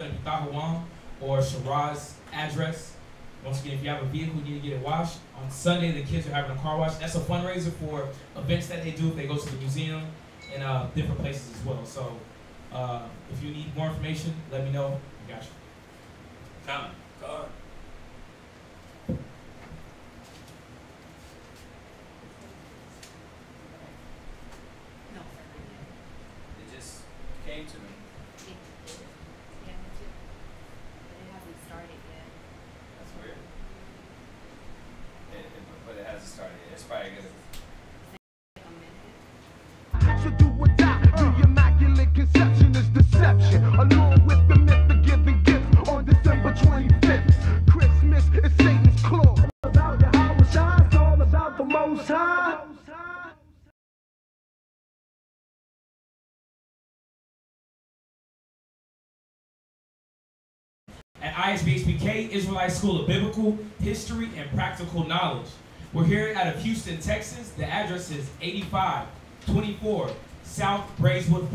7 Pitahuam, or Shiraz address. Once again, if you have a vehicle, you need to get it washed. On Sunday, the kids are having a car wash. That's a fundraiser for events that they do if they go to the museum and different places as well. So if you need more information, let me know. I got you. Comment. Card. No. It just came to me. Yeah, me too. But it hasn't started yet. That's weird. But it hasn't started yet. It's probably good. So do or die. The immaculate conception is deception. Along with the myth of giving gifts on December 25th. Christmas is Satan's claw. About the house shine, it's all about the Most High. At ISBHPK, Israelite School of Biblical History and Practical Knowledge. We're here out of Houston, Texas. The address is 8524 South Braeswood.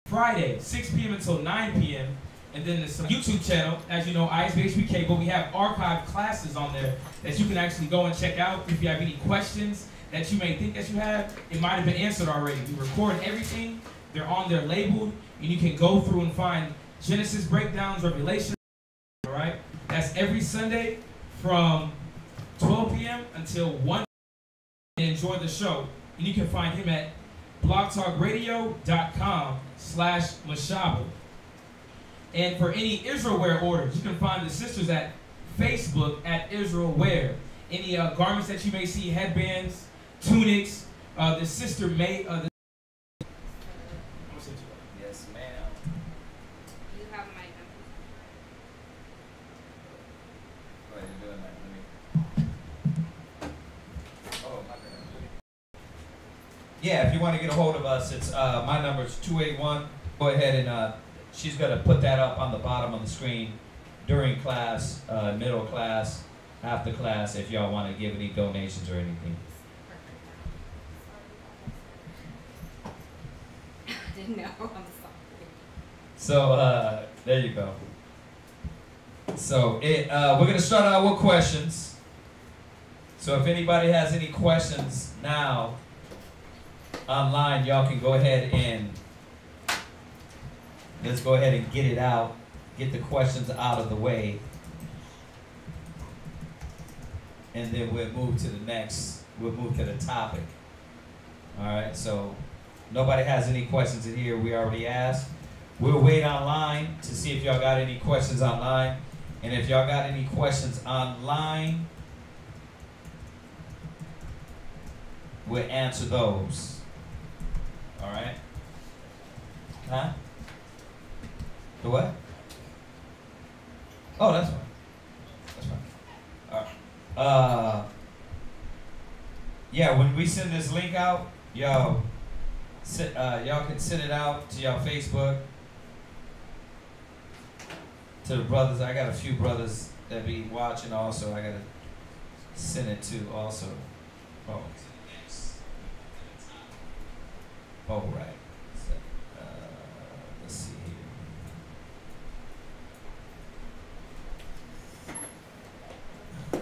Friday, 6 p.m. until 9 p.m. And then there's some YouTube channel, as you know, ISBHPK, but we have archived classes on there that you can actually go and check out. If you have any questions that you may think that you have, it might have been answered already. We record everything. They're on there labeled, and you can go through and find Genesis breakdowns, Revelation, all right? That's every Sunday from 12 p.m. until 1 p.m. Enjoy the show. And you can find him at blogtalkradio.com/Mashaba. And for any Israel wear orders, you can find the sisters at Facebook at Israel Wear. Any garments that you may see, headbands, tunics, the sister made. Yes, ma'am. You have my number. Go ahead and do it now. Oh, my bad. Yeah, if you want to get a hold of us, it's my number is 281. Go ahead and she's going to put that up on the bottom of the screen during class, middle class, after class, if y'all want to give any donations or anything. I didn't know. I'm sorry. So there you go. So we're going to start out with questions. So if anybody has any questions now online, y'all can go ahead and let's go ahead and get it out, get the questions out of the way, and then we'll move to the topic. All right, so nobody has any questions in here we already asked. We'll wait online to see if y'all got any questions online. And if y'all got any questions online, we'll answer those. All right? Huh? The what? Oh, that's fine. That's fine. All right. Yeah, when we send this link out, y'all can send it out to y'all Facebook, to the brothers. I got a few brothers that be watching also. I got to send it to also. Oh, right. So, let's see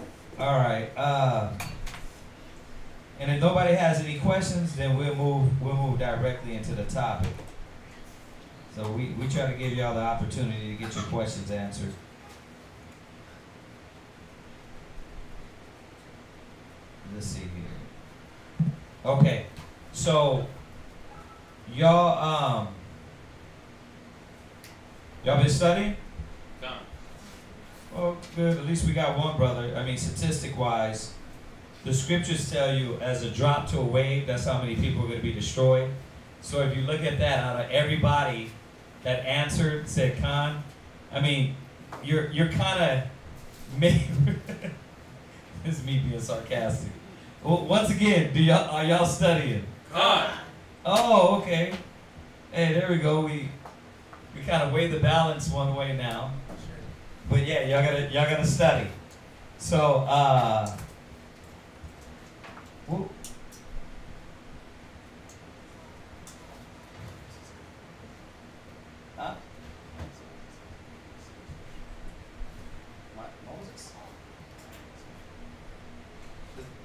here. All right. And if nobody has any questions, then we'll move directly into the topic. So we try to give y'all the opportunity to get your questions answered. Let's see here. Okay, so y'all been studying? Done. Well, good. At least we got one brother. I mean, statistic-wise, the scriptures tell you as a drop to a wave, that's how many people are going to be destroyed. So if you look at that, out of everybody that answered, said Khan, I mean, you're kind of, this is me being sarcastic. Well, once again, are y'all studying? Khan. Oh, okay. Hey, there we go. We kind of weigh the balance one way now. But yeah, y'all gotta study. So Huh? Moses?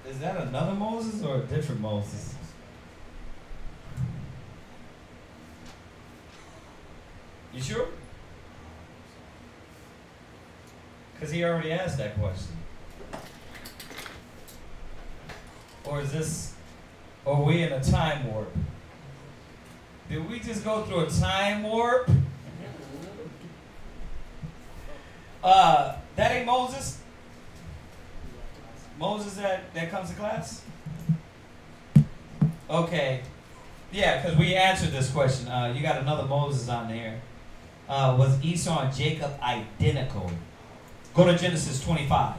Is that another Moses or a different Moses? You sure? Because he already asked that question. Or is this, or are we in a time warp? Did we just go through a time warp? That ain't Moses? Moses that comes to class? Okay. Yeah, because we answered this question. You got another Moses on there. Was Esau and Jacob identical? Go to Genesis 25.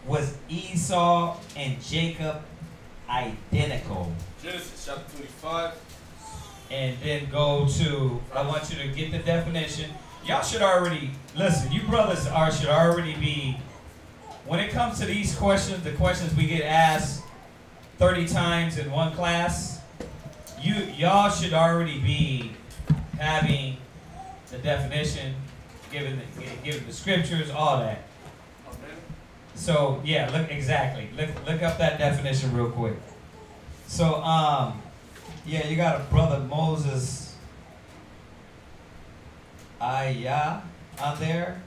Was Esau and Jacob identical? Genesis chapter 25. And then go to, I want you to get the definition. Y'all should already, listen, you brothers should already be, when it comes to these questions, the questions we get asked 30 times in one class, y'all should already be having the definition, giving the scriptures, all that. So yeah, look exactly. Look up that definition real quick. So yeah, you got a brother Moses Ayah on there.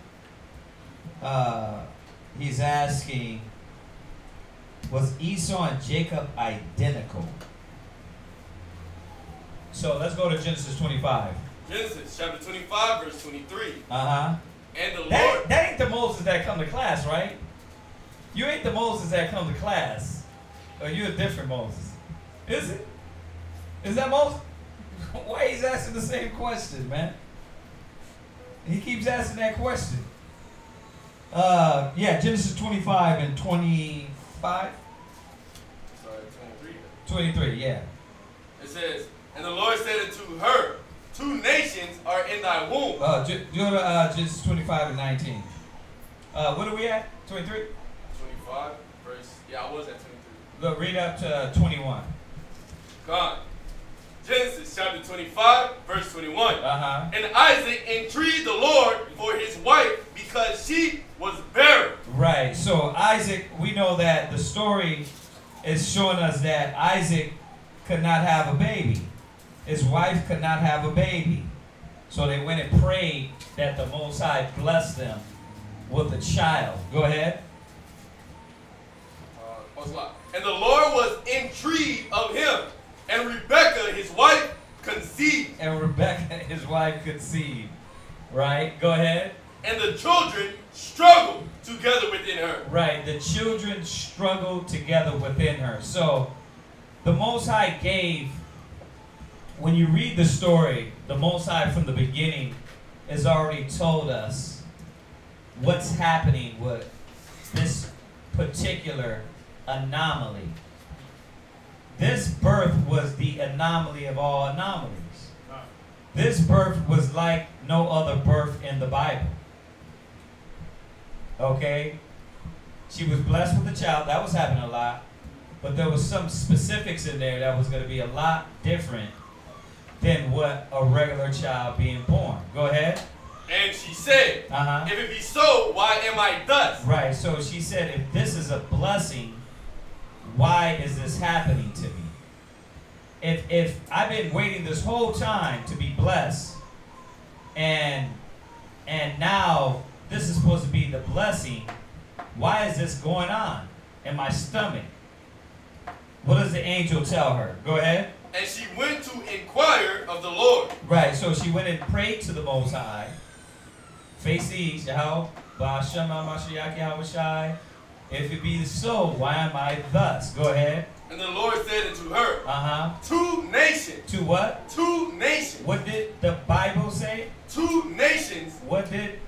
He's asking, was Esau and Jacob identical? So let's go to Genesis 25. Genesis chapter 25, verse 23. Uh-huh. And the Lord... That ain't the Moses that come to class, right? You ain't the Moses that come to class. Or you a different Moses. Is it? Is that Moses? Why he's asking the same question, man? He keeps asking that question. Yeah, Genesis 25 and 25? Sorry, 23. 23, yeah. It says, and the Lord said unto her, 2 nations are in thy womb. Go to Genesis 25 and 19. What are we at? 23? 25, verse... Yeah, I was at 23. Look, read up to 21. God. Genesis chapter 25, verse 21. Uh-huh. And Isaac entreated the Lord for his wife because she was barren. Right. So Isaac, we know that the story is showing us that Isaac could not have a baby. His wife could not have a baby. So they went and prayed that the Most High bless them with a child. Go ahead. And the Lord was intrigued of him. And Rebekah, his wife, conceived. And Rebekah, his wife, conceived. Right? Go ahead. And the children struggled together within her. Right. The children struggled together within her. So the Most High gave, when you read the story, the Most High from the beginning has already told us what's happening with this particular anomaly. This birth was the anomaly of all anomalies. This birth was like no other birth in the Bible. Okay? She was blessed with a child. That was happening a lot. But there was some specifics in there that was going to be a lot different than what a regular child being born. Go ahead. And she said, if it be so, why am I thus? Right. So she said, if this is a blessing, why is this happening to me? If I've been waiting this whole time to be blessed, and now this is supposed to be the blessing, why is this going on in my stomach? What does the angel tell her? Go ahead. And she went to inquire of the Lord. Right, so she went and prayed to the Most High. Face the east, Yahweh, Ba'ashama Mashiach Yahushai. If it be so, why am I thus? Go ahead. And the Lord said unto her, 2 nations. 2 what? 2 nations. What did the Bible say? 2 nations. What did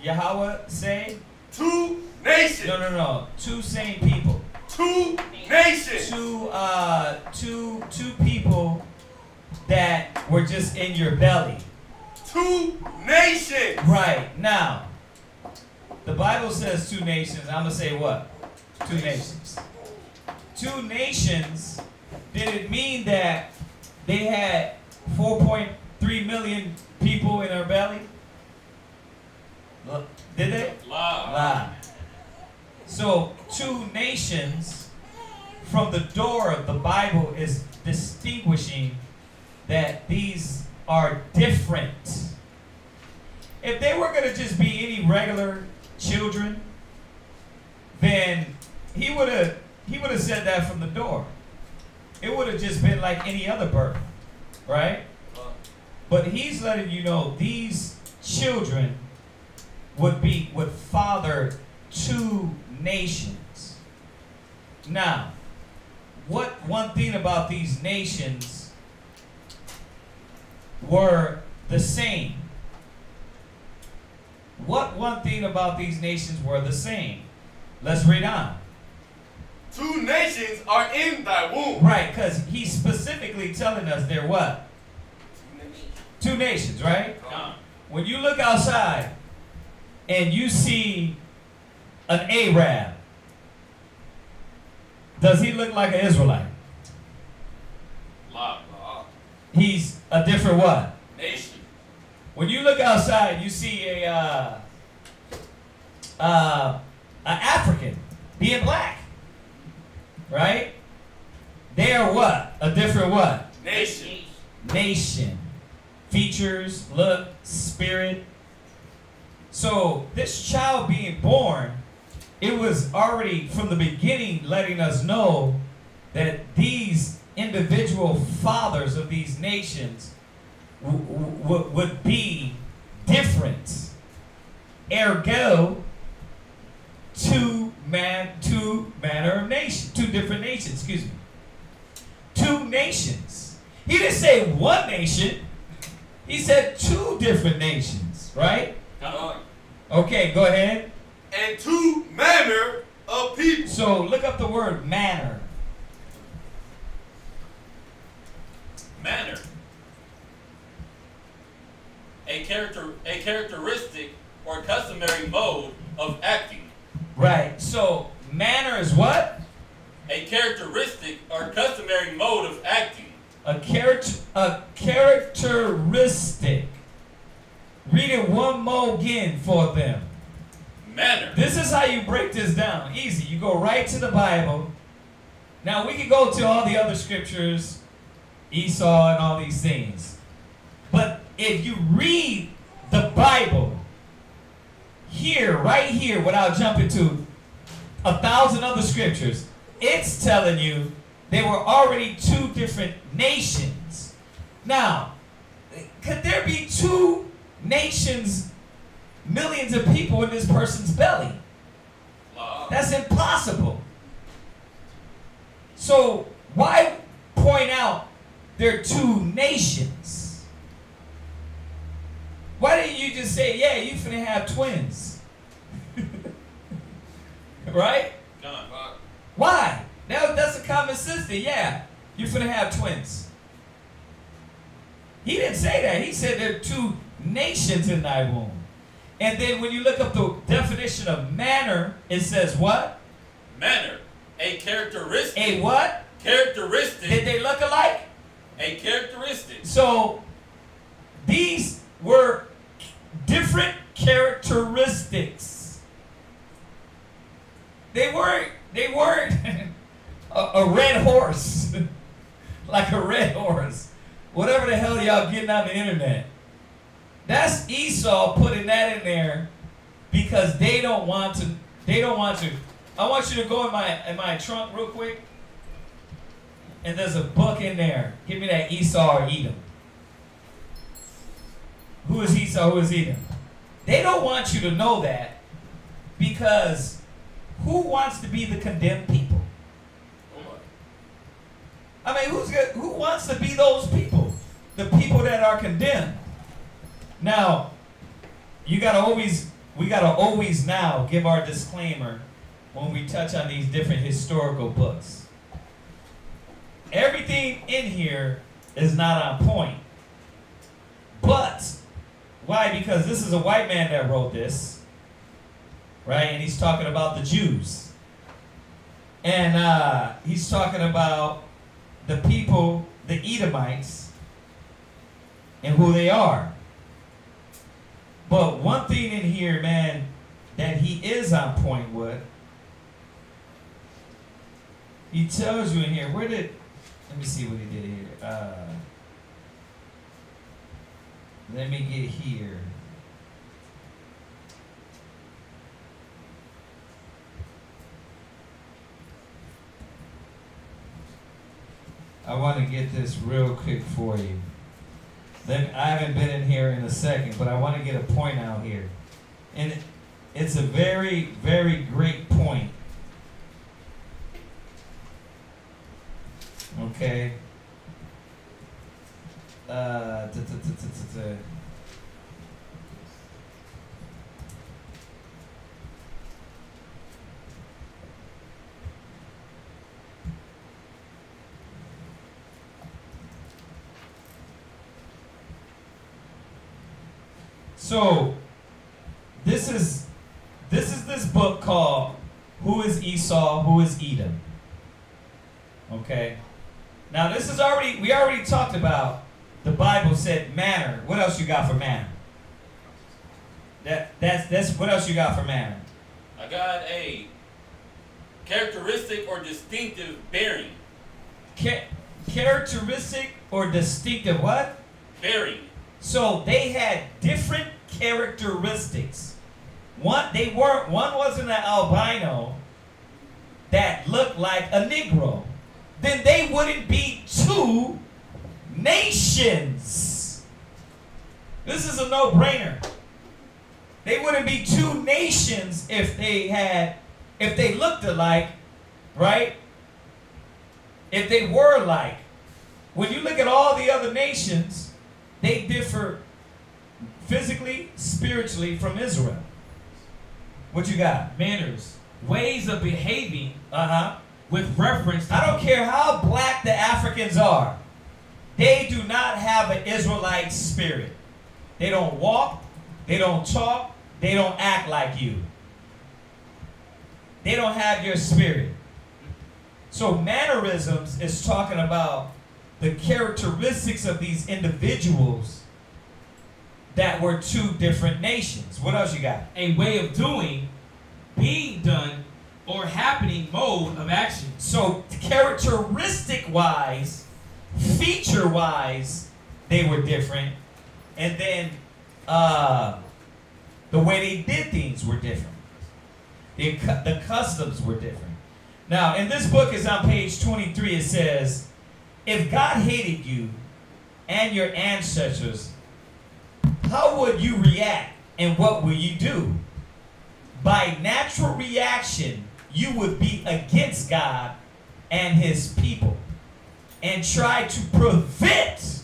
Yahweh say? 2 nations. No. 2 same people. 2 nations. 2 people that were just in your belly. 2 nations. Right. Now, the Bible says 2 nations. I'm going to say what? 2 nations. 2 nations, did it mean that they had 4.3 3 million people in her belly? Did they? Lie. So 2 nations from the door of the Bible is distinguishing that these are different. If they were going to just be any regular children, then he would have said that from the door. It would have just been like any other birth, right? But he's letting you know these children would father 2 nations. Now, one thing about these nations were the same. What one thing about these nations were the same? Let's read on. 2 nations are in thy womb. Right, because he's specifically telling us they're what? 2 nations, right? When you look outside and you see an Arab, does he look like an Israelite? He's a different what? Nation. When you look outside, you see an African being black, right? They are what? A different what? Nation. Nation. Features, look, spirit. So this child being born, it was already from the beginning letting us know that these individual fathers of these nations would be different. Ergo, 2 manner of nation, 2 different nations, excuse me. 2 nations. He didn't say 1 nation. He said 2 different nations, right? Okay, go ahead. And 2 manner of people. So look up the word manner. Manner. A characteristic or customary mode of acting. Right. So manner is what? A characteristic or customary mode of acting. A characteristic. Read it one more again for them. Manner. This is how you break this down. Easy. You go right to the Bible. Now we can go to all the other scriptures, Esau and all these things. But if you read the Bible here, right here, without jumping to 1,000 other scriptures, it's telling you there were already 2 different nations. Now, could there be 2 nations, millions of people in this person's belly? That's impossible. So why point out there are 2 nations? Why didn't you just say, yeah, you finna have twins? Right? Why? That's a common sense thing. Yeah, you're finna have twins. He didn't say that. He said there are 2 nations in thy womb. And then when you look up the definition of manner, it says what? Manner. A characteristic. A what? Characteristic. Did they look alike? A characteristic. So these were different characteristics. They weren't a red horse. Like a red horse. Whatever the hell y'all getting on the internet. That's Esau putting that in there because they don't want to. I want you to go in my trunk real quick. And there's a book in there. Give me that Esau or Edom. Who is Esau? Who is Edom? They don't want you to know that because who wants to be the condemned people? I mean, who wants to be those people? The people that are condemned. Now, we gotta always now give our disclaimer when we touch on these different historical books. Everything in here is not on point. But, why? Because this is a white man that wrote this, right? And he's talking about the Jews. And he's talking about the people, the Edomites, and who they are. But one thing in here, man, that he is on point with, he tells you in here, let me see what he did here. Let me get here. I want to get this real quick for you. I haven't been in here in a second, but I want to get a point out here. And it's a very, very great point. Okay. So this is this book called Who is Esau, Who is Edom? Okay. Now this is we already talked about, the Bible said manner. What else you got for manner? That's what else you got for manner? I got a characteristic or distinctive bearing. Characteristic or distinctive what? Bearing. So they had different characteristics. One wasn't an albino that looked like a Negro. Then they wouldn't be two nations. This is a no-brainer. They wouldn't be two nations if they looked alike, right? If they were alike. When you look at all the other nations, they differ physically, spiritually from Israel. What you got? Manners, ways of behaving. Uh-huh. With reference to, I don't care how black the Africans are, they do not have an Israelite spirit. They don't walk, they don't talk, they don't act like you. They don't have your spirit. So mannerisms is talking about the characteristics of these individuals that were two different nations. What else you got? A way of doing, being done, or happening mode of action. So characteristic-wise, feature-wise, they were different. And then the way they did things were different. The customs were different. Now, in this book, is on page 23, it says, if God hated you and your ancestors, how would you react and what will you do? By natural reaction, you would be against God and his people and try to prevent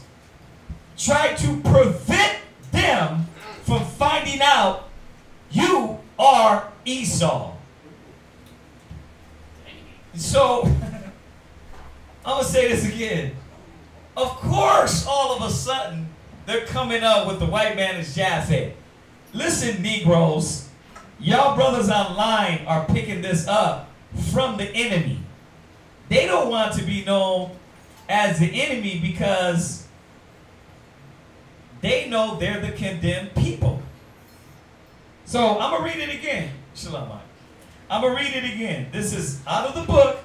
them from finding out you are Esau. So, I'm going to say this again. Of course, all of a sudden, they're coming up with the white man is Japhet. Listen, Negroes. Y'all brothers online are picking this up from the enemy. They don't want to be known as the enemy because they know they're the condemned people. So I'm going to read it again. Shalom. I'm going to read it again. This is out of the book.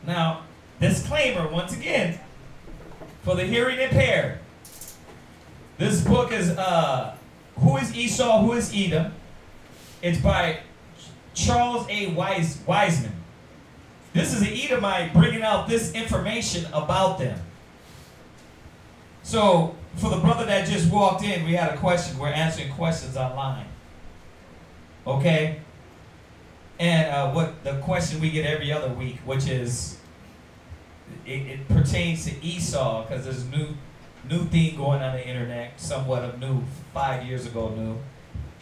Now, disclaimer once again, for the hearing impaired. This book is Who is Esau, Who is Edom? It's by Charles A. Wiseman. This is an Edomite bringing out this information about them. So, for the brother that just walked in, we had a question. We're answering questions online. Okay? And what the question we get every other week, which is, it pertains to Esau, because there's a new thing going on the internet, somewhat of new, 5 years ago new,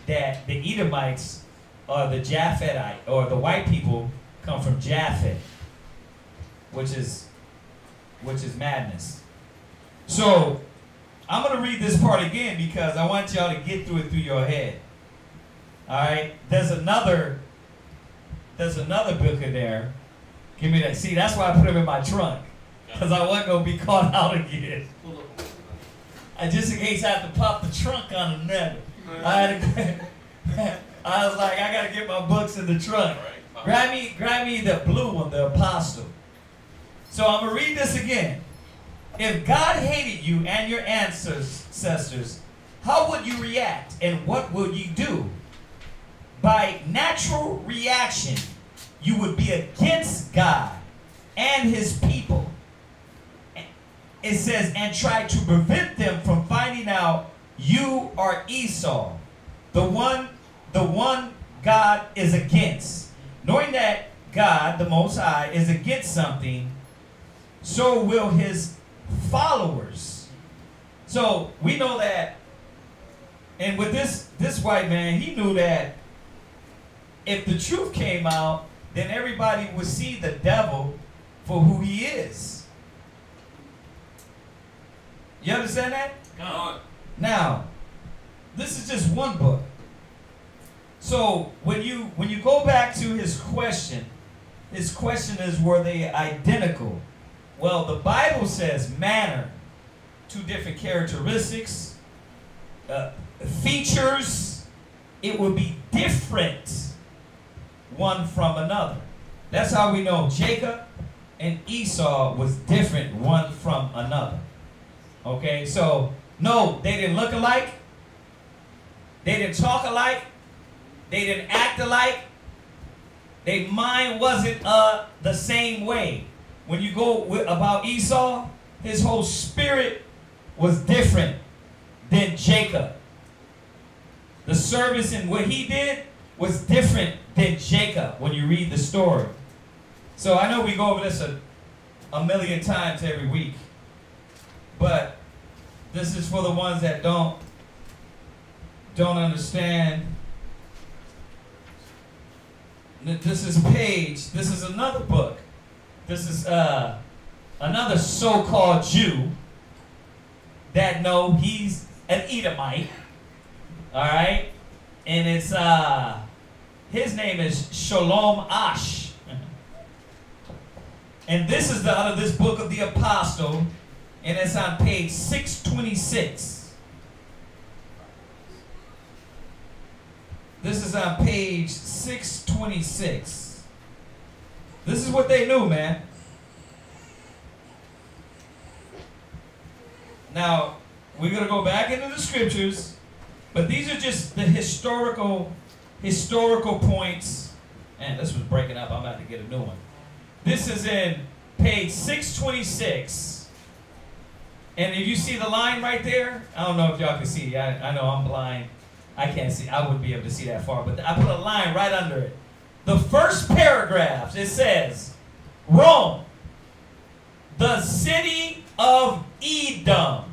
that the Edomites are the Japhetite, or the white people come from Japhet, which is madness. So I'm going to read this part again because I want y'all to get through it through your head. All right? There's another book in there. Give me that. See, that's why I put them in my trunk, because I wasn't going to be caught out again. just in case I have to pop the trunk on another. I was like, I gotta get my books in the trunk. Grab me the blue one, the apostle. So I'm gonna read this again. If God hated you and your ancestors, how would you react and what would you do? By natural reaction, you would be against God and his people. It says, and try to prevent them from finding out you are Esau, the one God is against. Knowing that God, the Most High, is against something, so will his followers. So we know that, and with this white man, he knew that if the truth came out, then everybody would see the devil for who he is. You understand that? Come on. Now, this is just one book. So when you go back to his question is, were they identical? Well, the Bible says manner, two different characteristics, features, it will be different one from another. That's how we know Jacob and Esau was different one from another. Okay, so no, they didn't look alike. They didn't talk alike. They didn't act alike. Their mind wasn't the same way. When you go about Esau, his whole spirit was different than Jacob. The service and what he did was different than Jacob when you read the story. So I know we go over this a million times every week, but this is for the ones that don't understand. This is another book. This is another so-called Jew that know he's an Edomite. All right? And it's his name is Shalom Ash. And this is out of this book of the Apostle, and it's on page 626. This is on page 626. This is what they knew, man. Now, we're going to go back into the scriptures, but these are just the historical points. And this was breaking up. I'm about to get a new one. This is in page 626. And if you see the line right there, I don't know if y'all can see. I know I'm blind. I can't see. I wouldn't be able to see that far. But I put a line right under it. The first paragraph, it says, Rome, the city of Edom.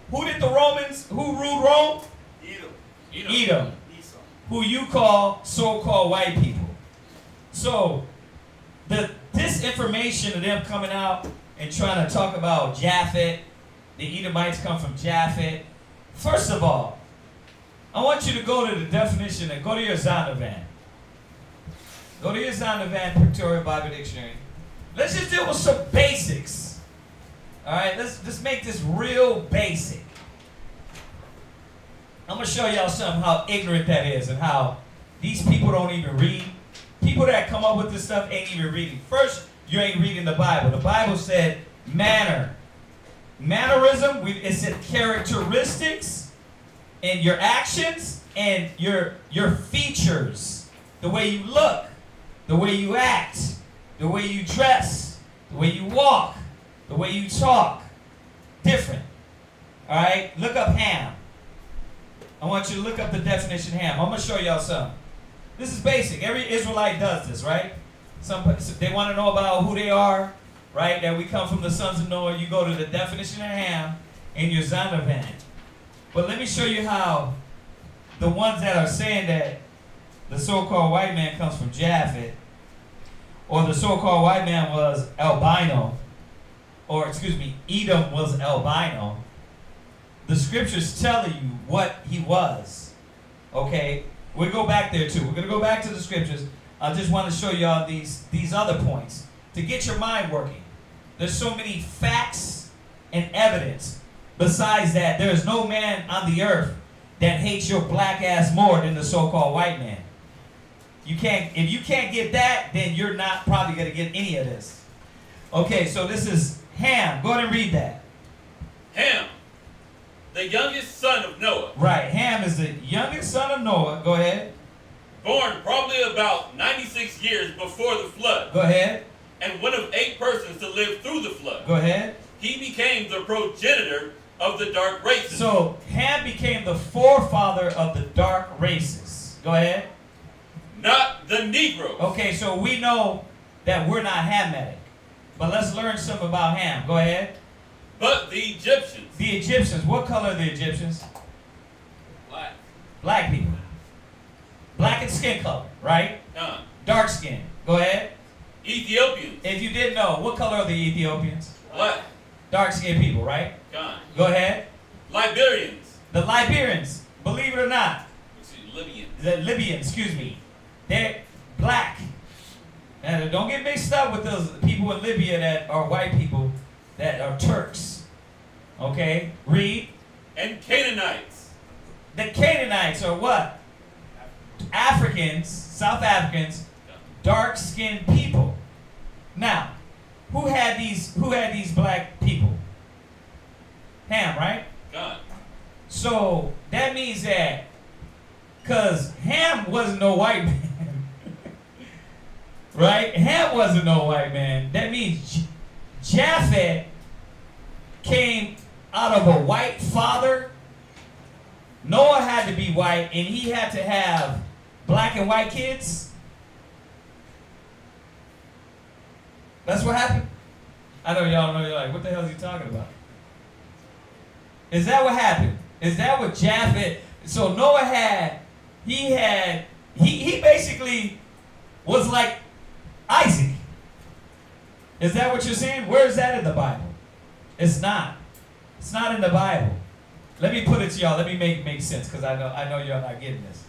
Who did the Romans, who ruled Rome? Edom. Esau. Who you call so-called white people. So, this information of them coming out and trying to talk about Japhet, the Edomites come from Japhet. First of all, I want you to go to the definition and go to your Zondervan. Go to your Zondervan Pictorial Bible Dictionary. Let's just deal with some basics. All right, let's just make this real basic. I'm going to show y'all something how ignorant that is and how these people don't even read. People that come up with this stuff ain't even reading. First, you ain't reading the Bible. The Bible said manner. Mannerism, it said characteristics and your actions and your features. The way you look, the way you act, the way you dress, the way you walk, the way you talk. Different. All right? Look up ham. I want you to look up the definition of ham. I'm going to show y'all something. This is basic. Every Israelite does this, right? They want to know about who they are, right? That we come from the sons of Noah. You go to the definition of ham in your Zondervan. But let me show you how the ones that are saying that the so-called white man comes from Japhet, or the so-called white man was albino, or excuse me, Edom was albino. The scriptures tell you what he was. Okay? We'll go back there too. We're going to go back to the scriptures. I just want to show y'all these other points to get your mind working. There's so many facts and evidence. besides that, there is no man on the earth that hates your black ass more than the so-called white man. If you can't get that, then you're not probably going to get any of this. Okay, so this is Ham. Go ahead and read that. Ham, the youngest son of Noah. Right, Ham is the youngest son of Noah. Go ahead. Born probably about 96 years before the flood. Go ahead. And one of 8 persons to live through the flood. Go ahead. He became the progenitor of the dark races. So Ham became the forefather of the dark races. Go ahead. Not the Negroes. Okay, so we know that we're not Hamitic. But let's learn something about Ham. Go ahead. But the Egyptians. The Egyptians. What color are the Egyptians? Black. Black people. Black in skin color, right? Dark skin. Go ahead. Ethiopians. If you didn't know, what color are the Ethiopians? Black. Dark skinned people, right? Gone. Go ahead. Liberians. The Liberians, believe it or not. Libyans. The Libyans, excuse me. They're black. And don't get mixed up with those people in Libya that are white people that are Turks. Okay? Read. And Canaanites. The Canaanites are what? Africans, South Africans, dark-skinned people. Now, who had these black people? Ham, right? God. So that means that because Ham wasn't no white man, right? Ham wasn't no white man. That means Japheth came out of a white father. Noah had to be white, and he had to have black and white kids. That's what happened. I know y'all know, you're like, what the hell is he talking about? Is that what happened? Is that what Japheth? So Noah had, he basically was like Isaac. Is that what you're saying? Where is that in the Bible? It's not. It's not in the Bible. Let me put it to y'all. Let me make sense, because I know y'all not getting this.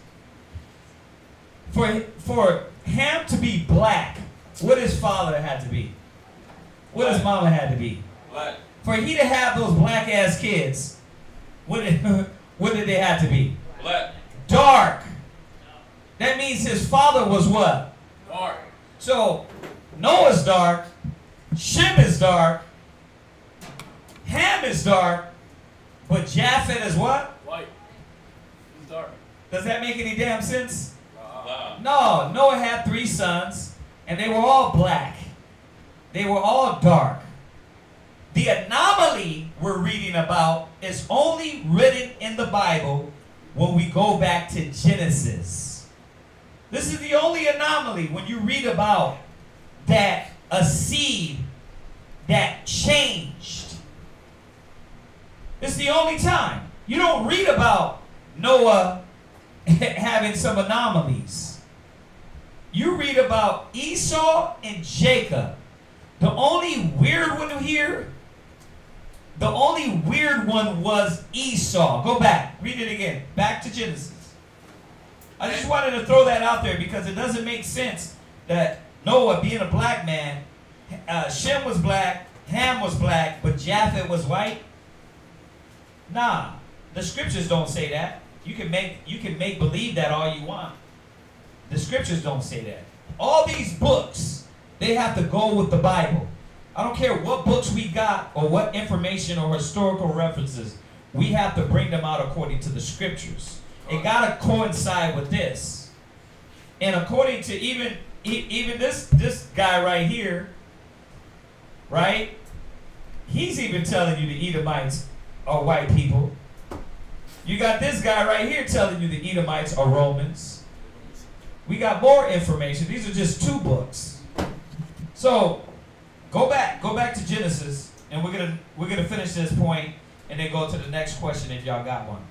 For Ham to be black, what his father had to be? What his mama had to be? Black. For he to have those black ass kids, what did they have to be? Black. Dark. That means his father was what? Dark. So Noah's dark, Shem is dark, Ham is dark, but Japheth is what? White. He's dark. Does that make any damn sense? Wow. No, Noah had 3 sons, and they were all black. They were all dark. The anomaly we're reading about is only written in the Bible when we go back to Genesis. This is the only anomaly when you read about that a seed that changed. It's the only time. You don't read about Noah having some anomalies. You read about Esau and Jacob. The only weird one here, the only weird one was Esau. Go back. Read it again. Back to Genesis. I just wanted to throw that out there because it doesn't make sense that Noah, being a black man, Shem was black, Ham was black, but Japheth was white. Nah, the scriptures don't say that. You can make believe that all you want. The scriptures don't say that. All these books, they have to go with the Bible. I don't care what books we got or what information or historical references. We have to bring them out according to the scriptures. It got to coincide with this. And according to even this guy right here, right? He's even telling you the Edomites are white people. You got this guy right here telling you the Edomites are Romans. We got more information. These are just 2 books. So go back to Genesis, and we're gonna finish this point and then go to the next question if y'all got one.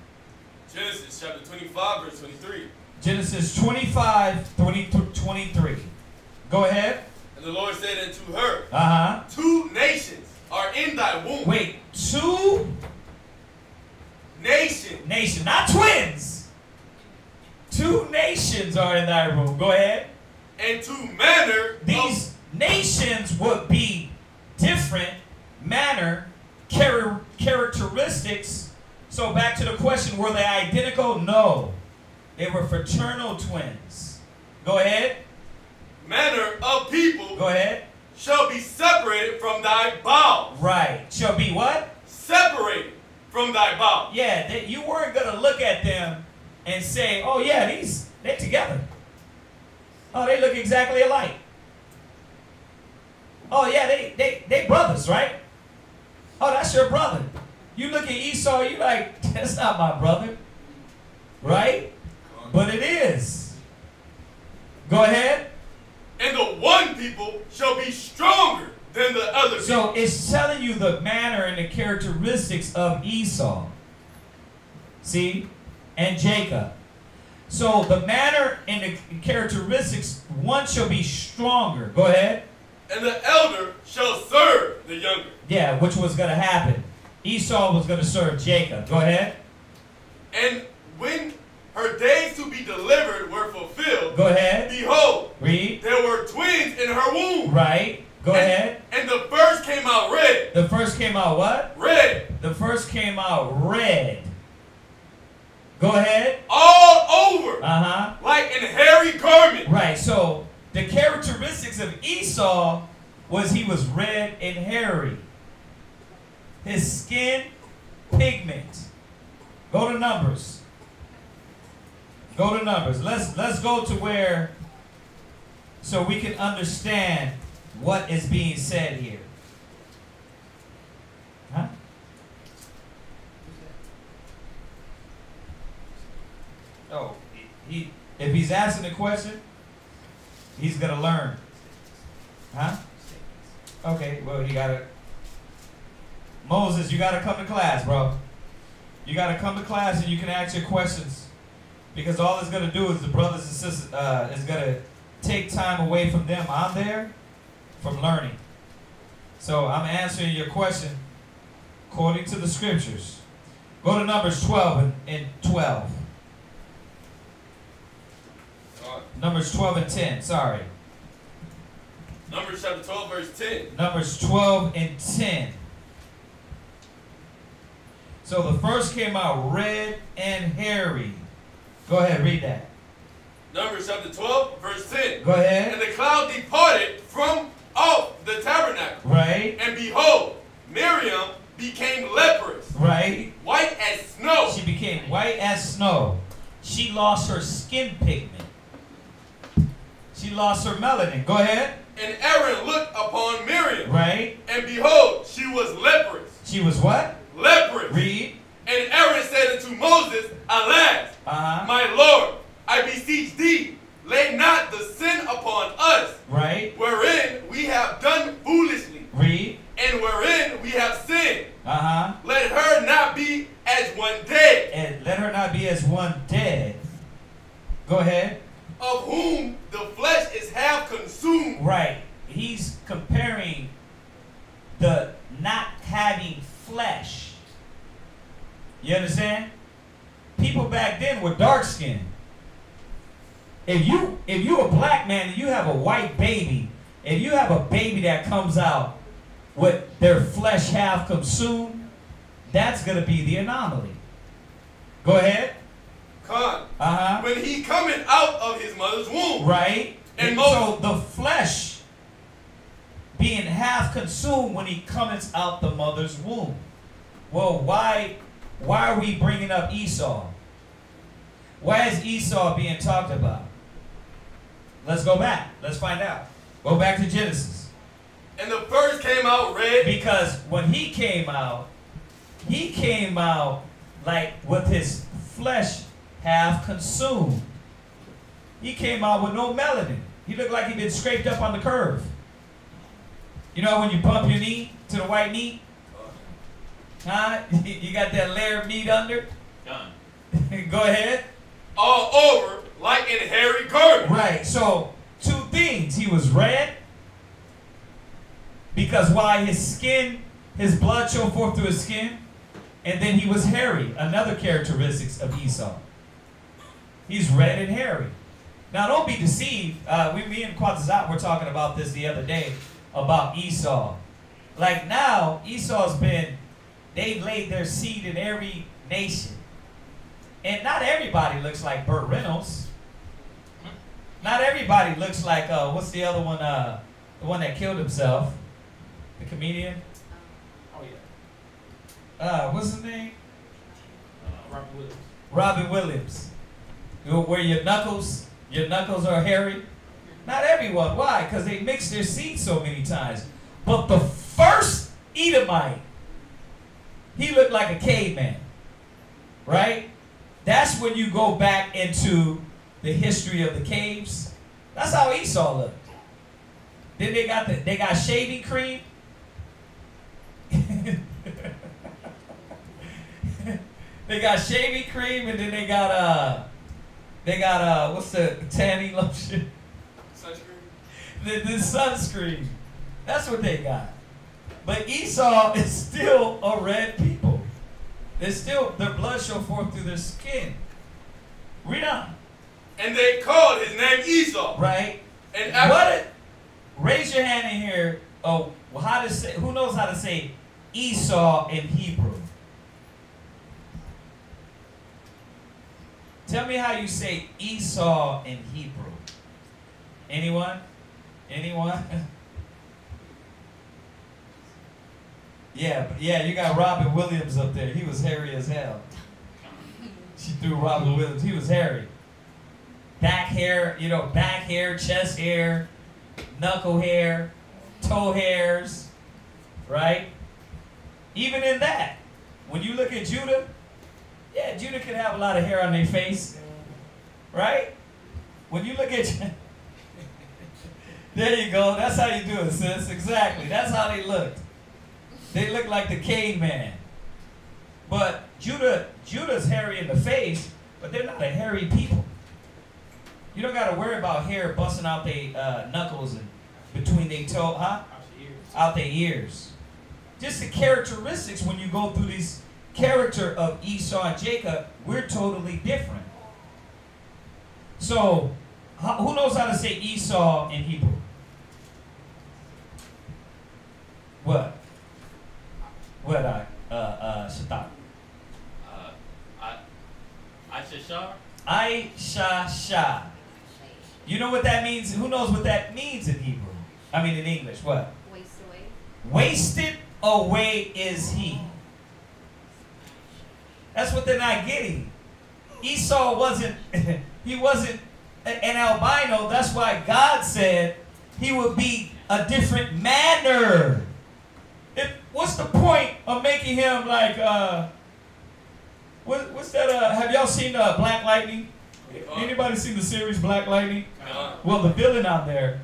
Genesis chapter 25, verse 23. Genesis 25, 23. Go ahead. And the Lord said unto her, 2 nations are in thy womb. Wait, 2 nations, not twins. 2 nations are in thy womb. Go ahead. and 2 manner These nations would be different manner, characteristics characteristics. So back to the question, were they identical? No. They were fraternal twins. Go ahead. Manner of people Go ahead. shall be separated from thy bowels. Right. Shall be what? Separated from thy bowels. Yeah, you weren't going to look at them and say, oh yeah, they're together. Oh, they look exactly alike. Oh yeah, they brothers, right? Oh, that's your brother. You look at Esau, you like, that's not my brother. Right? But it is. Go ahead. And the one people shall be stronger than the other So people. it's telling you the manner and the characteristics of Esau. See? And Jacob. So the manner and the characteristics, one shall be stronger. Go ahead. And the elder shall serve the younger. Yeah, which was going to happen. Esau was going to serve Jacob. Go ahead. And when her days to be delivered were fulfilled, Go ahead. behold, Read. there were twins in her womb. Right. Go ahead. And the first came out red. The first came out what? Red. The first came out red. Go ahead. All over. Uh-huh. Like an hairy garment. Right. So the characteristics of Esau was he was red and hairy. His skin pigment. Go to Numbers. Go to Numbers. Let's go to where so we can understand what is being said here. Huh? Oh, if he's asking a question, he's gonna learn. Huh? Okay, well you gotta Moses, you gotta come to class, bro. You gotta come to class and you can ask your questions. Because all it's gonna do is the brothers and sisters is gonna take time away from them. I'm there from learning. So I'm answering your question according to the scriptures. Go to Numbers 12 and 12. Numbers 12 and 10, sorry. Numbers chapter 12, verse 10. Numbers 12 and 10. So the first came out red and hairy. Go ahead, read that. Numbers chapter 12, verse 10. Go ahead. And the cloud departed from off the tabernacle. Right. And behold, Miriam became leprous. Right. White as snow. She became white as snow. She lost her skin pigment. She lost her melanin. Go ahead. And Aaron looked upon Miriam. Right. And behold, she was leprous. She was what? Leprous. Read. And Aaron said unto Moses, Alas, my Lord, I beseech thee, lay not the sin upon us, Right. wherein we have done foolishly, Read. and wherein we have sinned. Uh-huh. Let her not be as one dead, And let her not be as one dead. Go ahead. of whom the flesh is half consumed. Right. He's comparing the not having flesh. You understand? People back then were dark skinned. If you a black man and you have a white baby, if you have a baby that comes out with their flesh half consumed, that's gonna be the anomaly. Go ahead. Con. Uh-huh. When he coming out of his mother's womb. Right? And so the flesh being half consumed when he comes out the mother's womb. Well, why are we bringing up Esau? Why is Esau being talked about? Let's go back. Let's find out. Go back to Genesis. And the first came out red. Because when he came out like with his flesh half consumed. He came out with no melanin. He looked like he'd been scraped up on the curve. You know when you bump your knee to the white meat? Huh? You got that layer of meat under? Done. Go ahead. All over like in hairy garment. Right, so two things. He was red because why his skin, his blood showed forth through his skin, and then he was hairy, another characteristics of Esau. He's red and hairy. Now don't be deceived. Me and Quatzazat were talking about this the other day, about Esau. Like now, Esau's been they've laid their seed in every nation. And not everybody looks like Burt Reynolds. Not everybody looks like, what's the other one, the one that killed himself? The comedian? Oh, yeah. What's his name? Robin Williams. Robin Williams. Where your knuckles are hairy. Not everyone. Why? Because they mix their seeds so many times. But the first Edomite, he looked like a caveman. Right? That's when you go back into the history of the caves. That's how Esau looked. Then they got shaving cream. They got shaving cream, and then they got what's the tanning lotion? Sunscreen. The sunscreen. That's what they got. But Esau is still a red people. They're still, their blood shall forth through their skin. Read on. And they called his name Esau. Right. And raise your hand in here. Oh, how to say? Who knows how to say Esau in Hebrew? Tell me how you say Esau in Hebrew. Anyone? Anyone? Yeah, you got Robin Williams up there. He was hairy as hell. She threw Robin Williams. He was hairy. Back hair, back hair, chest hair, knuckle hair, toe hairs, right? Even in that, when you look at Judah, yeah, Judah can have a lot of hair on their face, right? When you look at, there you go. That's how you do it, sis. Exactly. That's how they looked. They look like the caveman. But Judah's hairy in the face, but they're not a hairy people. You don't got to worry about hair busting out their knuckles and between their toe, huh? Out their ears. Just the characteristics when you go through this character of Esau and Jacob, we're totally different. So, who knows how to say Esau in Hebrew? What? Shatat. Aishasha. You know what that means? Who knows what that means in Hebrew? I mean in English, what? Waste away. Wasted away is he. That's what they're not getting. Esau wasn't, he wasn't an albino. That's why God said he would be a different manner. What's the point of making him like, what's that, have y'all seen Black Lightning? Anybody seen the series Black Lightning? Well, the villain out there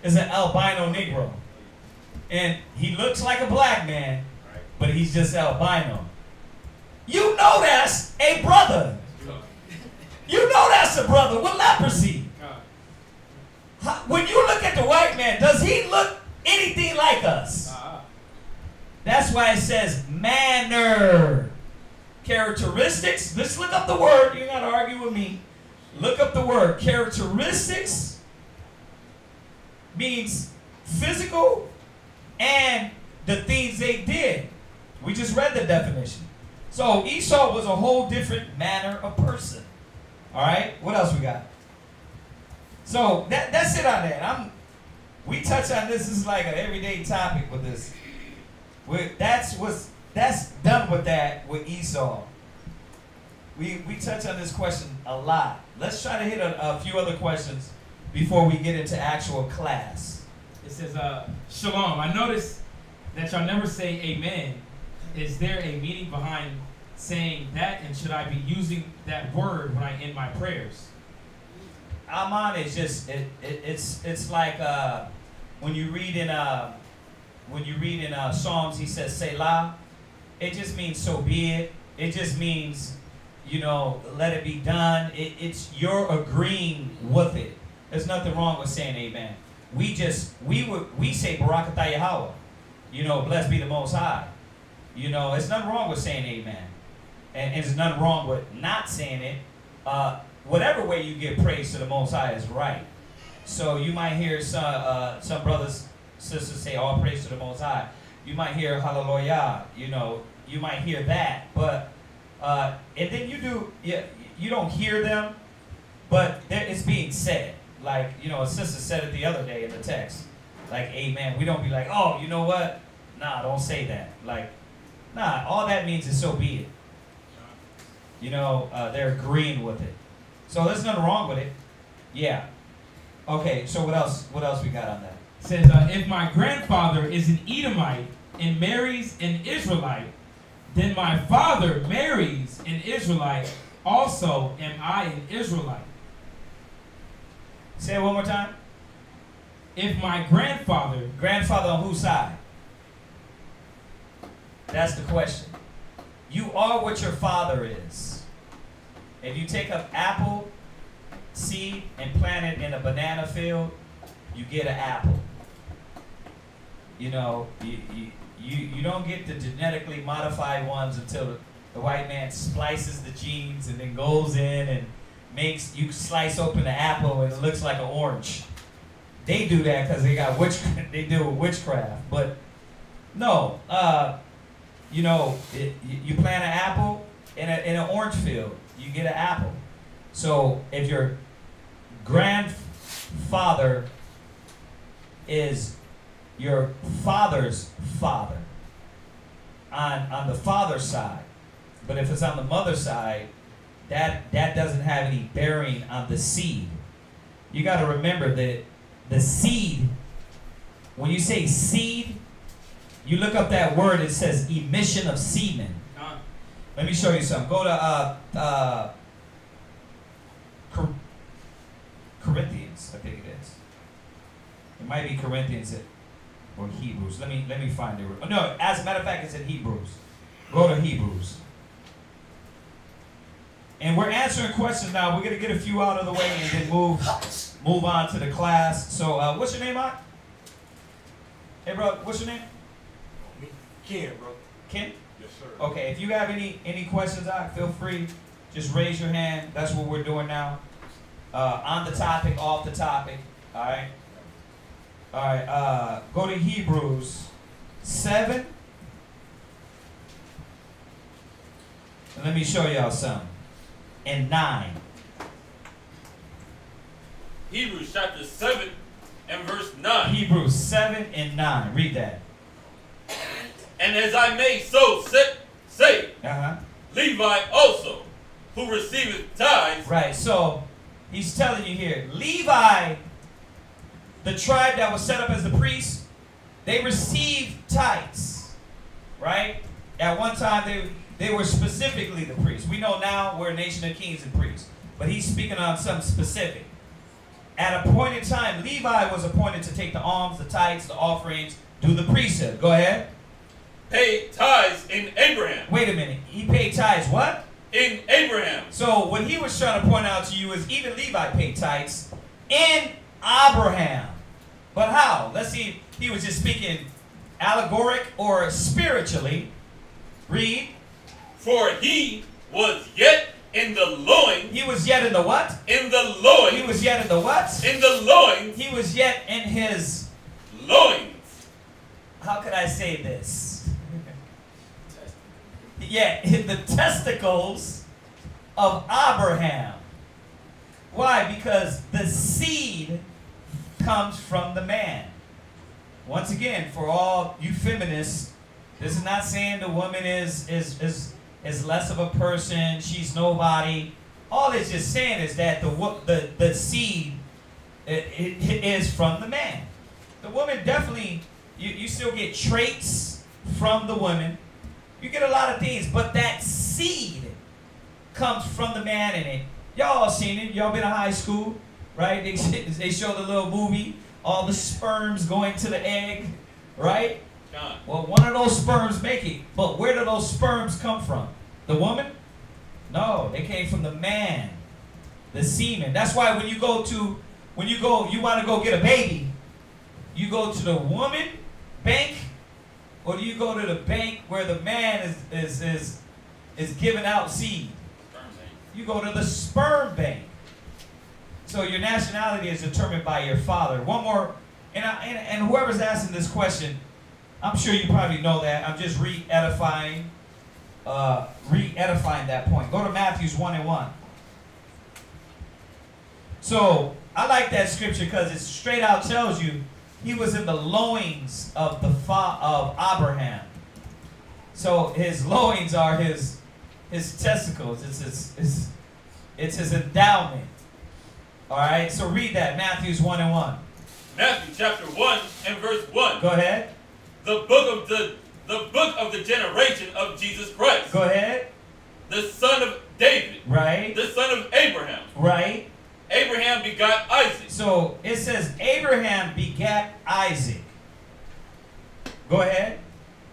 is an albino Negro. And he looks like a black man, but he's just albino. You know that's a brother. You know that's a brother with leprosy. When you look at the white man, does he look anything like us? That's why it says manner. Characteristics. Let's look up the word. You got to argue with me. Look up the word. Characteristics means physical and the things they did. We just read the definition. So Esau was a whole different manner of person. All right. What else we got? So that's it on that. We touch on this. This is like an everyday topic with this. That's done with that with Esau. We touch on this question a lot. Let's try to hit a few other questions before we get into actual class. It says, Shalom. I noticed that y'all never say amen. Is there a meaning behind saying that, and should I be using that word when I end my prayers? Amen is just it's like when you read in Psalms, he says Selah. It just means so be it. It just means, let it be done. It's you're agreeing with it. There's nothing wrong with saying amen. We say Barakatah Yahweh. Blessed be the Most High. It's nothing wrong with saying amen. And there's nothing wrong with not saying it. Whatever way you give praise to the Most High is right. So you might hear some brothers, sisters say all praise to the Most High. You might hear hallelujah. You you might hear that, but and then you don't hear them, but it's being said. Like, you know, a sister said it the other day in the text, like, amen. We don't be like, oh, you know what? Nah, don't say that. Like, nah, all that means is so be it. You know, they're agreeing with it. So there's nothing wrong with it. Yeah. Okay, so what else we got on that? It says, if my grandfather is an Edomite and marries an Israelite, then my father marries an Israelite, also am I an Israelite. Say it one more time. If my grandfather... Grandfather on whose side? That's the question. You are what your father is. If you take an apple seed and plant it in a banana field, you get an apple. You know, you don't get the genetically modified ones until the white man splices the genes and then goes in and makes, you slice open the apple and it looks like an orange. They do that because they got they deal with witchcraft. But no, you know, you plant an apple in an orange field, you get an apple. So if your grandfather is your father's father on the father's side, but if it's on the mother's side, that doesn't have any bearing on the seed. You got to remember that the seed, when you say seed, you look up that word, it says emission of semen. Let me show you something. Go to Corinthians, I think it is. It might be Corinthians or Hebrews. Let me find it. Oh, no, as a matter of fact, it's in Hebrews. Go to Hebrews. And we're answering questions now. We're going to get a few out of the way and then move on to the class. So, what's your name, Ike? Hey, bro, what's your name? Ken, bro. Ken? Yes, sir. Okay, if you have any questions, Ike, feel free. Just raise your hand. That's what we're doing now. On the topic, off the topic. All right? All right, go to Hebrews 7. And let me show y'all something. And 9. Hebrews chapter 7 and verse 9. Hebrews 7 and 9. Read that. And as I may so say, Levi also, who receiveth tithes. Right, so he's telling you here, Levi, the tribe that was set up as the priest, they received tithes, right? At one time, they were specifically the priests. We know now we're a nation of kings and priests, but he's speaking on something specific. At a point in time, Levi was appointed to take the alms, the tithes, the offerings, do the priesthood. Go ahead. Paid tithes in Abraham. Wait a minute. He paid tithes what? In Abraham. So what he was trying to point out to you is even Levi paid tithes in Abraham. But how? Let's see if he was just speaking allegoric or spiritually. Read. For he was yet in the loins. He was yet in the what? In the loins. He was yet in the what? In the loins. He was yet in his loins. How could I say this? Yeah, in the testicles of Abraham. Why? Because the seed comes from the man. Once again, for all you feminists, this is not saying the woman is less of a person, she's nobody. All it's just saying is that the seed it is from the man. The woman definitely, you still get traits from the woman. You get a lot of things, but that seed comes from the man in it. Y'all seen it. Y'all been in high school, right? They show the little movie, all the sperms going to the egg, right? John. Well, one of those sperms make it. But where do those sperms come from? The woman? No, they came from the man. The semen. That's why when you want to go get a baby, you go to the woman bank, or do you go to the bank where the man is giving out seed? You go to the sperm bank. So your nationality is determined by your father. One more, and whoever's asking this question, I'm sure you probably know that. I'm just re-edifying re-edifying that point. Go to Matthew 1:1. So I like that scripture because it straight out tells you he was in the loins of of Abraham. So his loins are his testicles. It's his endowment. All right. So read that, Matthew 1:1. Matthew chapter 1 and verse 1. Go ahead. The book of the generation of Jesus Christ. Go ahead. The son of David. Right. The son of Abraham. Right. Abraham begot Isaac. So it says Abraham begat Isaac. Go ahead.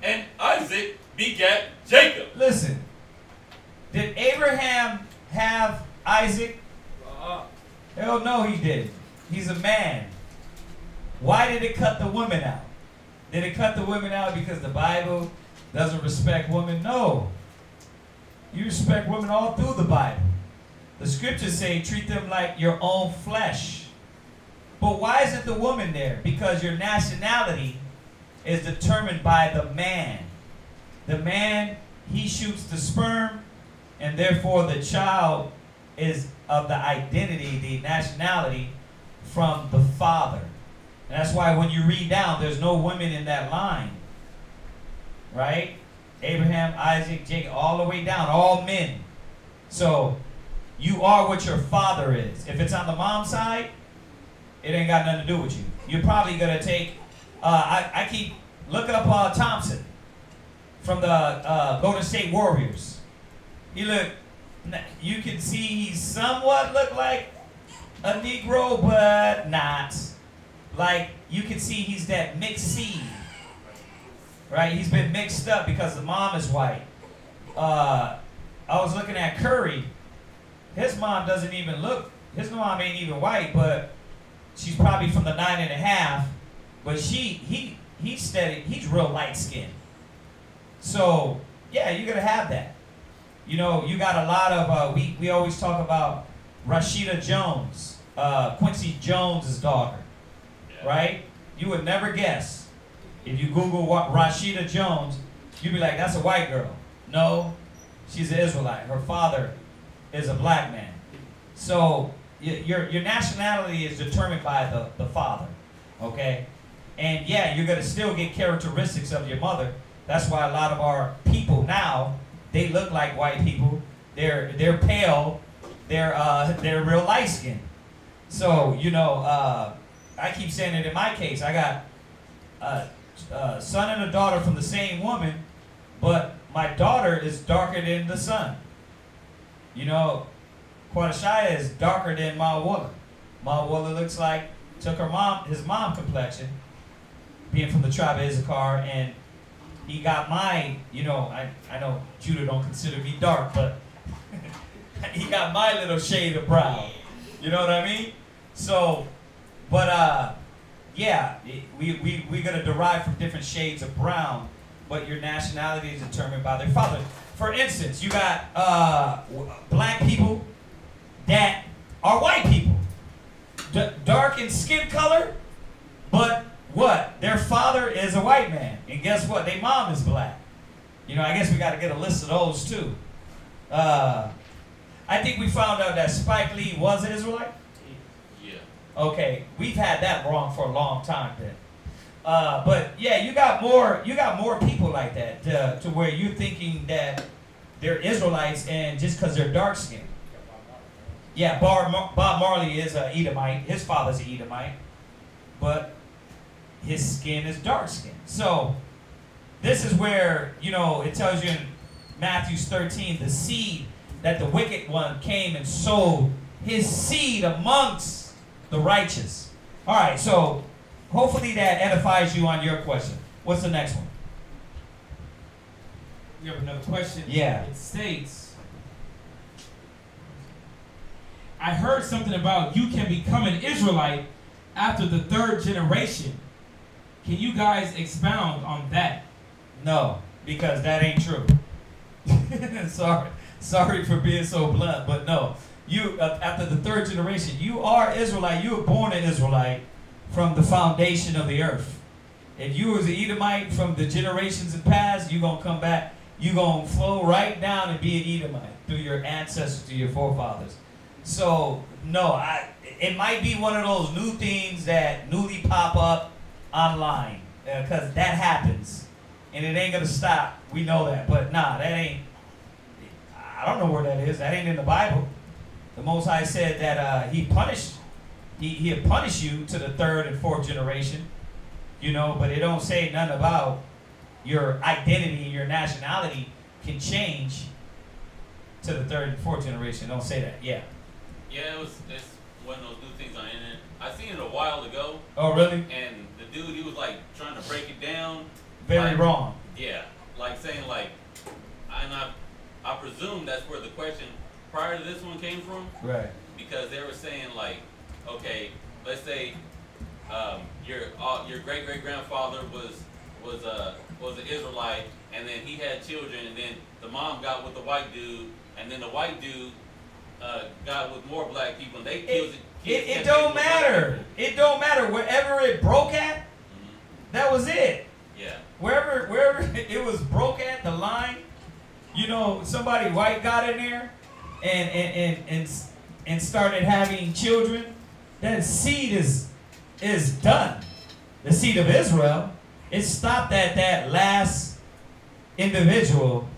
And Isaac begat Jacob. Listen. Did Abraham have Isaac? Hell no, he didn't. He's a man. Why did it cut the women out? Did it cut the women out because the Bible doesn't respect women? No. You respect women all through the Bible. The scriptures say treat them like your own flesh. But why isn't the woman there? Because your nationality is determined by the man. The man, he shoots the sperm, and therefore the child is of the identity, the nationality from the father. And that's why when you read down, there's no women in that line. Right? Abraham, Isaac, Jacob, all the way down, all men. So you are what your father is. If it's on the mom side, it ain't got nothing to do with you. You're probably going to take, I keep, look up Thompson from the Golden State Warriors. You can see he somewhat look like a Negro, but not. Like, you can see he's that mixed seed. Right? He's been mixed up because the mom is white. I was looking at Curry. His mom doesn't even look, his mom ain't even white, but she's probably from the 9.5. But he's steady, he's real light skinned. So, yeah, you're going to have that. You know, you got a lot of, we always talk about Rashida Jones, Quincy Jones' daughter, right? You would never guess. If you Google Rashida Jones, you'd be like, that's a white girl. No, she's an Israelite. Her father is a black man. So your nationality is determined by the father, okay? And yeah, you're going to still get characteristics of your mother. That's why a lot of our people now, they look like white people. They're pale. They're real light skinned. So, you know, I keep saying it in my case. I got a son and a daughter from the same woman, but my daughter is darker than the son. You know, Quadashaya is darker than Mawula. Mawula looks like, took his mom complexion, being from the tribe of Issachar, and he got my, you know, I know Judah don't consider me dark, but he got my little shade of brown. You know what I mean? So, but yeah, we're going to derive from different shades of brown, but your nationality is determined by their father. For instance, you got black people that are white people. Dark in skin color, but what? Their father is a white man. And guess what? Their mom is black. You know, I guess we got to get a list of those too. I think we found out that Spike Lee was an Israelite. Yeah. Okay, we've had that wrong for a long time then. But yeah, you got more people like that to where you're thinking that they're Israelites and just because they're dark skinned. Yeah, Bob Marley is an Edomite. His father's an Edomite, but his skin is dark skinned. So this is where, you know, it tells you in Matthew 13, the seed that the wicked one came and sowed his seed amongst the righteous. All right, so hopefully that edifies you on your question. What's the next one? We have another question. Yeah. It states, I heard something about you can become an Israelite after the 3rd generation. Can you guys expound on that? No, because that ain't true. Sorry for being so blunt, but no. You after the 3rd generation, you are Israelite. You were born an Israelite from the foundation of the earth. If you was an Edomite from the generations in past, you're going to come back you're going to flow right down and be an Edomite through your ancestors, through your forefathers. So, no, it might be one of those new things that newly pop up online, because that happens. And it ain't going to stop. We know that. But nah, that ain't, I don't know where that is. That ain't in the Bible. The Most High said that he'd punish you to the third and fourth generation, you know, but it don't say nothing about your identity and your nationality can change to the third and fourth generation. It don't say that. Yeah. Yeah, it's one of those new things on the internet. I seen it a while ago. Oh, really? And the dude, he was like trying to break it down. Very like, wrong. Yeah, like saying like, I presume that's where the question prior to this one came from. Right. Because they were saying like, okay, let's say your great great grandfather was an Israelite, and then he had children, and then the mom got with the white dude, and then the white dude got with more black people, and they killed it don't matter. It don't matter. Wherever it broke at, that was it. Yeah. Wherever it was broke at, the line, you know, somebody white got in there and started having children, that seed is done. The seed of Israel, it stopped at that last individual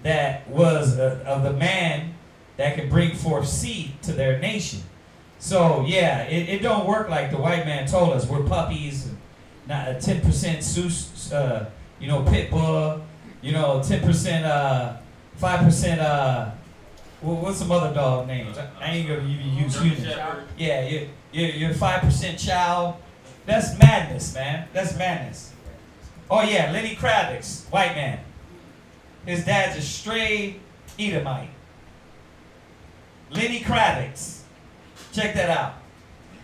that was of the man that could bring forth seed to their nation. So yeah, it don't work like the white man told us. We're puppies, and not a 10% sus, you know, pit bull, you know, 10%, 5%. What's some other dog names? I ain't gonna even use humans. Yeah, you're 5% chow. That's madness, man. That's madness. Oh yeah, Lenny Kravitz, white man. His dad's a stray Edomite. Lenny Kravitz. Check that out.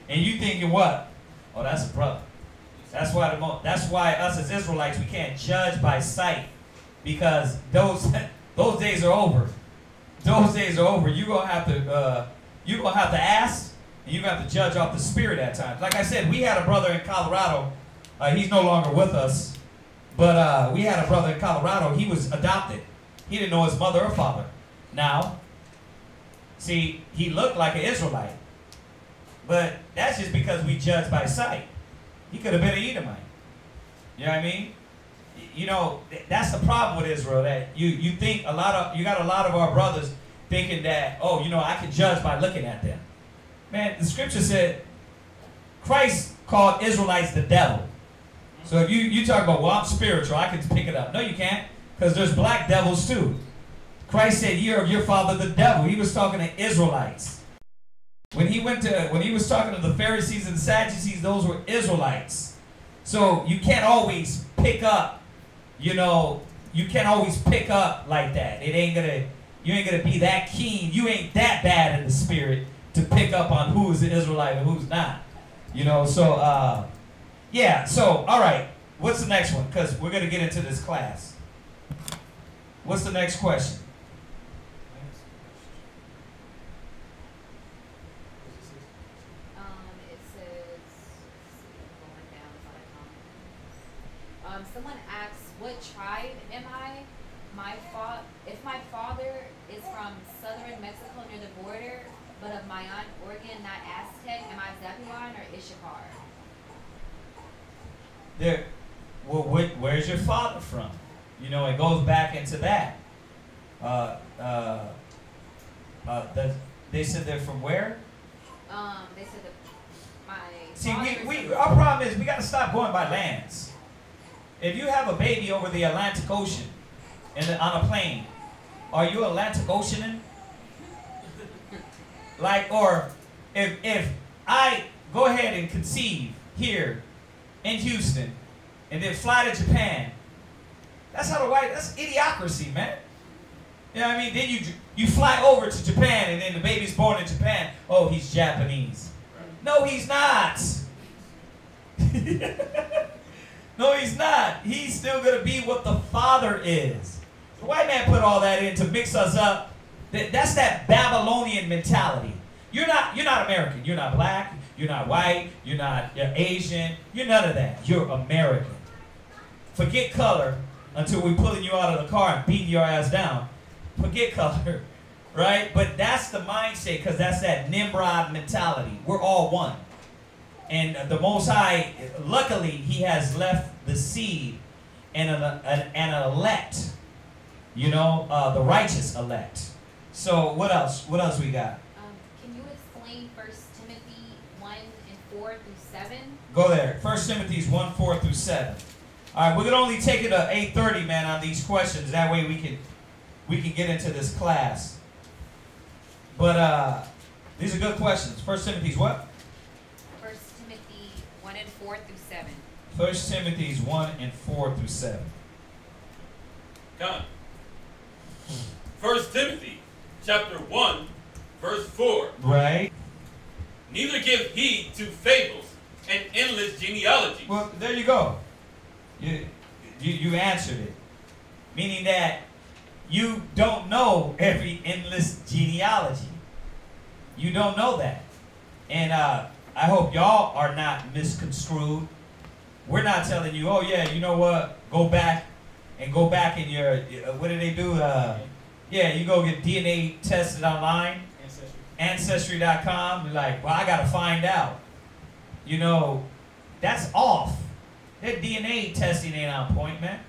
And you thinking what? Oh, that's a brother. That's why us as Israelites, we can't judge by sight, because those days are over. Those days are over. You're gonna have to ask, and you're gonna have to judge off the spirit at times. Like I said, we had a brother in Colorado. He's no longer with us, but we had a brother in Colorado. He was adopted. He didn't know his mother or father. Now, see, he looked like an Israelite, but that's just because we judge by sight. He could have been an Edomite. You know what I mean? You know, that's the problem with Israel, that you think you got a lot of our brothers thinking that, oh, you know, I can judge by looking at them. Man, the scripture said Christ called Israelites the devil. So if you talk about, well, I'm spiritual, I can pick it up. No, you can't, because there's black devils too. Christ said, you're of your father the devil. He was talking to Israelites. When he was talking to the Pharisees and Sadducees, those were Israelites. So you can't always pick up, you know, you can't always pick up like that. You ain't gonna be that keen. You ain't that bad in the spirit to pick up on who is an Israelite and who's not. You know, so yeah, so all right, what's the next one? Because we're gonna get into this class. What's the next question? Someone asks, what tribe am I? If my father is from southern Mexico near the border, but of Mayan, Oregon, not Aztec, am I Zebulon or Issachar? Where's your father from? You know, it goes back into that. They said they're from where? They said that my See, our problem is we got to stop going by lands. If you have a baby over the Atlantic Ocean on a plane, are you Atlantic Oceaning? Like, or if I go ahead and conceive here in Houston and then fly to Japan, that's idiocracy, man. You know what I mean? Then you fly over to Japan and then the baby's born in Japan. Oh, he's Japanese. No, he's not. No, he's not. He's still going to be what the father is. The white man put all that in to mix us up. That's that Babylonian mentality. You're not American. You're not black. You're not white. You're Asian. You're none of that. You're American. Forget color. until we're pulling you out of the car and beating your ass down. Forget color, right? But that's the mindset, because that's that Nimrod mentality. We're all one. And the Most High, luckily, he has left the seed and an elect, you know, the righteous elect. So what else? What else we got? Can you explain 1 Timothy 1 and 4 through 7? Go there. 1 Timothy 1, 4 through 7. All right, we're gonna only take it to 8:30, man, on these questions. That way we can get into this class. But these are good questions. 1 Timothy what? 1 Timothy 1 and 4 through 7. 1 Timothy 1 and 4 through 7. Come. 1 Timothy chapter 1, verse 4. Right. Neither give heed to fables and endless genealogies. Well, there you go. You answered it. Meaning that you don't know every endless genealogy. You don't know that. And I hope y'all are not misconstrued. We're not telling you, oh yeah, you know what, go back in your, what do they do? Yeah, you go get DNA tested online. Ancestry.com. You're like, well, I got to find out. You know, that's off. Their DNA testing ain't on point, man.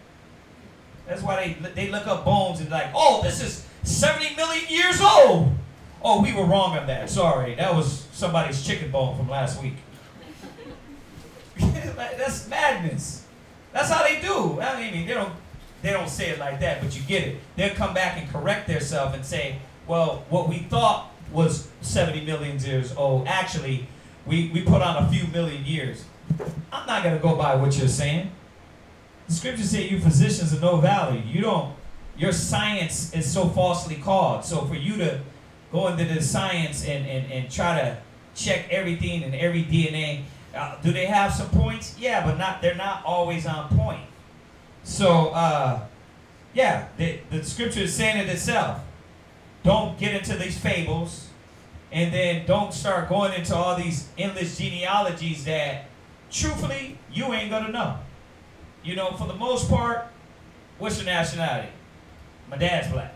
That's why they look up bones and like, oh, this is 70 million years old. Oh, we were wrong on that. Sorry, that was somebody's chicken bone from last week. That's madness. That's how they do. I mean, they don't say it like that, but you get it. They'll come back and correct themselves and say, well, what we thought was 70 million years old, actually, we put on a few million years. I'm not going to go by what you're saying. The scriptures say you physicians of no value. Your science is so falsely called. So for you to go into the science and try to check everything and every DNA, do they have some points? Yeah, but they're not always on point. So, yeah, the scripture is saying it itself. Don't get into these fables, and then don't start going into all these endless genealogies that, truthfully, you ain't gonna know. You know, for the most part, what's your nationality? My dad's black.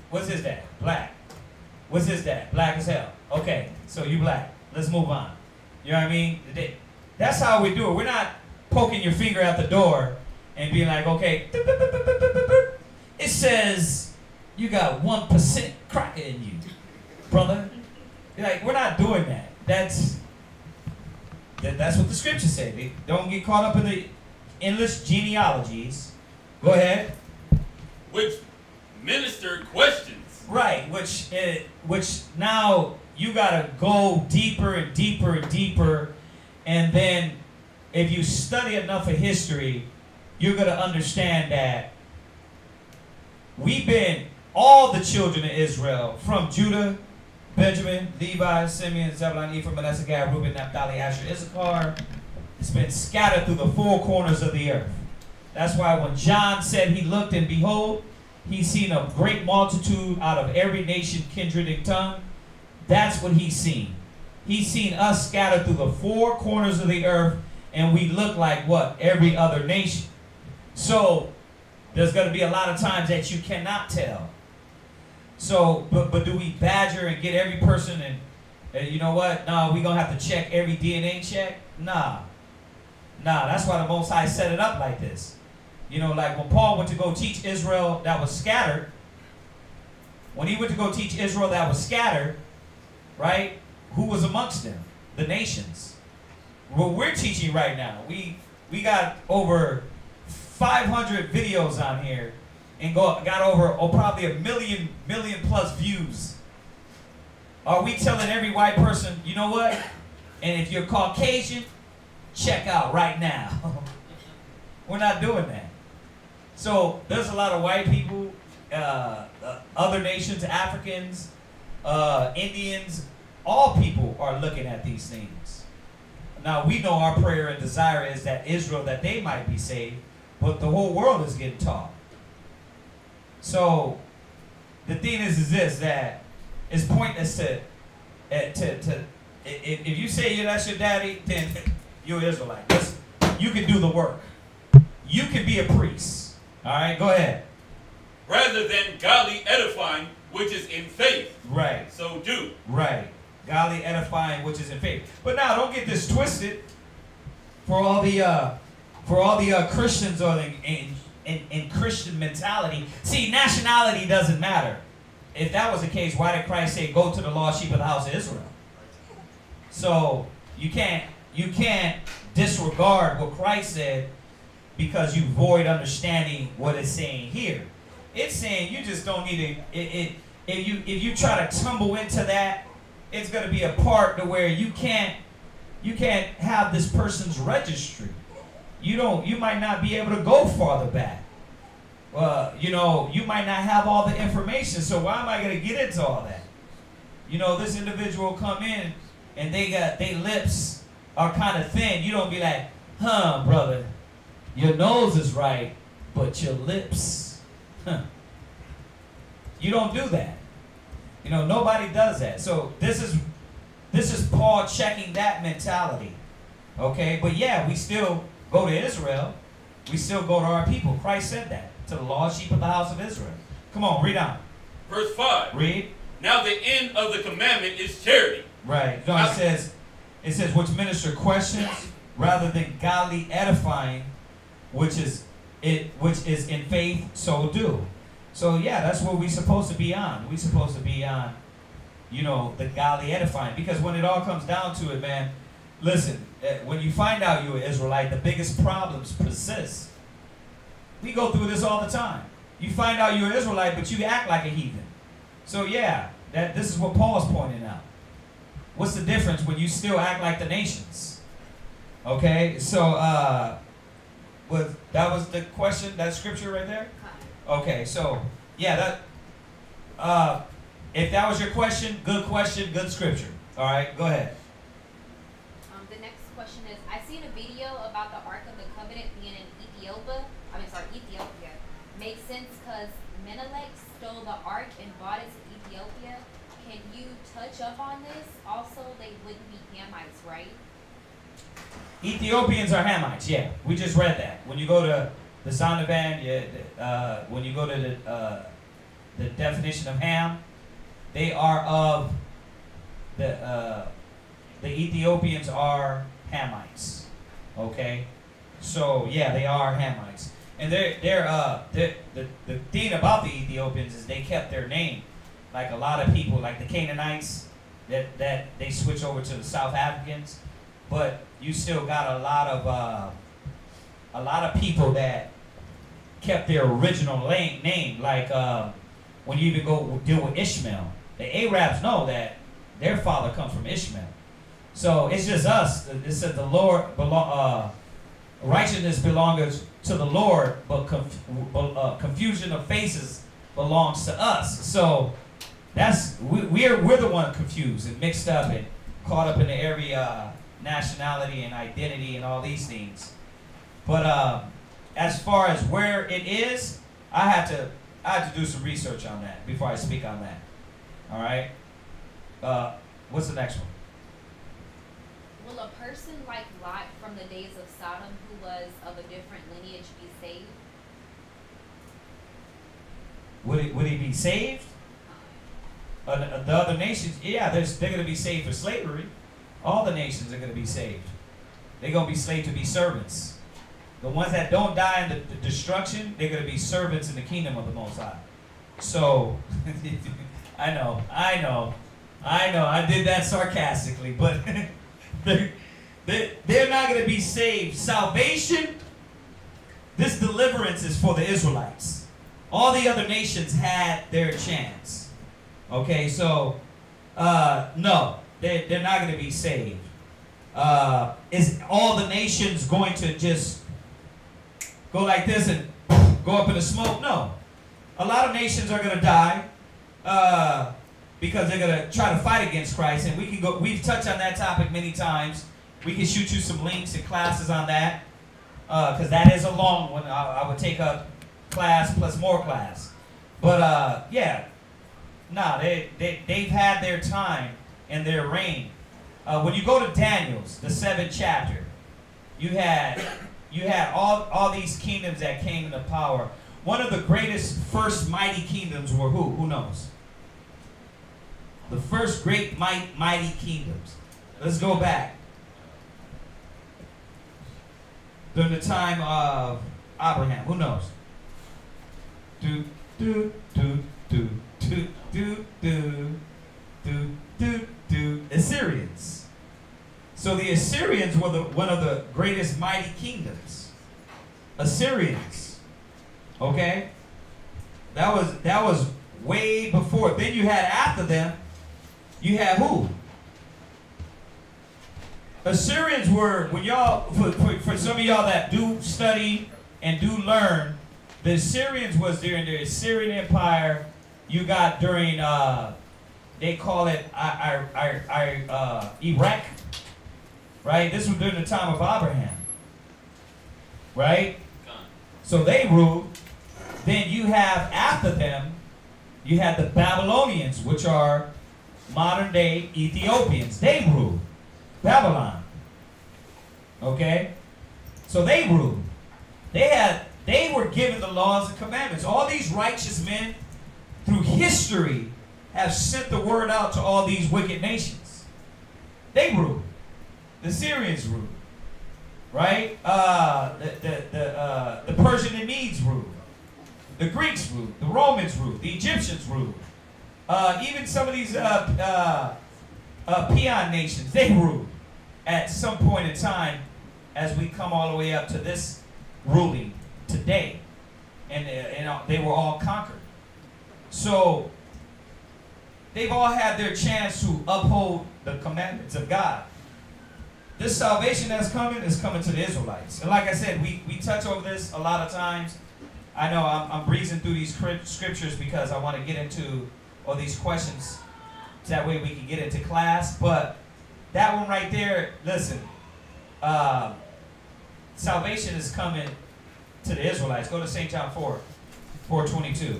What's his dad? Black. What's his dad? Black as hell. Okay, so you black. Let's move on. You know what I mean? That's how we do it. We're not poking your finger at the door and being like, okay, it says you got 1% cracker in you, brother. Like, we're not doing that. That's what the scriptures say. They don't get caught up in the endless genealogies. Go ahead. Which minister questions. Right, which now you gotta go deeper and deeper and deeper, and then if you study enough of history, you're gonna understand that we've been all the children of Israel, from Judah, Benjamin, Levi, Simeon, Zebulun, Ephraim, Manasseh, Gad, Reuben, Naphtali, Asher, Issachar. It's been scattered through the four corners of the earth. That's why when John said he looked and behold, he's seen a great multitude out of every nation, kindred, and tongue. That's what he's seen. He's seen us scattered through the four corners of the earth, and we look like what? Every other nation. So there's going to be a lot of times that you cannot tell. So, but do we badger and get every person and you know what? No, we're going to have to check every DNA check? Nah, that's why the Most High set it up like this. You know, like when Paul went to go teach Israel that was scattered, when he went to go teach Israel that was scattered, right, who was amongst them? The nations. What we're teaching right now, we got over 500 videos on here and got over probably a million plus views. Are we telling every white person, you know what? And if you're Caucasian, check out right now. We're not doing that. So there's a lot of white people, other nations, Africans, Indians, all people are looking at these things. Now we know our prayer and desire is that Israel, that they might be saved, but the whole world is getting taught. So the thing is this, that it's pointless to if you say that's your daddy, then you're Israelite. You can do the work. You can be a priest. All right, go ahead. Rather than godly edifying, which is in faith. Right. So do. Right. Godly edifying, which is in faith. But now, don't get this twisted. For all the Christians or in Christian mentality, see, nationality doesn't matter. If that was the case, why did Christ say, "Go to the lost sheep of the house of Israel"? So you can't disregard what Christ said because you void understanding what it's saying here. It's saying you just don't need to. If you try to tumble into that, it's going to be a part to where you can't have this person's registry. You might not be able to go farther back. You might not have all the information. So why am I going to get into all that? This individual come in and they lips are kind of thin. You don't be like, "Huh, brother, your nose is right, but your lips, huh." You don't do that. Nobody does that. So this is Paul checking that mentality. Okay, but yeah, we still go to Israel. We still go to our people. Christ said that, to the lost sheep of the house of Israel. Come on, read on. Verse 5. Read. Now the end of the commandment is charity. Right. No, it says which minister questions rather than godly edifying, which is in faith, so do. So yeah, that's what we're supposed to be on. We're supposed to be on, the godly edifying. Because when it all comes down to it, man, listen, when you find out you're an Israelite, the biggest problems persist. We go through this all the time. You find out you're an Israelite, but you act like a heathen. So yeah, this is what Paul's pointing out. What's the difference when you still act like the nations? Okay, so that was the question, that scripture right there? Okay, so yeah, if that was your question, good scripture. All right, go ahead. The next question is, I seen a video about the Ark of the Covenant being in Ethiopia. Makes sense because Menelik stole the Ark and brought it to Ethiopia. Can you touch up on this? Also, they wouldn't be Hamites, right? Ethiopians are Hamites, yeah. We just read that. When you go to the Zondervan, when you go to the definition of Ham, they are of the Ethiopians are Hamites. Okay, so yeah, they are Hamites, and the thing about the Ethiopians is they kept their name. Like a lot of people, like the Canaanites, that they switch over to the South Africans, but you still got a lot of people that kept their original name. Like when you even go deal with Ishmael, the Arabs know that their father comes from Ishmael. So it's just us. It said the Lord righteousness belongs to the Lord, but confusion of faces belongs to us. So we're the one confused and mixed up and caught up in the area nationality and identity and all these things. But as far as where it is, I had to do some research on that before I speak on that. All right. What's the next one? Will a person like Lot from the days of Sodom, who was of a different lineage, be saved? Would he be saved? The other nations, yeah, they're going to be saved for slavery. All the nations are going to be saved. They're going to be saved to be servants. The ones that don't die in the destruction, they're going to be servants in the kingdom of the Most High. So, I know. I did that sarcastically, but they're not going to be saved. Salvation, this deliverance is for the Israelites. All the other nations had their chance. Okay, so, no, they're not going to be saved. Is all the nations going to just go like this and go up in the smoke? No. A lot of nations are going to die because they're going to try to fight against Christ. And we've touched on that topic many times. We can shoot you some links and classes on that because that is a long one. I would take a class plus more class. But, yeah. No, they've had their time and their reign. When you go to Daniel's, the 7th chapter, you had all these kingdoms that came into power. one of the greatest first mighty kingdoms were who? Who knows? The first great mighty kingdoms. Let's go back. During the time of Abraham. Who knows? Assyrians. So the Assyrians were one of the greatest mighty kingdoms. Assyrians. Okay? That was way before. Then you had after them, you had who? Assyrians were, when y'all, for some of y'all that do study and do learn, the Assyrians was during the Assyrian Empire. You got during, they call it Iraq, right? This was during the time of Abraham, right? So they ruled. Then you have, after them, you had the Babylonians, which are modern day Ethiopians. They ruled Babylon. Okay? So they ruled. They were given the laws and commandments. All these righteous men through history have sent the word out to all these wicked nations. They ruled. The Syrians ruled. Right? The Persian and Medes ruled. The Greeks ruled. The Romans ruled. The Egyptians ruled. Even some of these peon nations, they ruled at some point in time as we come all the way up to this ruling today. And they were all conquered. So they've all had their chance to uphold the commandments of God. This salvation that's coming is coming to the Israelites. And like I said, we touch over this a lot of times. I know I'm breezing through these scriptures because I want to get into all these questions. So that way we can get into class. But that one right there, listen. Salvation is coming to the Israelites. Go to St. John 4:22.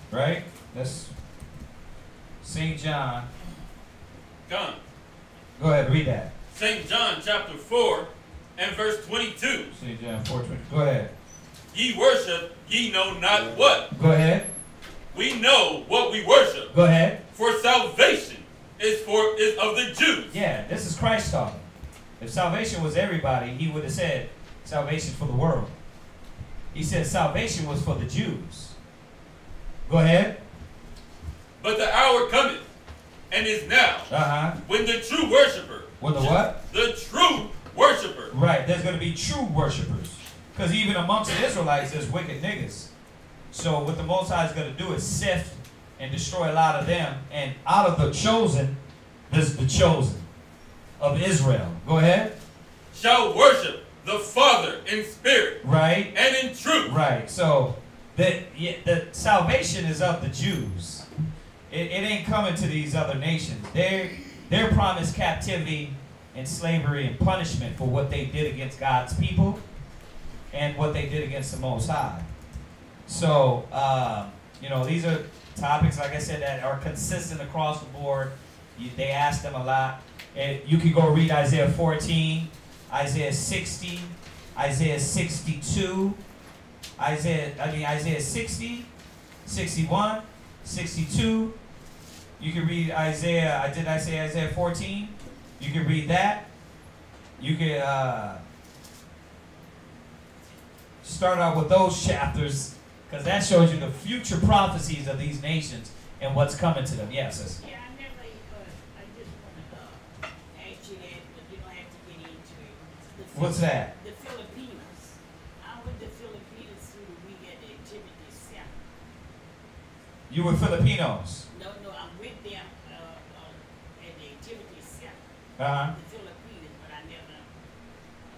Right? That's St. John. Gone. Go ahead, read that. St. John chapter 4 and verse 22. St. John 4:22. Go ahead. Ye worship, ye know not what. Go ahead. We know what we worship. Go ahead. For salvation is of the Jews. Yeah, this is Christ talking. If salvation was everybody, he would have said salvation for the world. He said salvation was for the Jews. Go ahead. But the hour cometh, and is now, when the true worshiper. When the what? The true worshiper. Right, there's going to be true worshipers. Because even amongst the Israelites, there's wicked niggas. So what the Most High is going to do is sift and destroy a lot of them. And out of the chosen, there's the chosen of Israel. Go ahead. Shall worship the Father in spirit. Right. And in truth. Right. So the salvation is of the Jews. It ain't coming to these other nations. They're promised captivity and slavery and punishment for what they did against God's people and what they did against the Most High. So, these are topics, like I said, that are consistent across the board. They ask them a lot. And you can go read Isaiah 14, Isaiah 60, Isaiah 62, Isaiah 60, 61, 62. You can read Isaiah, did I say Isaiah 14? You can read that. You can start out with those chapters because that shows you the future prophecies of these nations and what's coming to them. Yes, sis. Yeah, I just want to ask you that, but you don't have to get into it. What's that? The Filipinos. I went to Filipinos through the week at the activity center. You were Filipinos? No, I went there at the activity center. Uh-huh. The Filipinos, but I never, I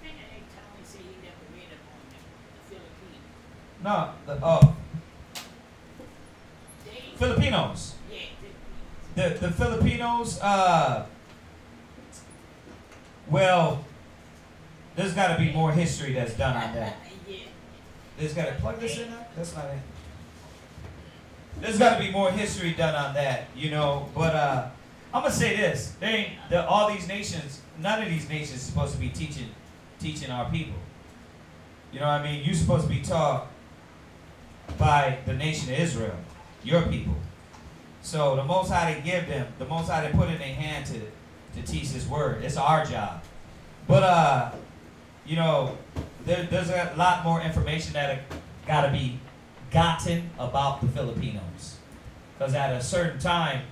think Tony said he never read up on them, the Filipinos. No, Filipinos. Yeah, The Filipinos, well, there's got to be more history that's done on that. Yeah. There's got to plug this in there? That's not it. There's got to be more history done on that, but I'm going to say this. All these nations none of these nations is supposed to be teaching our people. You know what I mean? You're supposed to be taught by the nation of Israel, your people. So the Most High they give them, the Most High they put in their hand to teach His word. It's our job. But you know, there's a lot more information that got to be gotten about the Filipinos, because at a certain time,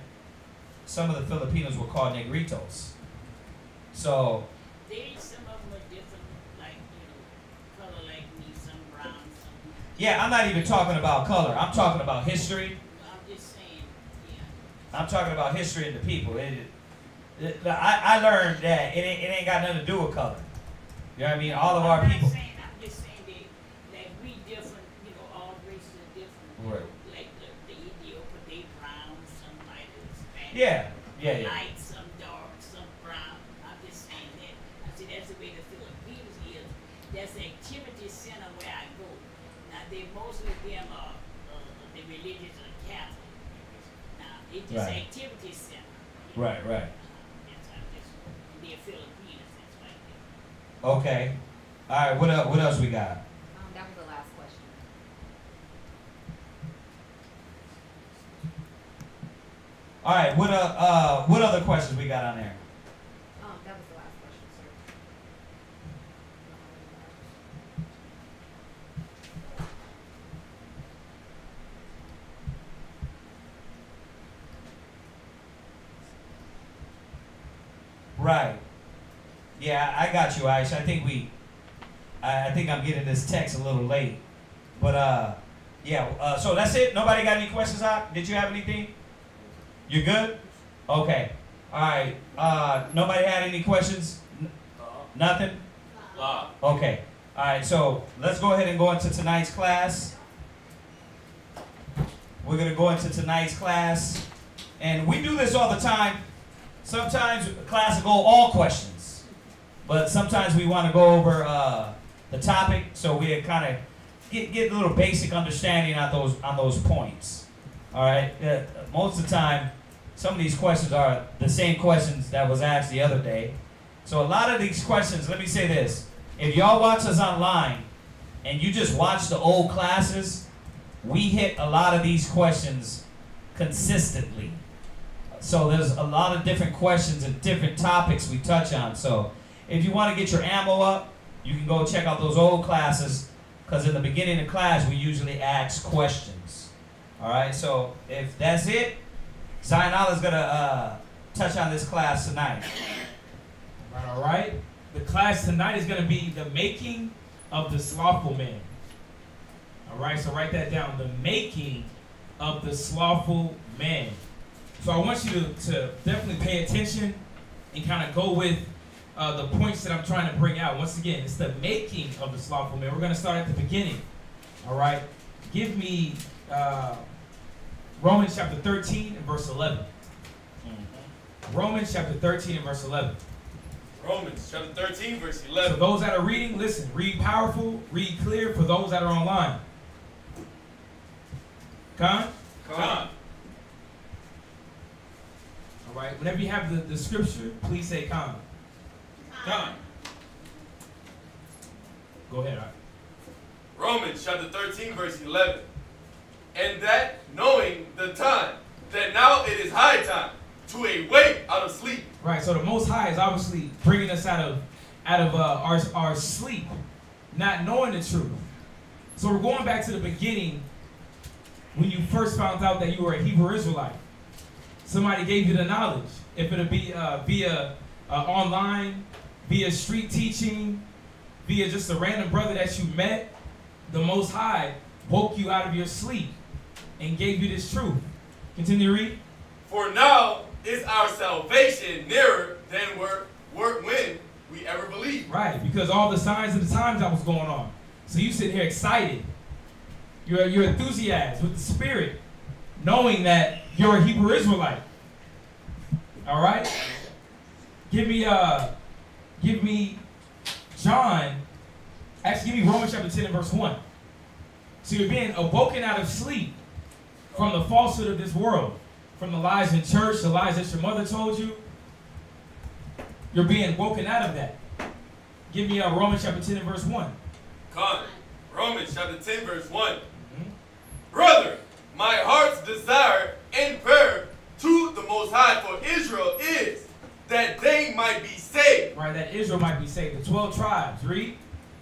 some of the Filipinos were called negritos. So Some of them are different, like, you know, color like me, some brown, some. yeah, I'm not even talking about color. I'm talking about history. I'm just saying, yeah. I'm talking about history and the people. I learned that it ain't got nothing to do with color. You know what I mean? All of our people. I'm just saying that we different, you know, all races are different. Right. Like the Ethiopian, they brown, some light, Spanish. Yeah. Light, some dark, some brown. I'm just saying that. I see that's the way the Philippines is. That's the activity center where I go. Now they mostly them are the religious are Catholic. Now it's just Right. activity center. Right. That's how this be a Filipino sense like that. Okay. All right. What else we got? That was the last question. All right. What other questions we got on there? That was the last question, sir. Right. Yeah, I got you, Aisha. I think I'm getting this text a little late. But yeah, so that's it. Nobody got any questions, Doc? Did you have anything? You good? Okay. All right. Nobody had any questions? Nothing? Okay. All right, so let's go ahead and go into tonight's class. We're going to go into tonight's class. And we do this all the time. Sometimes class will go all questions. But sometimes we want to go over the topic, so we kind of get a little basic understanding on those points. All right? Most of the time, some of these questions are the same questions that was asked the other day. So a lot of these questions, let me say this. If y'all watch us online and you just watch the old classes, we hit a lot of these questions consistently. So there's a lot of different questions and different topics we touch on. So if you want to get your ammo up, you can go check out those old classes, because in the beginning of class, we usually ask questions. All right, so if that's it, Zainal is going to touch on this class tonight. All right. The class tonight is going to be the making of the slothful man. All right, so write that down. The making of the slothful man. So I want you to definitely pay attention and kind of go with the points that I'm trying to bring out. Once again, it's the making of the slothful man. We're going to start at the beginning. All right. Give me Romans chapter 13 and verse 11. Romans chapter 13 and verse 11. Romans chapter 13, verse 11. For those that are reading, listen. Read powerful, read clear. For those that are online. Con? Con. All right. Whenever you have the scripture, please say con. Con. Go ahead. All right. Romans chapter 13, verse 11. And that, knowing the time, that now it is high time to awake out of sleep. Right. So the Most High is obviously bringing us out of our sleep, not knowing the truth. So we're going back to the beginning when you first found out that you were a Hebrew Israelite. Somebody gave you the knowledge. If it'll be via online, via street teaching, via just a random brother that you met, the Most High woke you out of your sleep and gave you this truth. Continue to read. For now is our salvation nearer than when we ever believed. Right, because all the signs of the times that was going on. So you sit here excited. You're enthusiastic with the Spirit, knowing that you're a Hebrew Israelite. All right? Give me John. Actually, give me Romans chapter 10 and verse 1. So you're being awoken out of sleep from the falsehood of this world, from the lies in church, the lies that your mother told you. You're being woken out of that. Give me Romans chapter 10 and verse 1. Con. Romans chapter 10 verse 1. Brother, my heart's desire and prayer to the Most High for Israel is that they might be saved. Right, that Israel might be saved. The 12 tribes. Read.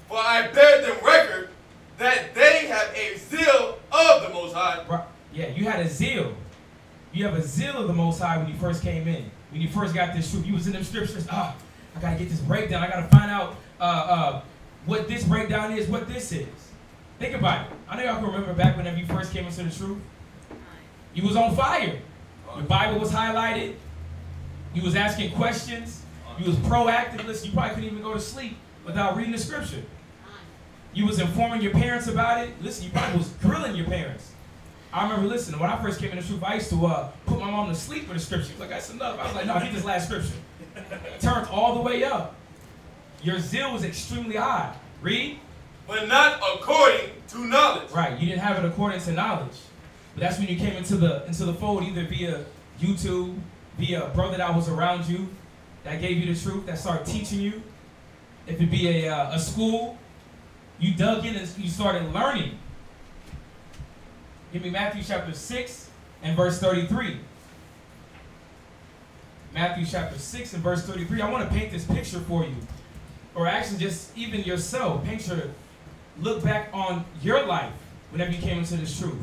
For I bear them record that they have a zeal of the Most High. Right. Yeah, you had a zeal. You have a zeal of the Most High when you first came in. When you first got this truth, you was in them scriptures. I got to get this breakdown. I got to find out what this breakdown is, what this is. Think about it. I know y'all can remember back whenever you first came into the truth. You was on fire. Your Bible was highlighted. You was asking questions. You was proactive. Listen, you probably couldn't even go to sleep without reading the scripture. You was informing your parents about it. Listen, you probably was grilling your parents. I remember, listen, when I first came into the truth, I used to put my mom to sleep with the scripture. She was like, that's enough. I was like, no, read this last scripture. Turned all the way up. Your zeal was extremely high. Read. But not according to knowledge. Right, you didn't have it according to knowledge. But that's when you came into the fold, either via YouTube, via a brother that was around you, that gave you the truth, that started teaching you. If it be a school, you dug in and you started learning. Give me Matthew chapter 6 and verse 33. Matthew chapter 6 and verse 33. I want to paint this picture for you. Or actually just even yourself. Look back on your life whenever you came into this truth.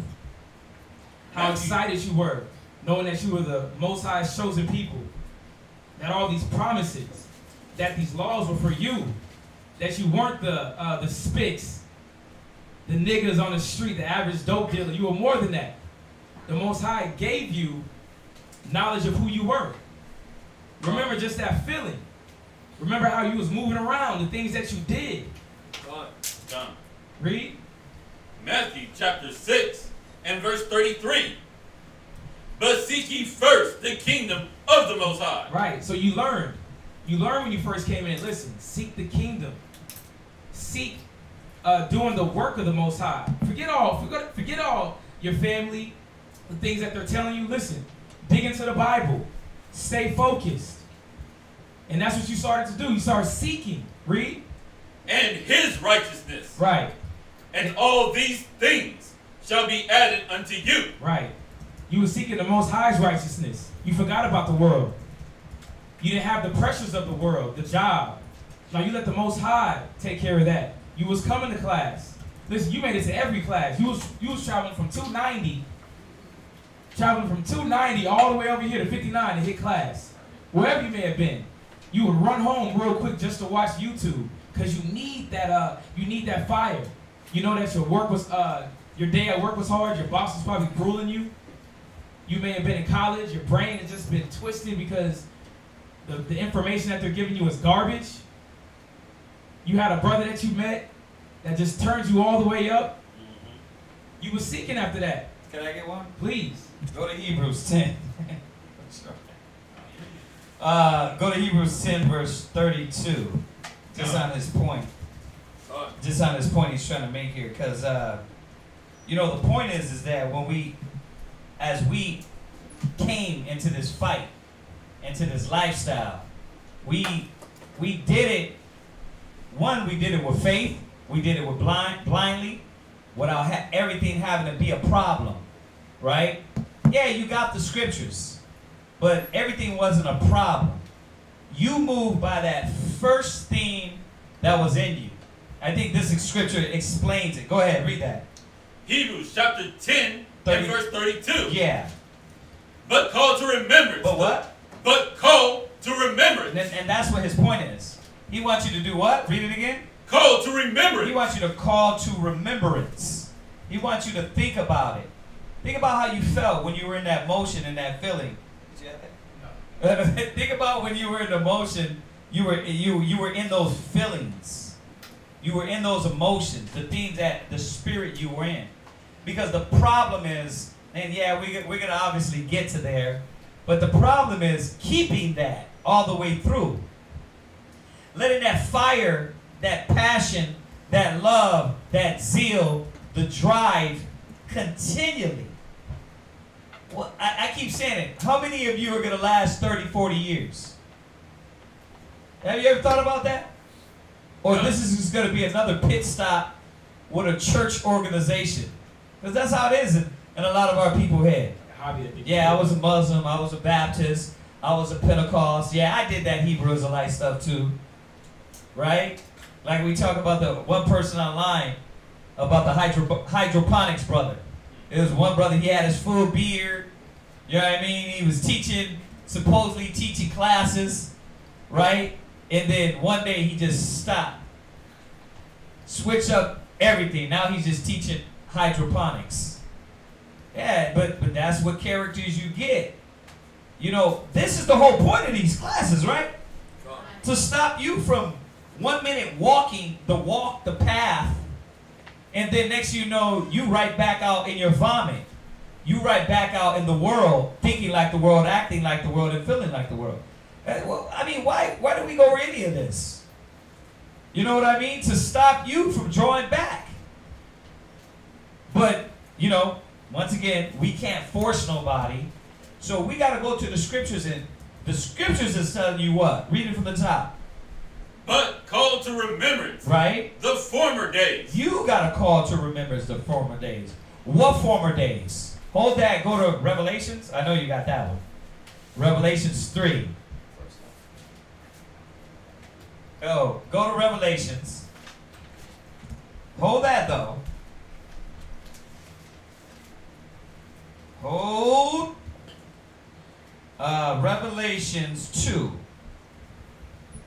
How excited you were, knowing that you were the Most High's chosen people. That all these promises, that these laws were for you. That you weren't the spicks, the niggas on the street, the average dope dealer. You were more than that. The Most High gave you knowledge of who you were. Remember just that feeling. Remember how you was moving around, the things that you did. Done. Read. Matthew chapter 6 and verse 33. But seek ye first the kingdom of the Most High. Right, so you learned. You learned when you first came in. Listen, seek the kingdom. Seek doing the work of the Most High. Forget all your family, the things that they're telling you. Listen, dig into the Bible. Stay focused. And that's what you started to do. You started seeking. Read. And his righteousness. Right. And all these things shall be added unto you. Right. You were seeking the Most High's righteousness. You forgot about the world. You didn't have the pressures of the world, the job. Now you let the Most High take care of that. You was coming to class. Listen, you made it to every class. You was traveling from 290 all the way over here to 59 to hit class. Wherever you may have been. You would run home real quick just to watch YouTube. Because you need that fire. You know that your day at work was hard, your boss was probably grueling you. You may have been in college, your brain has just been twisted because the information that they're giving you is garbage. You had a brother that you met that just turned you all the way up. You were seeking after that. Can I get one? Please. Go to Hebrews 10. Go to Hebrews 10 verse 32. Just on his point. Just on his point he's trying to make here. Because, the point is that as we came into this fight, into this lifestyle, we did it. One, we did it with faith. We did it with blindly, without everything having to be a problem, right? Yeah, you got the scriptures, but everything wasn't a problem. You moved by that first thing that was in you. I think this scripture explains it. Go ahead, read that. Hebrews chapter 10 and verse 32. Yeah. But call to remembrance. But what? But call to remembrance. And that's what his point is. He wants you to do what? Read it again. Call to remembrance. He wants you to call to remembrance. He wants you to think about it. Think about how you felt when you were in that motion and that feeling. Did you have that? No. Think about when you were in the motion. You were in those feelings. You were in those emotions, the things that the spirit you were in. Because the problem is, and yeah, we're going to obviously get to there, but the problem is keeping that all the way through. Letting that fire, that passion, that love, that zeal, the drive continually. Well, I keep saying it. How many of you are going to last 30, 40 years? Have you ever thought about that? Or this is just going to be another pit stop with a church organization? Because that's how it is in a lot of our people head. Yeah, I was a Muslim, I was a Baptist, I was a Pentecost. Yeah, I did that Hebrew Israelite stuff too. Right? Like we talk about the one person online about the hydroponics brother. It was one brother, he had his full beard. You know what I mean? He was teaching, supposedly teaching classes. Right? And then one day he just stopped. Switch up everything. Now he's just teaching hydroponics. Yeah, but that's what characters you get. You know, this is the whole point of these classes, right? To stop you from 1 minute walking the path, and then next you know, you right back out in your vomit. You right back out in the world, thinking like the world, acting like the world, and feeling like the world. Well, I mean, why do we go over any of this? You know what I mean? To stop you from drawing back. But, you know, once again, we can't force nobody. So we got to go to the scriptures, and the scriptures is telling you what? Read it from the top. But call to remembrance. Right? The former days. You got to call to remembrance the former days. What former days? Hold that. Go to Revelations. I know you got that one. Revelations 3. Oh, go to Revelations. Hold that though. Hold Revelations 2.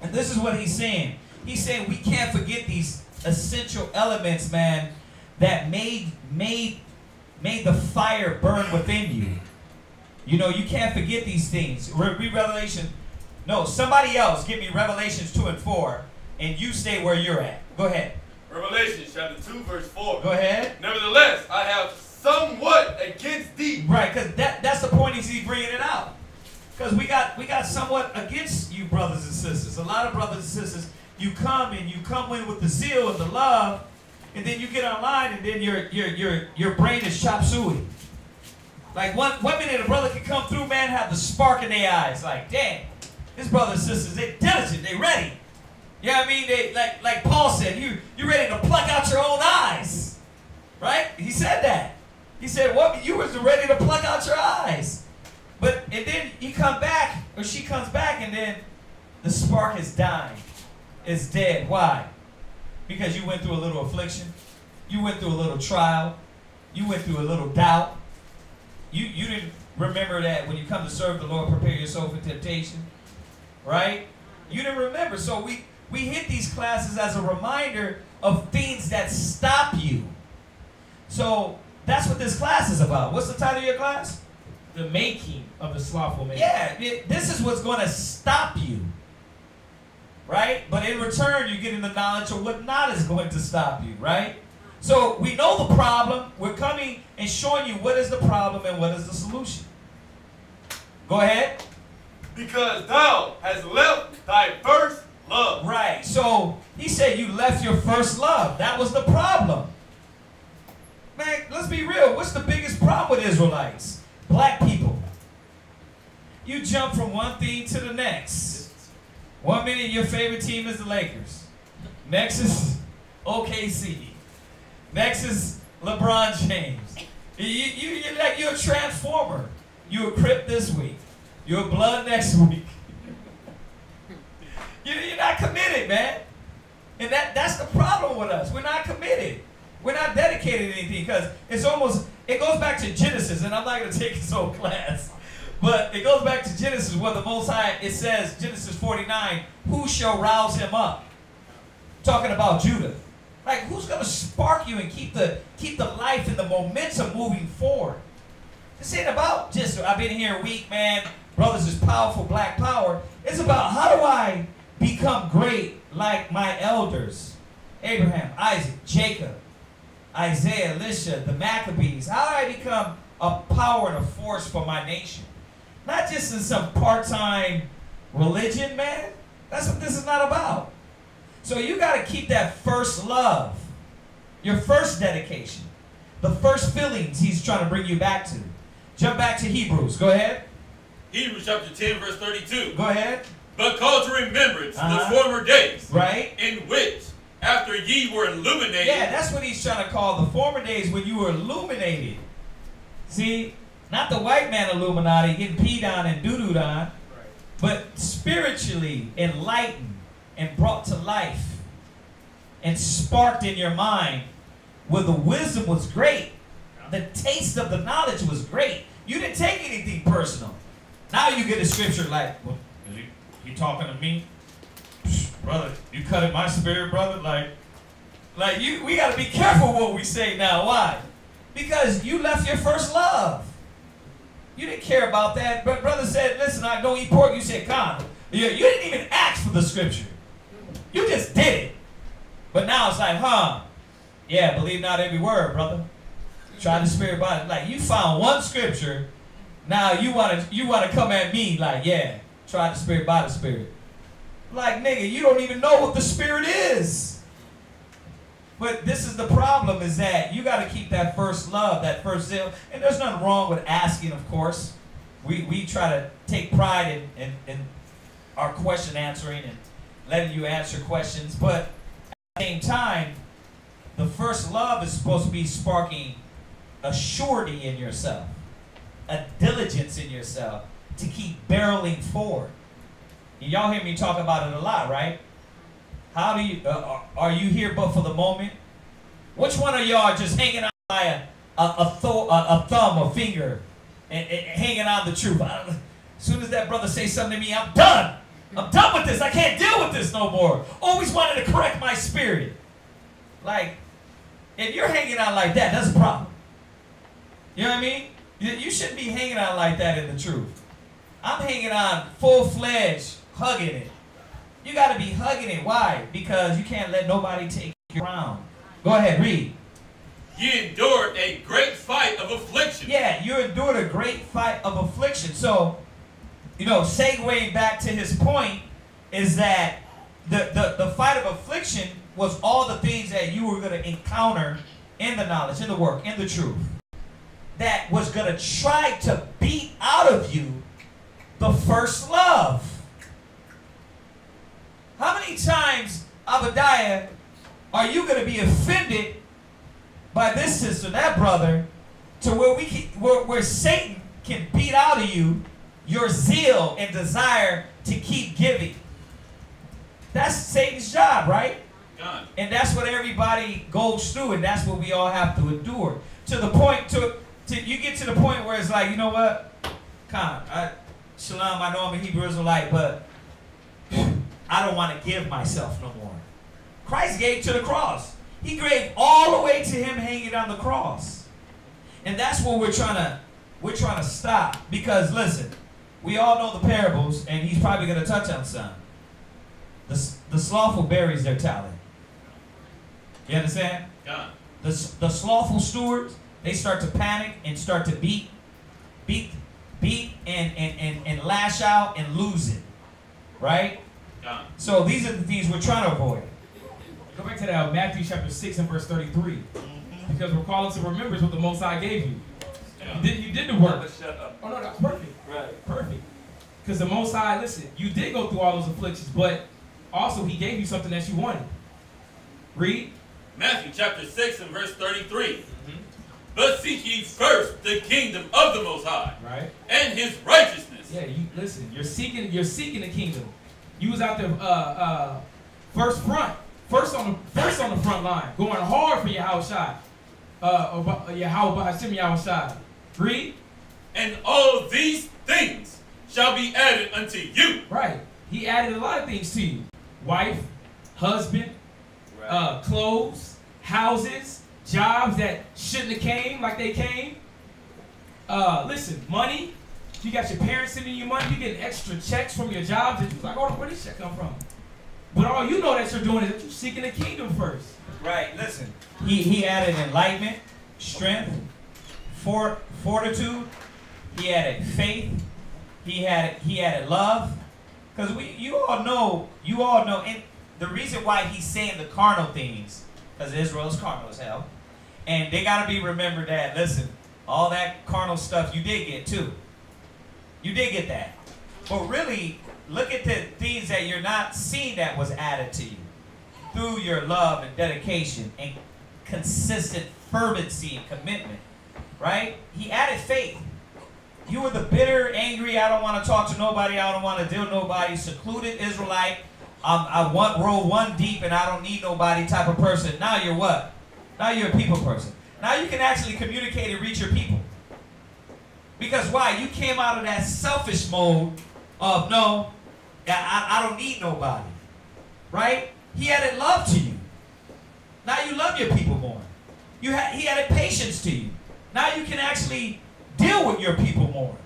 And this is what he's saying. He's saying we can't forget these essential elements, man, that made the fire burn within you. You know, you can't forget these things. Read Revelation. No, somebody else give me Revelations 2 and 4, and you stay where you're at. Go ahead. Revelation chapter 2, verse 4. Go ahead. Nevertheless, I have somewhat against thee. Right, because that's the point he's bringing it out. Because we got somewhat against you, brothers and sisters. A lot of brothers and sisters, you come in with the zeal and the love, and then you get online, and then your brain is chop suey. Like one minute a brother can come through, man, have the spark in their eyes. Like, damn. His brothers and sisters, they diligent, they ready. You know what I mean? They like Paul said, you ready to pluck out your own eyes. Right? He said that. He said, what? You was ready to pluck out your eyes. And then you come back, or she comes back, and then the spark is dying. It's dead. Why? Because you went through a little affliction. You went through a little trial. You went through a little doubt. You didn't remember that when you come to serve the Lord, prepare yourself for temptation. Right? You didn't remember. So we hit these classes as a reminder of things that stop you. So that's what this class is about. What's the title of your class? The making of the slothful man. Yeah, this is what's going to stop you. Right? But in return, you're getting the knowledge of what not is going to stop you. Right? So we know the problem. We're coming and showing you what is the problem and what is the solution. Go ahead. Because thou hast left thy first love. Right. So he said you left your first love. That was the problem. Man, let's be real. What's the biggest problem with Israelites? Black people. You jump from one thing to the next. 1 minute your favorite team is the Lakers. Next is OKC. Next is LeBron James. You're a transformer. You're a Crip this week. You're a Blood next week. You're not committed, man. And that's the problem with us. We're not committed. We're not dedicated to anything because it goes back to Genesis, and I'm not going to take this whole class. But it goes back to Genesis where the Most High, it says, Genesis 49, who shall rouse him up? Talking about Judah. Like, who's going to spark you and keep the life and the momentum moving forward? This ain't about just, I've been here a week, man. Brothers is powerful, black power. It's about how do I become great like my elders? Abraham, Isaac, Jacob, Isaiah, Elisha, the Maccabees. How do I become a power and a force for my nation? Not just in some part-time religion, man. That's what this is not about. So you got to keep that first love, your first dedication, the first feelings he's trying to bring you back to. Jump back to Hebrews. Go ahead. Hebrews chapter 10, verse 32. Go ahead. but call to remembrance the former days, right? In which, after ye were illuminated. Yeah, that's what he's trying to call the former days when you were illuminated. See, not the white man Illuminati getting peed on and doo-dooed on, but spiritually enlightened and brought to life and sparked in your mind where the wisdom was great. The taste of the knowledge was great. You didn't take anything personal. Now you get a scripture like, well, is he talking to me? Brother, you cut in my spirit, brother. We got to be careful what we say now. Why? Because you left your first love. You didn't care about that. But brother said, listen, I don't eat pork. You said, come. You didn't even ask for the scripture. You just did it. But now it's like, yeah, believe not every word, brother. Try the spirit by it. Like, you found one scripture. Now you want to come at me like, yeah, try the spirit by the spirit. Like, nigga, you don't even know what the spirit is. But this is the problem, is that you got to keep that first love, that first zeal. And there's nothing wrong with asking, of course. We try to take pride in our question answering and letting you answer questions. But at the same time, the first love is supposed to be sparking a surety in yourself, a diligence in yourself to keep barreling forward. Y'all hear me talk about it a lot, right? How do you, are you here but for the moment? Which one of y'all just hanging on by a thumb or finger and hanging on the truth? As soon as that brother says something to me, I'm done. I'm done with this. I can't deal with this no more. Always wanted to correct my spirit. Like, if you're hanging on like that, that's a problem. You know what I mean? You shouldn't be hanging on like that in the truth. I'm hanging on full-fledged, hugging it. You got to be hugging it. Why? Because you can't let nobody take you around. Go ahead, read. Ye endured a great fight of affliction. Yeah, you endured a great fight of affliction. So, segueing back to his point is that the fight of affliction was all the things that you were going to encounter in the knowledge, in the work, in the truth, that was going to try to beat out of you the first love. How many times, Abadiah, are you going to be offended by this sister, that brother, to where Satan can beat out of you your zeal and desire to keep giving? That's Satan's job, right? God. And that's what everybody goes through, and that's what we all have to endure. To the point, you get to the point where it's like, you know what? Shalom, I know I'm a Hebrew Israelite, but I don't want to give myself no more. Christ gave to the cross. He gave all the way to him hanging on the cross. And that's what we're trying to stop. Because listen, we all know the parables, and he's probably going to touch on some. The slothful buries their talent. You understand? God. The slothful stewards, they start to panic and start to beat and lash out and lose it. Right? God. So these are the things we're trying to avoid. Go back to that Matthew chapter 6 and verse 33. Because we're calling to remembrance what the Most High gave you. Yeah. You did the work. Shut up. Oh no, that's perfect. Right. Perfect. Because the Most High, listen, you did go through all those afflictions, but also he gave you something that you wanted. Read. Matthew chapter 6 and verse 33. But seek ye first the kingdom of the Most High, right, and his righteousness. Yeah, listen. You're seeking the kingdom. You was out there first on the front line, going hard for your house shot. Read. And all these things shall be added unto you. Right. He added a lot of things to you: wife, husband, Right. clothes, houses, jobs that shouldn't have came like they came. Listen, money. You got your parents sending you money. You getting extra checks from your jobs that you're like, oh, where did this check come from? But all you know that you're doing is that you're seeking the kingdom first. Right. Listen. He added enlightenment, strength, fortitude. He added faith. He added love. Because you all know, and the reason why he's saying the carnal things, because Israel's carnal as hell, and they got to be remembered that, listen, all that carnal stuff you did get too. You did get that. But really, look at the things that you're not seeing that was added to you through your love and dedication and consistent fervency and commitment, right? He added faith. You were the bitter, angry, I don't want to talk to nobody, I don't want to deal with nobody, secluded Israelite, I want row one deep and I don't need nobody type of person. Now you're what? Now you're a people person. Now you can actually communicate and reach your people. Because why? You came out of that selfish mode of, no, I don't need nobody. Right? He added love to you. Now you love your people more. He added patience to you. Now you can actually deal with your people more.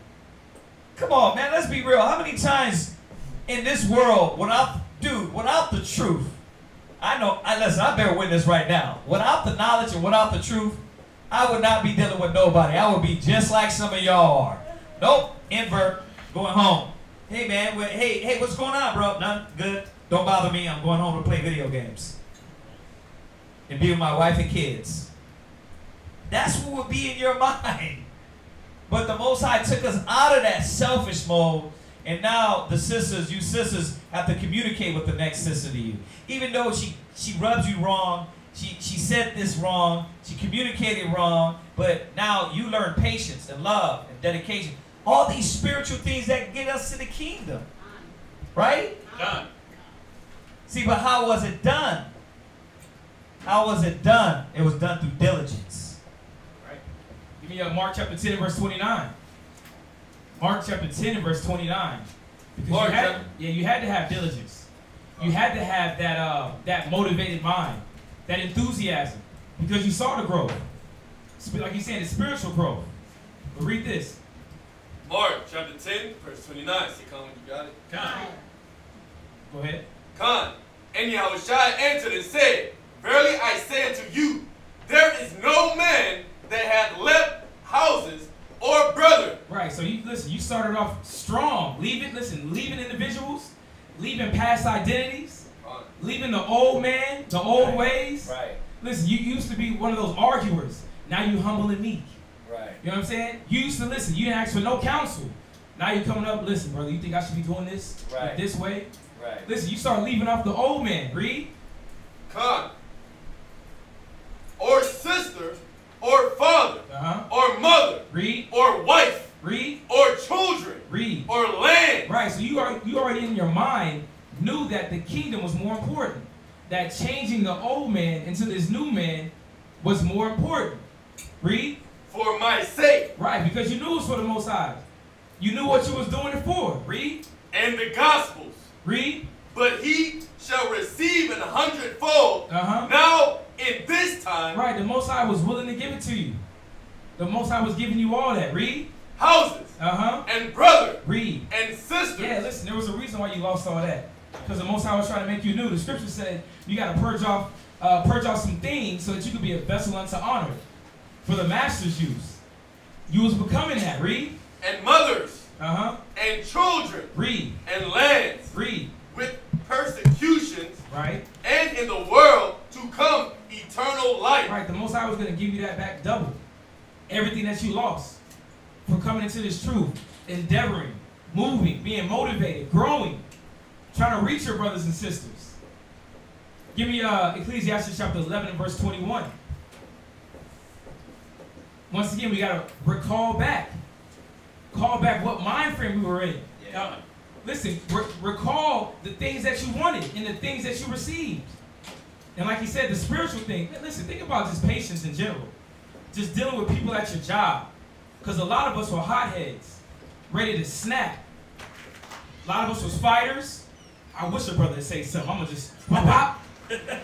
Come on, man, let's be real. How many times in this world, without the truth, listen, I bear witness right now. Without the knowledge and without the truth, I would not be dealing with nobody. I would be just like some of y'all are. Nope, invert, going home. Hey, man, hey, what's going on, bro? None, good. Don't bother me. I'm going home to play video games and be with my wife and kids. That's what would be in your mind. But the Most High took us out of that selfish mode, and now you sisters have to communicate with the next sister to you. Even though she rubs you wrong, she said this wrong, she communicated wrong, but now you learn patience and love and dedication. All these spiritual things that get us to the kingdom. Right? Done. See, but how was it done? How was it done? It was done through diligence. Right. Give me Mark chapter 10 and verse 29. Mark chapter 10 and verse 29. Because you had to have diligence. You had to have that motivated mind, that enthusiasm, because you saw the growth. Like he's saying, the spiritual growth. But read this. Mark chapter 10, verse 29. See, Con, you got it? Con. Go ahead. Con. And Yahushua answered and said, Verily I say unto you, there is no man that hath left houses or brother. Right, so you started off strong. Leaving individuals, leaving past identities, leaving the old man, the old ways. Right. Listen, you used to be one of those arguers. Now you humble and meek. Right. You know what I'm saying? You used to listen. You didn't ask for no counsel. Now you're coming up, listen, brother, you think I should be doing this this way? Right. Listen, you start leaving off the old man. Read. Con. Or sister, or father, or mother, read, or wife, read, or children, read, or land. Right, so you already in your mind knew that the kingdom was more important. That changing the old man into this new man was more important. Read. For my sake. Right, because you knew it was for the Most High. You knew what you was doing it for. Read. And the Gospels. Read. But he shall receive an 100-fold. Now in this time. Right, the Most High was willing to give it to you. The Most High was giving you all that. Read. Houses. And brother. Read. And sisters. Yeah, listen, there was a reason why you lost all that. Because the Most High was trying to make you new. The scripture said you got to purge off some things so that you could be a vessel unto honor for the master's use. You was becoming that. Read. And mothers. And children. Read. And lands. Read. With persecutions. Right. And in the world to come eternal life. Right. The Most High was going to give you that back double. Everything that you lost for coming into this truth, endeavoring, moving, being motivated, growing, trying to reach your brothers and sisters. Give me Ecclesiastes chapter 11 and verse 21. Once again, we got to recall back. Call back what mind frame we were in. Yeah. Listen, recall the things that you wanted and the things that you received. And like he said, the spiritual thing. Listen, think about just patience in general. Just dealing with people at your job. Because a lot of us were hotheads, ready to snap. A lot of us was fighters. I wish a brother would say something. I'm going to just pop, pop.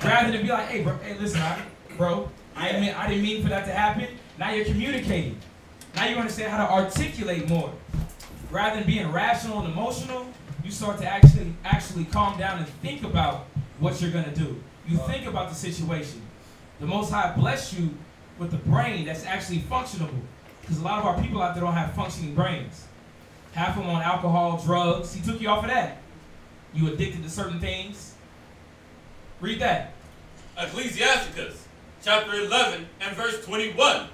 Rather than be like, hey, bro, hey, listen, bro, I didn't mean for that to happen. Now you're communicating. Now you understand how to articulate more. Rather than being rational and emotional, you start to actually calm down and think about what you're going to do. You think about the situation. The Most High bless you with the brain that's actually functionable. Because a lot of our people out there don't have functioning brains. Half of them on alcohol, drugs. He took you off of that. You addicted to certain things. Read that. Ecclesiasticus chapter 11 and verse 21.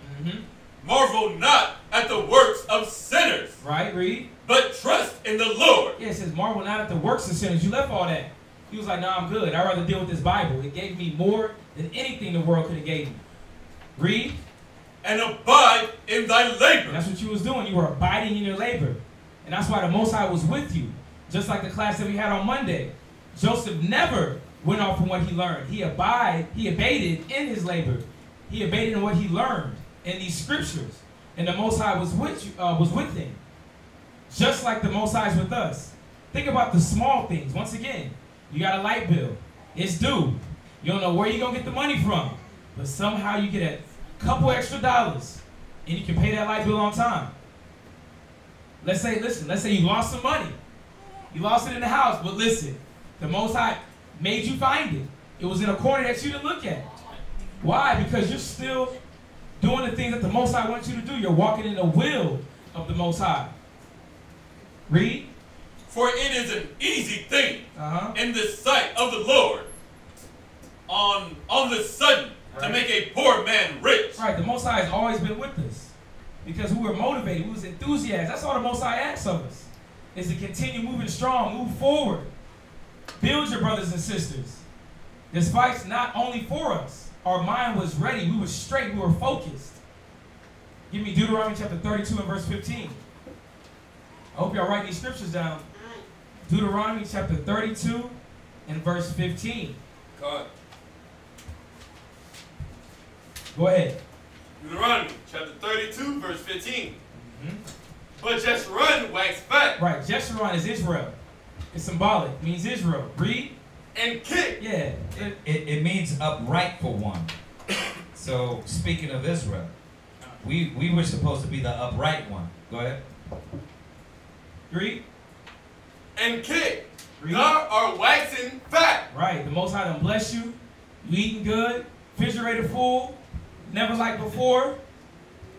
marvel not at the works of sinners. Right, read. But trust in the Lord. Yeah, it says, marvel not at the works of sinners. You left all that. He was like, no, I'm good. I'd rather deal with this Bible. It gave me more than anything the world could have gave me. Read. And abide in thy labor. And that's what you was doing. You were abiding in your labor. And that's why the Most High was with you. Just like the class that we had on Monday. Joseph never went off from what he learned. He abated in his labor. He abated in what he learned in these scriptures. And the Most High was with him. Just like the Most High is with us. Think about the small things. Once again, you got a light bill. It's due. You don't know where you're going to get the money from. But somehow you get a couple extra dollars. And you can pay that light bill on time. Let's say you lost some money. You lost it in the house. But listen, the Most High made you find it. It was in a corner that you didn't look at. Why? Because you're still doing the things that the Most High wants you to do. You're walking in the will of the Most High. Read. For it is an easy thing in the sight of the Lord on the sudden to make a poor man rich. Right. The Most High has always been with us because we were motivated. We was enthusiastic. That's all the Most High asks of us, is to continue moving strong, move forward. Build your brothers and sisters. This fight's not only for us. Our mind was ready. We were straight. We were focused. Give me Deuteronomy chapter 32 and verse 15. I hope y'all write these scriptures down. Deuteronomy chapter 32 and verse 15. God. Go ahead. Deuteronomy chapter 32 verse 15. But Jeshurun waxed fat. Right. Jeshurun is Israel. It's symbolic. It means Israel. Read. And kick. Yeah. It means upright for one. So speaking of Israel, we were supposed to be the upright one. Go ahead. Read. And kick. Read. Thou art waxing fat. Right. The Most High done bless you. You eating good. Refrigerator full. Never like before.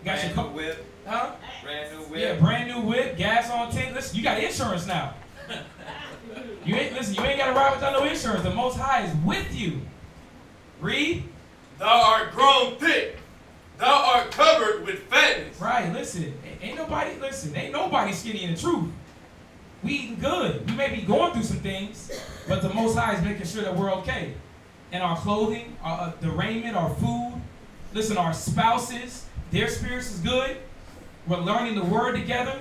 Got your Brand new whip. Huh? Brand new whip. Yeah, brand new whip. Gas on 10. Listen, you got insurance now. You ain't got to ride without no insurance. The Most High is with you. Read. Thou art grown thick. Thou art covered with fatness. Right, listen. Ain't nobody skinny in the truth. We eating good. We may be going through some things, but the Most High is making sure that we're okay. And our clothing, the raiment, our food. Listen, our spouses, their spirits is good. We're learning the word together.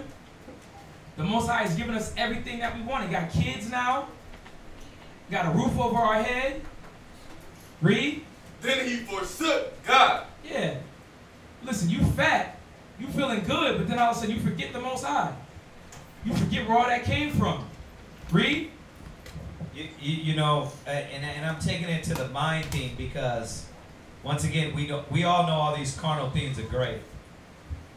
The Most High has given us everything that we want. We got kids now. Got a roof over our head. Read. Then he forsook God. Yeah. Listen, you fat. You feeling good, but then all of a sudden you forget the Most High. You forget where all that came from. Read. You know, and I'm taking it to the mind thing because, once again, we all know all these carnal things are great.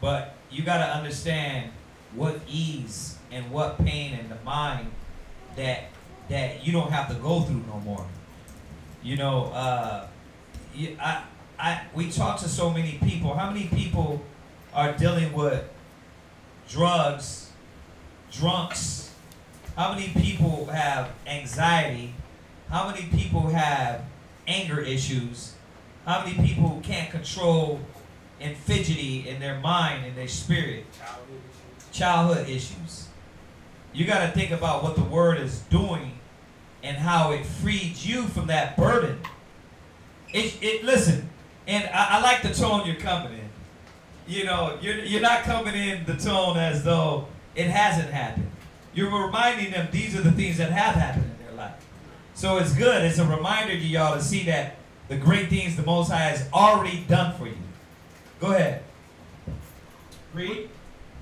But you got to understand what ease and what pain in the mind that you don't have to go through no more. You know, we talk to so many people. How many people are dealing with drugs, drunks? How many people have anxiety? How many people have anger issues? How many people can't control and fidgety in their mind and their spirit? Childhood issues. You got to think about what the word is doing and how it freed you from that burden. Listen, and I like the tone you're coming in. You know, you're not coming in the tone as though it hasn't happened. You're reminding them these are the things that have happened in their life. So it's good. It's a reminder to y'all to see that the great things the Most High has already done for you. Go ahead. Read.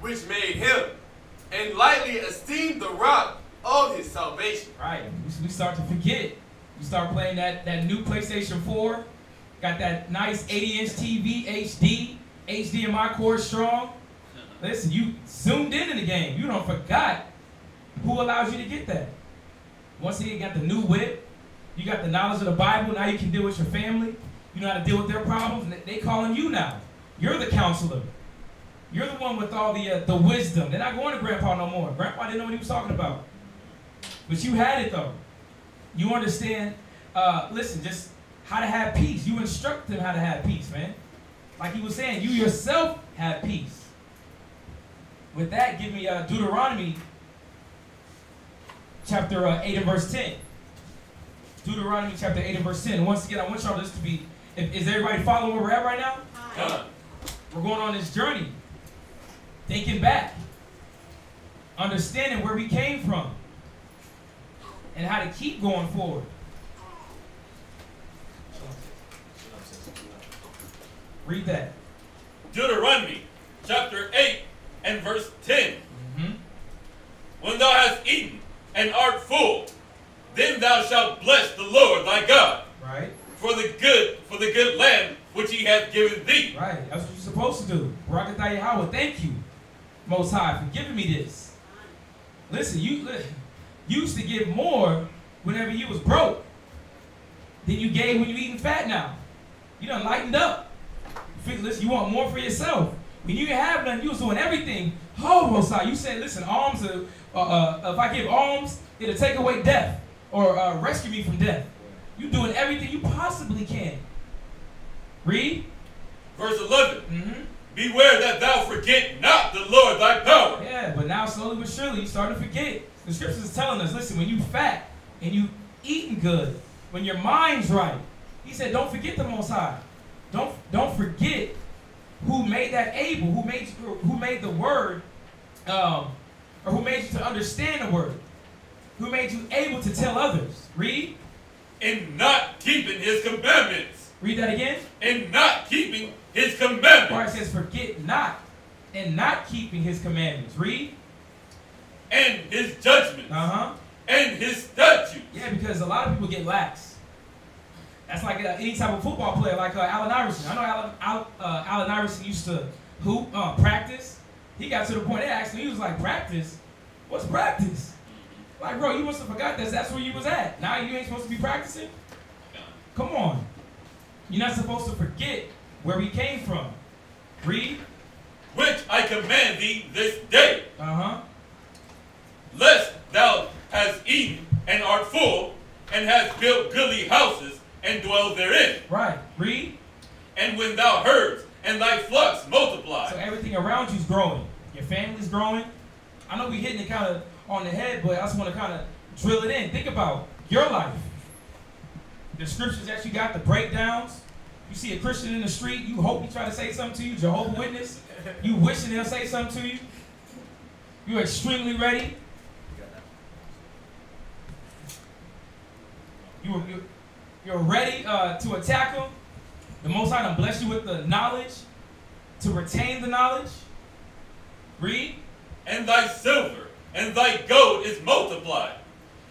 Which made him, and lightly esteemed the rock of his salvation. Right. We start to forget. We start playing that new PlayStation 4. Got that nice 80-inch TV, HD, HDMI cord strong. Listen, you zoomed in the game. You don't forgot who allows you to get that. Once again, you got the new whip. You got the knowledge of the Bible. Now you can deal with your family. You know how to deal with their problems. They calling you now. You're the counselor. You're the one with all the wisdom. They're not going to Grandpa no more. Grandpa didn't know what he was talking about. But you had it, though. You understand, listen, just how to have peace. You instruct them how to have peace, man. Like he was saying, you yourself have peace. With that, give me Deuteronomy chapter 8 and verse 10. Deuteronomy chapter 8 and verse 10. Once again, I want y'all this to be, is everybody following where we're at right now? We're going on this journey. Thinking back. Understanding where we came from. And how to keep going forward. Read that. Deuteronomy chapter 8 and verse 10. When thou hast eaten and art full, then thou shalt bless the Lord thy God. Right. For the good land which he hath given thee. Right. That's what you're supposed to do. Barakatah Yahweh, thank you, Most High, for giving me this. Listen, you used to give more whenever you was broke than you gave when you eating fat now. You done lightened up. Listen, you want more for yourself. When you didn't have nothing, you was doing everything. Oh, Most High, you said, listen, alms, if I give alms, it'll take away death or rescue me from death. You doing everything you possibly can. Read. Verse 11. Beware that thou forget not the Lord thy power. Yeah, but now slowly but surely you start to forget. The scriptures is telling us, listen, when you fat and you eating good, when your mind's right, he said, don't forget the Most High. Don't forget who made that able, who made the word, or who made you to understand the word, who made you able to tell others. Read. In not keeping his commandments. Read that again. In not keeping his commandments. Or it says, forget not, and not keeping his commandments. Read. And his judgments. And his statutes. Yeah, because a lot of people get lax. That's like any type of football player, like Allen Iverson. I know Allen Iverson used to hoop, practice. He got to the point they asked him, he was like, practice? What's practice? Like, bro, you must have forgot that's where you was at. Now you ain't supposed to be practicing? Come on. You're not supposed to forget where we came from. Read. Which I command thee this day. Lest thou hast eaten and art full, and hast built goodly houses, and dwell therein. Right. Read. And when thou herds and thy flocks multiply. So everything around you's growing. Your family's growing. I know we hitting it kind of on the head, but I just want to kind of drill it in. Think about your life. The scriptures that you got, the breakdowns. You see a Christian in the street, you hope he try to say something to you. Jehovah's Witness. You wishing they'll say something to you. You're extremely ready. You're ready to attack them. The Most High done bless you with the knowledge to retain the knowledge. Read. And thy silver and thy gold is multiplied,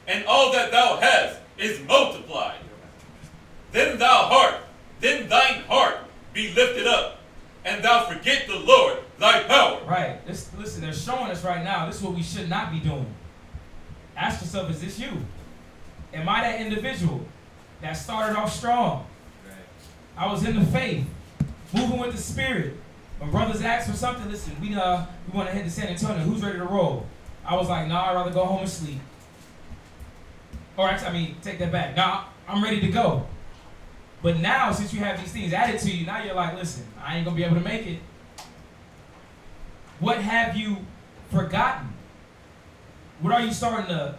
and all that thou hast is multiplied. Then thine heart be lifted up, and thou forget the Lord thy power. Right. Listen, they're showing us right now, this is what we should not be doing. Ask yourself, is this you? Am I that individual that started off strong? I was in the faith, moving with the Spirit. When brothers asked for something, listen, we want to head to San Antonio. Who's ready to roll? I was like, nah, I'd rather go home and sleep. Or actually, take that back. Nah, I'm ready to go. But now, since you have these things added to you, now you're like, listen, I ain't going to be able to make it. What have you forgotten? What are you starting to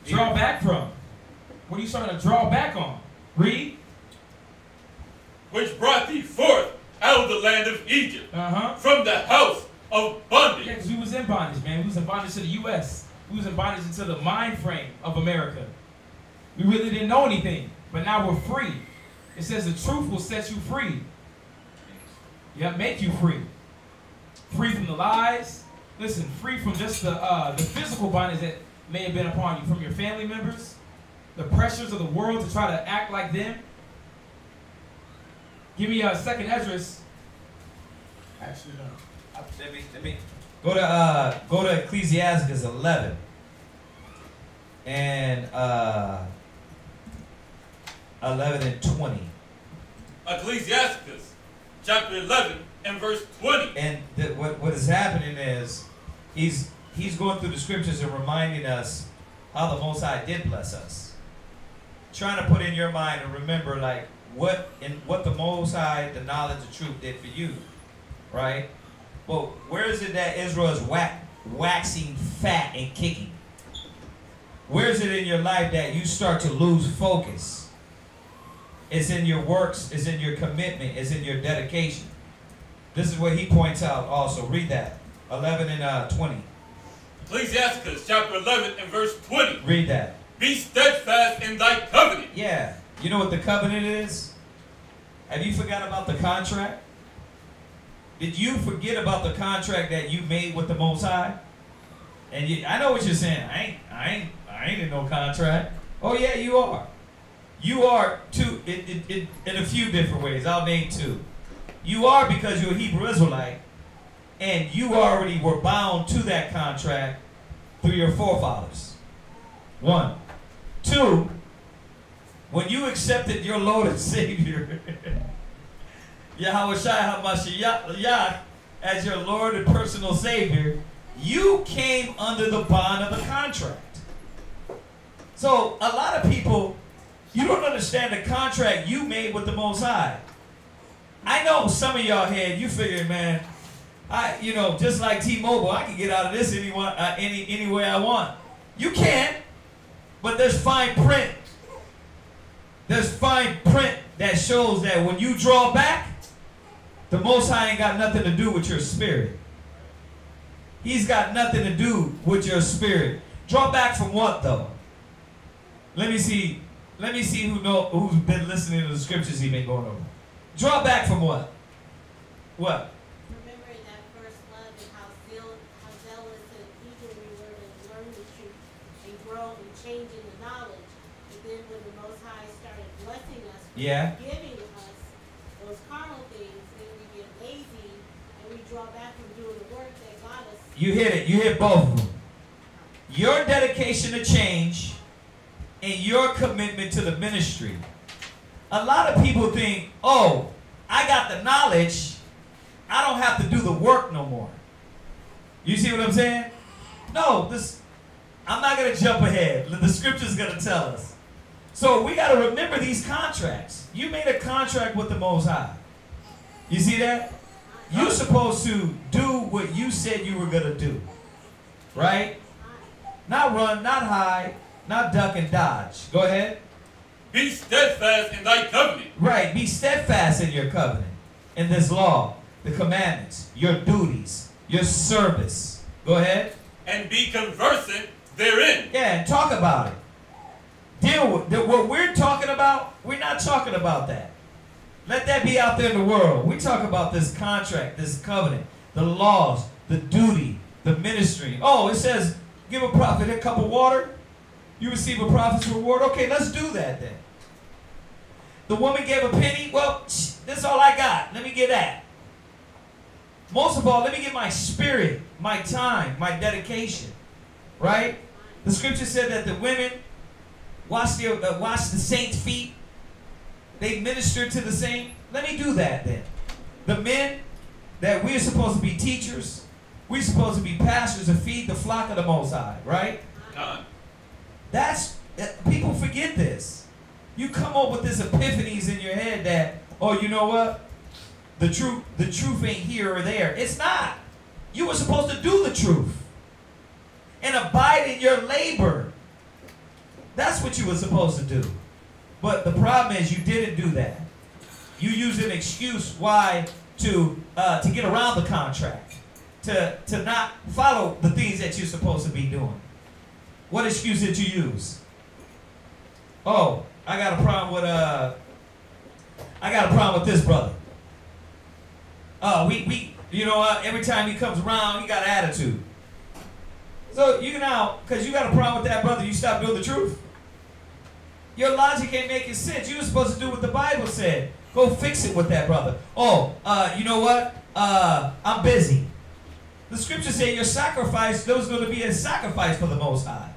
draw back from? What are you starting to draw back on? Read. Which brought thee forth out of the land of Egypt, from the house of bondage. Yeah, because we was in bondage, man. We was in bondage to the U.S. We was in bondage into the mind frame of America. We really didn't know anything, but now we're free. It says the truth will set you free. Yeah, make you free. Free from the lies. Listen, free from just the physical bondage that may have been upon you, from your family members, the pressures of the world to try to act like them. Give me a second Esdras. Actually, no. Let me go to Ecclesiastes 11 and 11 and 20. Ecclesiastes chapter 11 and verse 20. And what is happening is he's going through the scriptures and reminding us how the Most High did bless us. Trying to put in your mind and remember, like, what the Most High, the knowledge of truth did for you, right? Well, where is it that Israel is waxing fat and kicking? Where is it in your life that you start to lose focus? It's in your works, it's in your commitment, it's in your dedication. This is what he points out also. Read that. 11 and 20. Ecclesiasticus chapter 11 and verse 20. Read that. Be steadfast in thy covenant. Yeah. You know what the covenant is? Have you forgot about the contract? Did you forget about the contract that you made with the Most High? And I know what you're saying. I ain't in no contract. Oh yeah, you are. You are too in a few different ways. I'll name two. You are because you're a Hebrew Israelite, and you already were bound to that contract through your forefathers. One. Two, when you accepted your Lord and Savior, Yahweh Shai HaMashiach, as your Lord and personal Savior, you came under the bond of the contract. So a lot of people, you don't understand the contract you made with the Most High. I know some of y'all had, you figuring, man, just like T-Mobile, I can get out of this any way I want. You can't, but there's fine print. There's fine print that shows that when you draw back, the Most High ain't got nothing to do with your spirit. He's got nothing to do with your spirit. Draw back from what, though? Let me see who's been listening to the scriptures he been going over. Draw back from what? What? Remembering that first love and how zealous and eager we were to learn the truth and grow and change in the knowledge. And then when the Most High started blessing us, giving us those carnal things, then we get lazy and we draw back from doing the work that got us. You hit it. You hit both of them. Your dedication to change and your commitment to the ministry. A lot of people think, oh, I got the knowledge, I don't have to do the work no more. You see what I'm saying? No, I'm not going to jump ahead. The scripture's going to tell us. So we got to remember these contracts. You made a contract with the Most High. You see that? You're supposed to do what you said you were going to do. Right? Not run, not hide, not duck and dodge. Go ahead. Be steadfast in thy covenant. Right. Be steadfast in your covenant, in this law, the commandments, your duties, your service. Go ahead. And be conversant therein. Yeah, and talk about it. Deal with what we're talking about. We're not talking about that. Let that be out there in the world. We talk about this contract, this covenant, the laws, the duty, the ministry. Oh, it says, give a prophet a cup of water. You receive a prophet's reward. Okay, let's do that then. The woman gave a penny. Well, this is all I got. Let me get that. Most of all, let me get my spirit, my time, my dedication. Right? The scripture said that the women washed the saints' feet. They ministered to the saint. Let me do that then. The men, that we're supposed to be teachers. We're supposed to be pastors to feed the flock of the Most High. Right? People forget this. You come up with this epiphanies in your head that, oh, you know what? The truth ain't here or there. It's not. You were supposed to do the truth and abide in your labor. That's what you were supposed to do. But the problem is you didn't do that. You used an excuse why to get around the contract, to not follow the things that you're supposed to be doing. What excuse did you use? Oh, I got a problem with this brother. Every time he comes around, he got an attitude. So you now, because you got a problem with that brother, you stop doing the truth. Your logic ain't making sense. You were supposed to do what the Bible said. Go fix it with that brother. Oh, you know what? I'm busy. The scripture says your sacrifice, there was going to be a sacrifice for the Most High.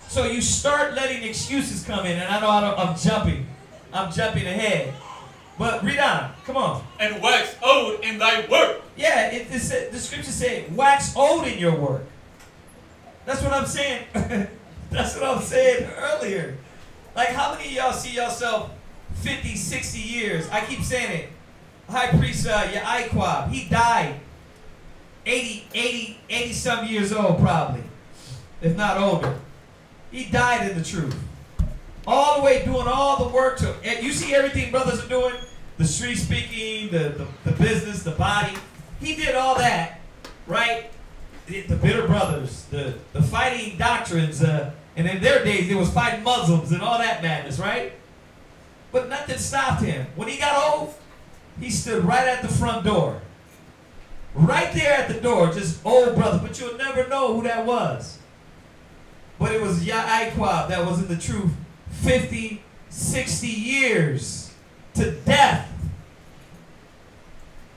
So you start letting excuses come in, and I know I'm jumping ahead. But read on, come on. And wax old in thy work. Yeah, the scripture said, wax old in your work. That's what I'm saying. That's what I'm saying earlier. Like, how many of y'all see yourself 50, 60 years. I keep saying it. High priest Yaquab, he died 80 some years old probably, if not older. He died in the truth. All the way doing all the work to, and you see everything brothers are doing, the street speaking, the business, the body. He did all that, right? The bitter brothers, the fighting doctrines, and in their days it was fighting Muslims and all that madness, right? But nothing stopped him. When he got old, he stood right at the front door. Right there at the door, just old brother, but you'll never know who that was. But it was Yaquab that was in the truth 50, 60 years to death.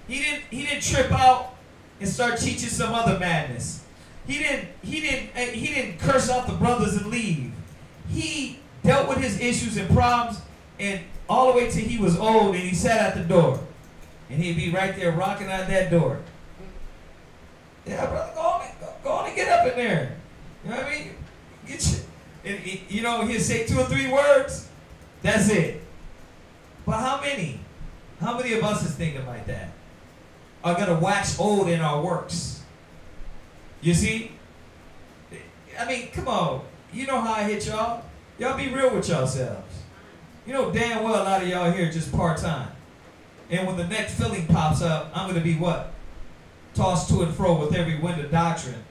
He didn't trip out and start teaching some other madness. He didn't curse out the brothers and leave. He dealt with his issues and problems, and all the way till he was old, and he sat at the door. And he'd be right there rocking out that door. Yeah, brother, go on and get up in there. You know what I mean? You know, he'll say 2 or 3 words. That's it. But how many? How many of us is thinking like that? Are going to wax old in our works? You see? I mean, come on. You know how I hit y'all. Y'all be real with yourselves. You know damn well a lot of y'all here just part-time. And when the next filling pops up, I'm going to be what? Tossed to and fro with every wind of doctrine.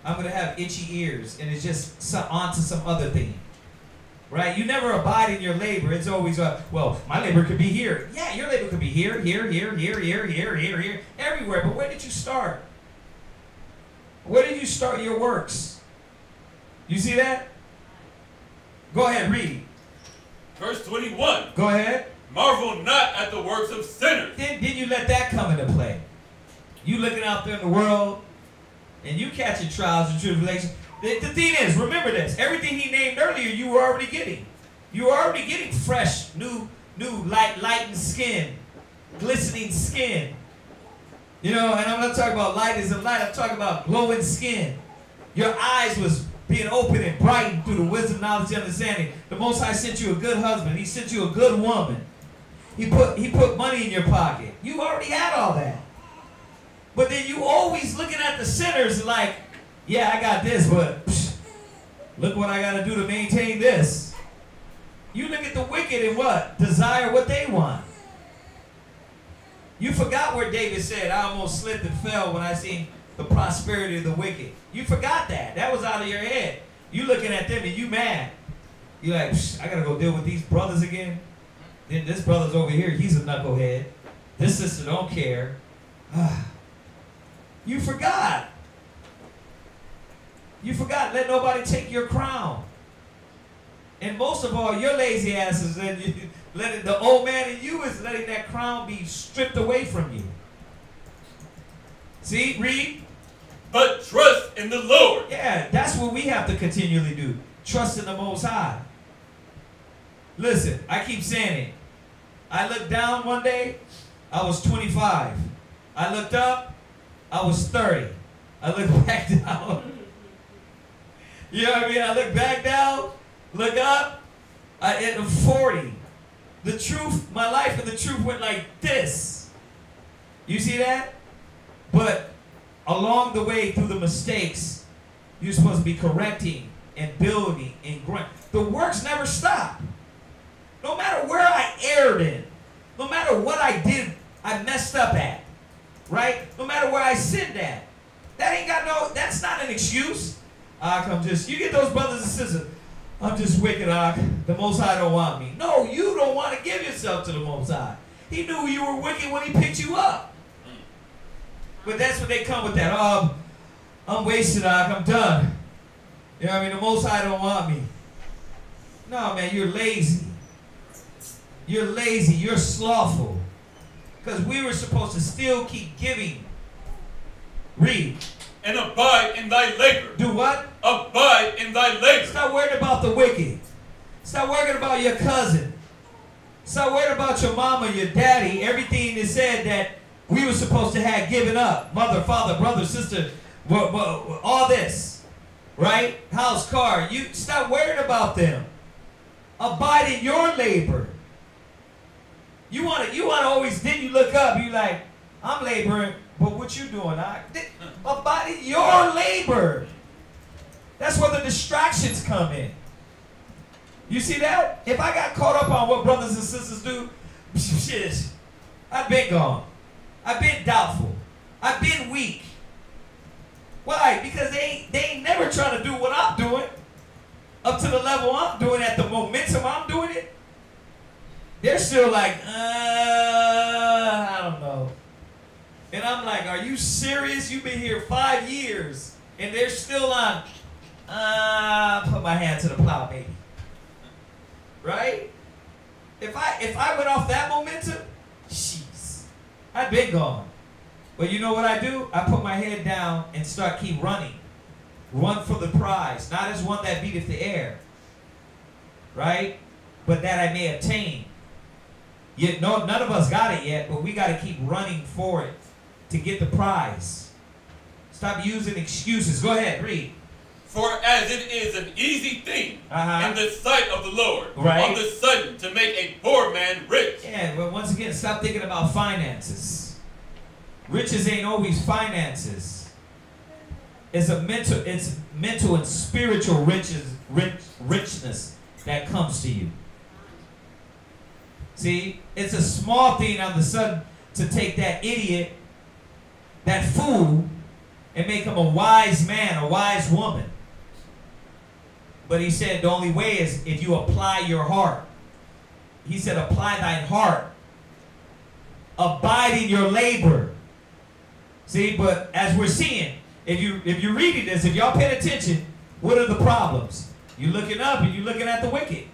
I'm going to have itchy ears, and it's just on to some other thing. Right? You never abide in your labor. It's always, well, my labor could be here. Yeah, your labor could be here, everywhere. But where did you start? Where did you start your works? You see that? Go ahead, read. Verse 21. Go ahead. Marvel not at the works of sinners. Then you let that come into play. You looking out there in the world, and you catching trials and tribulations. The thing is, remember this. Everything he named earlier, you were already getting. You were already getting fresh, new lightened skin, glistening skin. You know, and I'm not talking about light as in light. I'm talking about glowing skin. Your eyes was being open and brightened through the wisdom, knowledge, and understanding. The Most High sent you a good husband. He sent you a good woman. He put money in your pocket. You already had all that. But then you always looking at the sinners like, yeah, I got this, but look what I got to do to maintain this. You look at the wicked and what? Desire what they want. You forgot where David said, I almost slipped and fell when I seen the prosperity of the wicked. You forgot that. That was out of your head. You looking at them and you mad. You like, I got to go deal with these brothers again. Then this brother's over here. He's a knucklehead. This sister don't care. You forgot. You forgot. Let nobody take your crown. And most of all, your lazy asses, the old man in you is letting that crown be stripped away from you. See, read. But trust in the Lord. Yeah, that's what we have to continually do. Trust in the Most High. Listen, I keep saying it. I looked down one day, I was 25. I looked up, I was 30. I looked back down. You know what I mean? I look back down, look up, I hit 40. The truth, my life and the truth went like this. You see that? But along the way through the mistakes, you're supposed to be correcting and building and growing. The works never stop. No matter where I erred in, no matter what I did, I messed up at, right? No matter where I sinned at. That's not an excuse. You get those brothers and sisters, I'm just wicked, the Most High don't want me. No, you don't want to give yourself to the Most High. He knew you were wicked when he picked you up. But that's what they come with that. Oh, I'm wasted, I'm done. You know what I mean? The Most High don't want me. No, man, you're lazy. You're lazy. You're slothful. Because we were supposed to still keep giving. Read. And abide in thy labor. Do what? Abide in thy labor. Stop worrying about the wicked. Stop worrying about your cousin. Stop worrying about your mama, your daddy, everything that said that we were supposed to have given up. Mother, father, brother, sister, all this. Right? House, car. You stop worrying about them. Abide in your labor. You wanna always, then you look up, you like, I'm laboring, but what you doing? My body, your labor. That's where the distractions come in. You see that? If I got caught up on what brothers and sisters do, shit, I've been gone. I've been doubtful. I've been weak. Why? Because they ain't never trying to do what I'm doing up to the level I'm doing at the momentum I'm doing it. They're still like, I don't know. And I'm like, are you serious? You've been here 5 years and they're still on, put my hand to the plow, baby. Right? If I went off that momentum, jeez, I'd been gone. But you know what I do? I put my head down and keep running. Run for the prize, not as one that beateth the air, right? But that I may obtain. Yet none of us got it yet, but we got to keep running for it to get the prize. Stop using excuses. Go ahead, read. For as it is an easy thing in the sight of the Lord, right, on the sudden to make a poor man rich. Yeah, but once again, stop thinking about finances. Riches ain't always finances. It's mental and spiritual richness that comes to you. See, it's a small thing on the sudden to take that idiot, that fool, and make him a wise man, a wise woman. But he said the only way is if you apply your heart. He said, apply thine heart. Abide in your labor. See, but as we're seeing, if you're reading this, if y'all paying attention, what are the problems? You're looking up and you're looking at the wicked.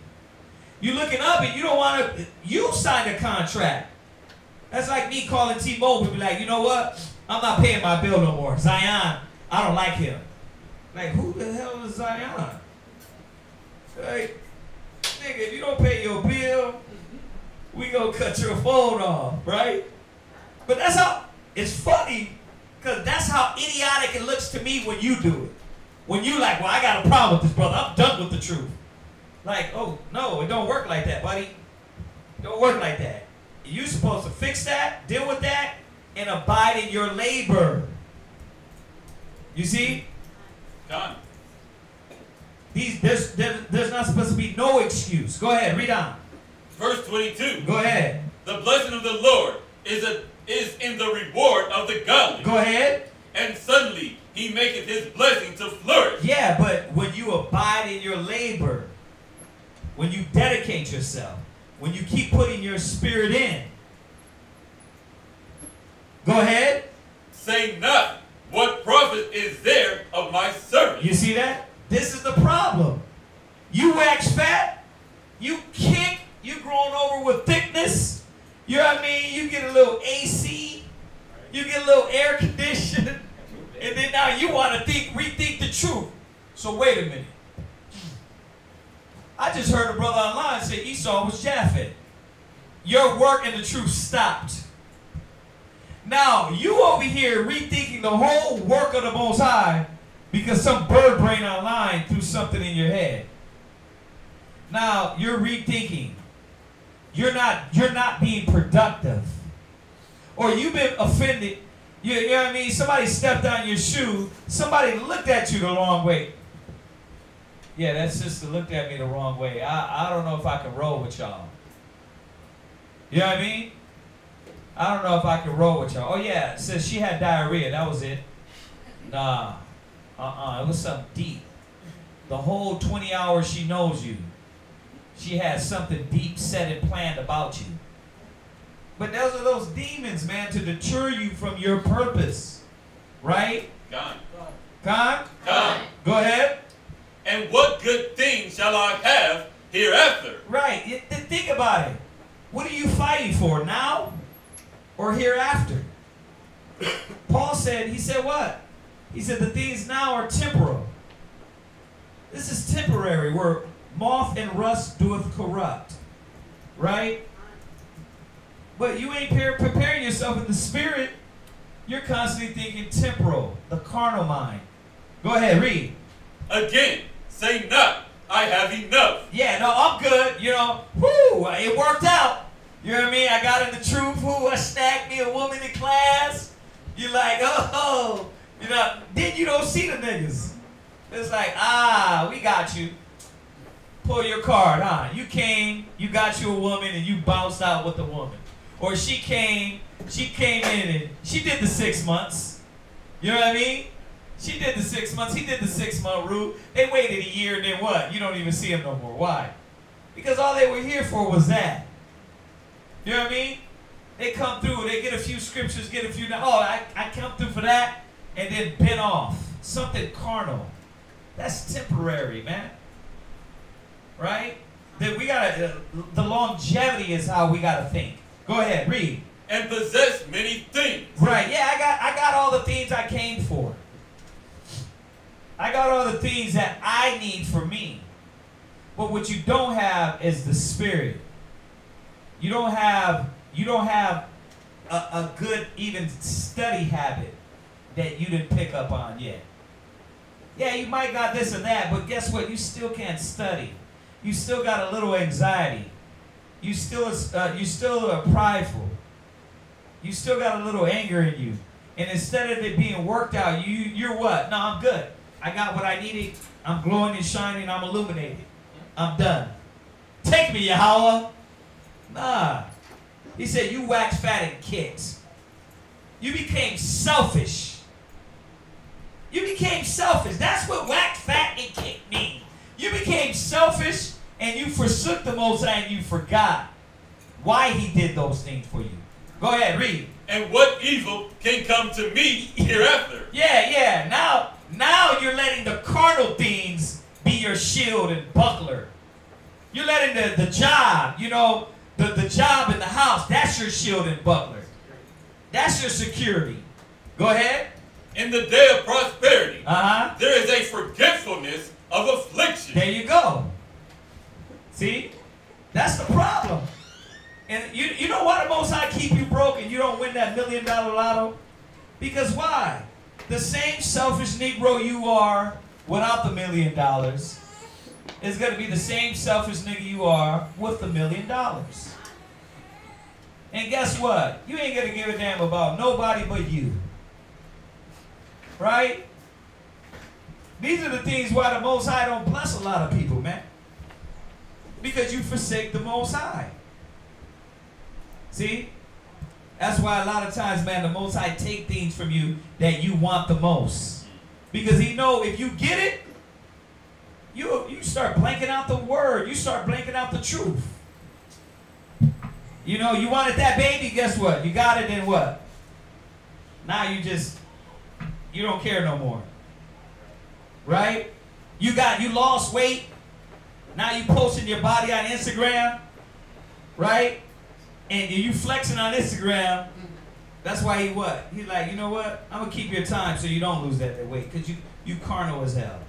You're looking up and you don't want to, you signed a contract. That's like me calling T-Mobile and be like, you know what? I'm not paying my bill no more. Zion, I don't like him. Like, who the hell is Zion? Like, nigga, if you don't pay your bill, we gonna cut your phone off, right? But that's how, it's funny, because that's how idiotic it looks to me when you do it. When you like, well, I got a problem with this brother. I'm done with the truth. Like, oh, no, it don't work like that, buddy. It don't work like that. You're supposed to fix that, deal with that, and abide in your labor. You see? Done. There's not supposed to be no excuse. Go ahead, read on. Verse 22. Go ahead. The blessing of the Lord is in the reward of the godly. Go ahead. And suddenly he maketh his blessing to flourish. Yeah, but when you abide in your labor, when you dedicate yourself, when you keep putting your spirit in. Go ahead. Say not, what profit is there of my servant? You see that? This is the problem. You wax fat, you kick, you grown over with thickness. You know what I mean? You get a little AC, you get a little air conditioning, and then now you want to rethink the truth. So wait a minute. I just heard a brother online say Esau was Japheth. Your work and the truth stopped. Now, you over here rethinking the whole work of the Most High because some bird brain online threw something in your head. Now, you're rethinking. You're not being productive. Or you've been offended. You know what I mean? Somebody stepped on your shoe. Somebody looked at you the wrong way. Yeah, that sister looked at me the wrong way. I don't know if I can roll with y'all. You know what I mean? I don't know if I can roll with y'all. Oh yeah, it says she had diarrhea. That was it. Nah. It was something deep. The whole 20 hours she knows you, she has something deep set and planned about you. But those are those demons, man, to deter you from your purpose. Right? Gone. Gone? Gone. Go ahead. And what good thing shall I have hereafter? Right. Think about it. What are you fighting for, now or hereafter? Paul said, he said what? He said the things now are temporal. This is temporary, where moth and rust doeth corrupt. Right? But you ain't preparing yourself in the spirit. You're constantly thinking temporal, the carnal mind. Go ahead, read. Again, say not, I have enough. Yeah, no, I'm good. You know, whoo, it worked out. You know what I mean? I got in the truth. Who? I snagged me a woman in class. You're like, oh, you know, then you don't see the niggas. It's like, we got you. Pull your card, huh? You came, you got you a woman, and you bounced out with the woman. Or she came in and she did the 6 months. You know what I mean? She did the 6 months. He did the 6-month rule. They waited a year, and then what? You don't even see them no more. Why? Because all they were here for was that. You know what I mean? They come through, they get a few scriptures, get a few, I come through for that, and then bent off. Something carnal. That's temporary, man. Right? That we gotta, the longevity is how we gotta think. Go ahead, read. And possess many things. Right, yeah, I got all the things I came for. I got all the things that I need for me. But what you don't have is the spirit. You don't have a good even study habit that you didn't pick up on yet. Yeah, you might got this or that, but guess what? You still can't study. You still got a little anxiety. You still are prideful. You still got a little anger in you. And instead of it being worked out, you're what? No, I'm good. I got what I needed. I'm glowing and shining. I'm illuminated. I'm done. Take me, Yahweh. Nah. He said, you wax fat and kicked. You became selfish. You became selfish. That's what wax fat and kicked mean. You became selfish and you forsook the Most High and you forgot why he did those things for you. Go ahead, read. And what evil can come to me hereafter? Yeah. Now you're letting the carnal things be your shield and buckler. You're letting the job, you know, the job in the house, that's your shield and buckler. That's your security. Go ahead. In the day of prosperity, there is a forgetfulness of affliction. There you go. See? That's the problem. And you know why the Most High keep you broke and you don't win that $1 million lotto? Because why? The same selfish Negro you are without the $1 million is going to be the same selfish nigga you are with the $1 million. And guess what? You ain't going to give a damn about nobody but you. Right? These are the things why the Most High don't bless a lot of people, man. Because you forsake the Most High. See? That's why a lot of times, man, the Most High take things from you that you want the most. Because he know if you get it, you start blanking out the word. You start blanking out the truth. You know, you wanted that baby, guess what? You got it, then what? Now you don't care no more. Right? You lost weight. Now you posting your body on Instagram. Right? And you flexing on Instagram. That's why he what? He's like, you know what? I'm going to keep your time so you don't lose that weight. Because you carnal as hell.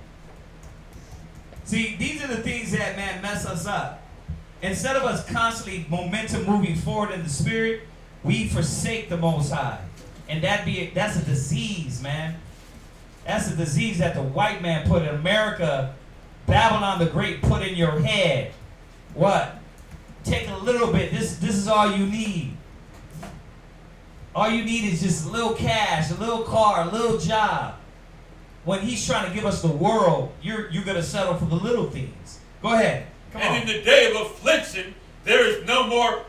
See, these are the things that, man, mess us up. Instead of us constantly momentum moving forward in the spirit, we forsake the Most High. And that's a disease, man. That's a disease that the white man put in America. Babylon the Great put in your head. What? Take a little bit. This is all you need. All you need is just a little cash, a little car, a little job. When he's trying to give us the world, you're going to settle for the little things. Go ahead. Come on. In the day of affliction, there is no more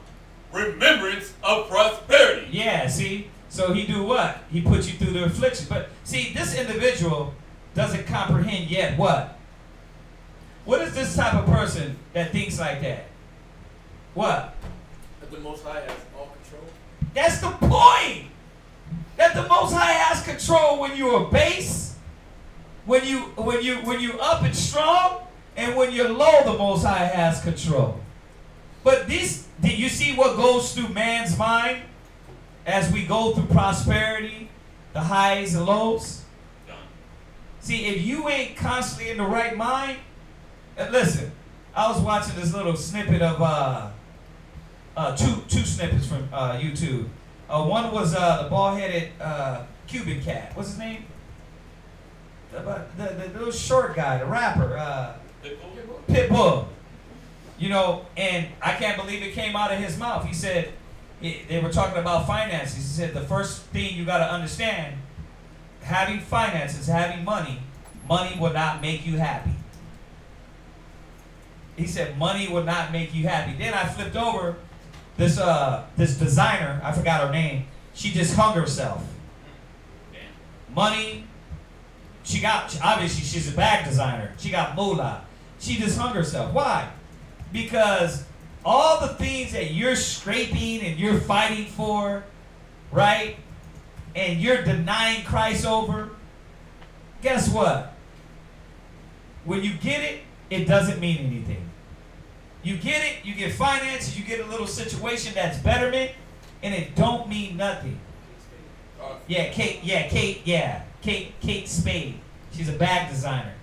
remembrance of prosperity. Yeah, see? So he do what? He puts you through the affliction. But see, this individual doesn't comprehend yet what? What is this type of person that thinks like that? What? That the Most High has all control. That's the point. That the Most High has control when you're base, when you up and strong, and when you're low, the Most High has control. But do you see what goes through man's mind as we go through prosperity, the highs and lows? See, if you ain't constantly in the right mind, listen, I was watching this little snippet of two snippets from YouTube. One was the bald-headed Cuban cat. What's his name? The little short guy, the rapper. Pitbull. You know, and I can't believe it came out of his mouth. He said, they were talking about finances. He said, the first thing you got to understand, having finances, having money, money will not make you happy. He said, money will not make you happy. Then I flipped over, this designer, I forgot her name, she just hung herself. Money, obviously she's a bag designer. She got moolah. She just hung herself. Why? Because all the things that you're scraping and you're fighting for, right? And you're denying Christ over, guess what? When you get it, it doesn't mean anything. You get it, you get finances, you get a little situation that's betterment, and it don't mean nothing. Yeah, Kate Spade. She's a bag designer.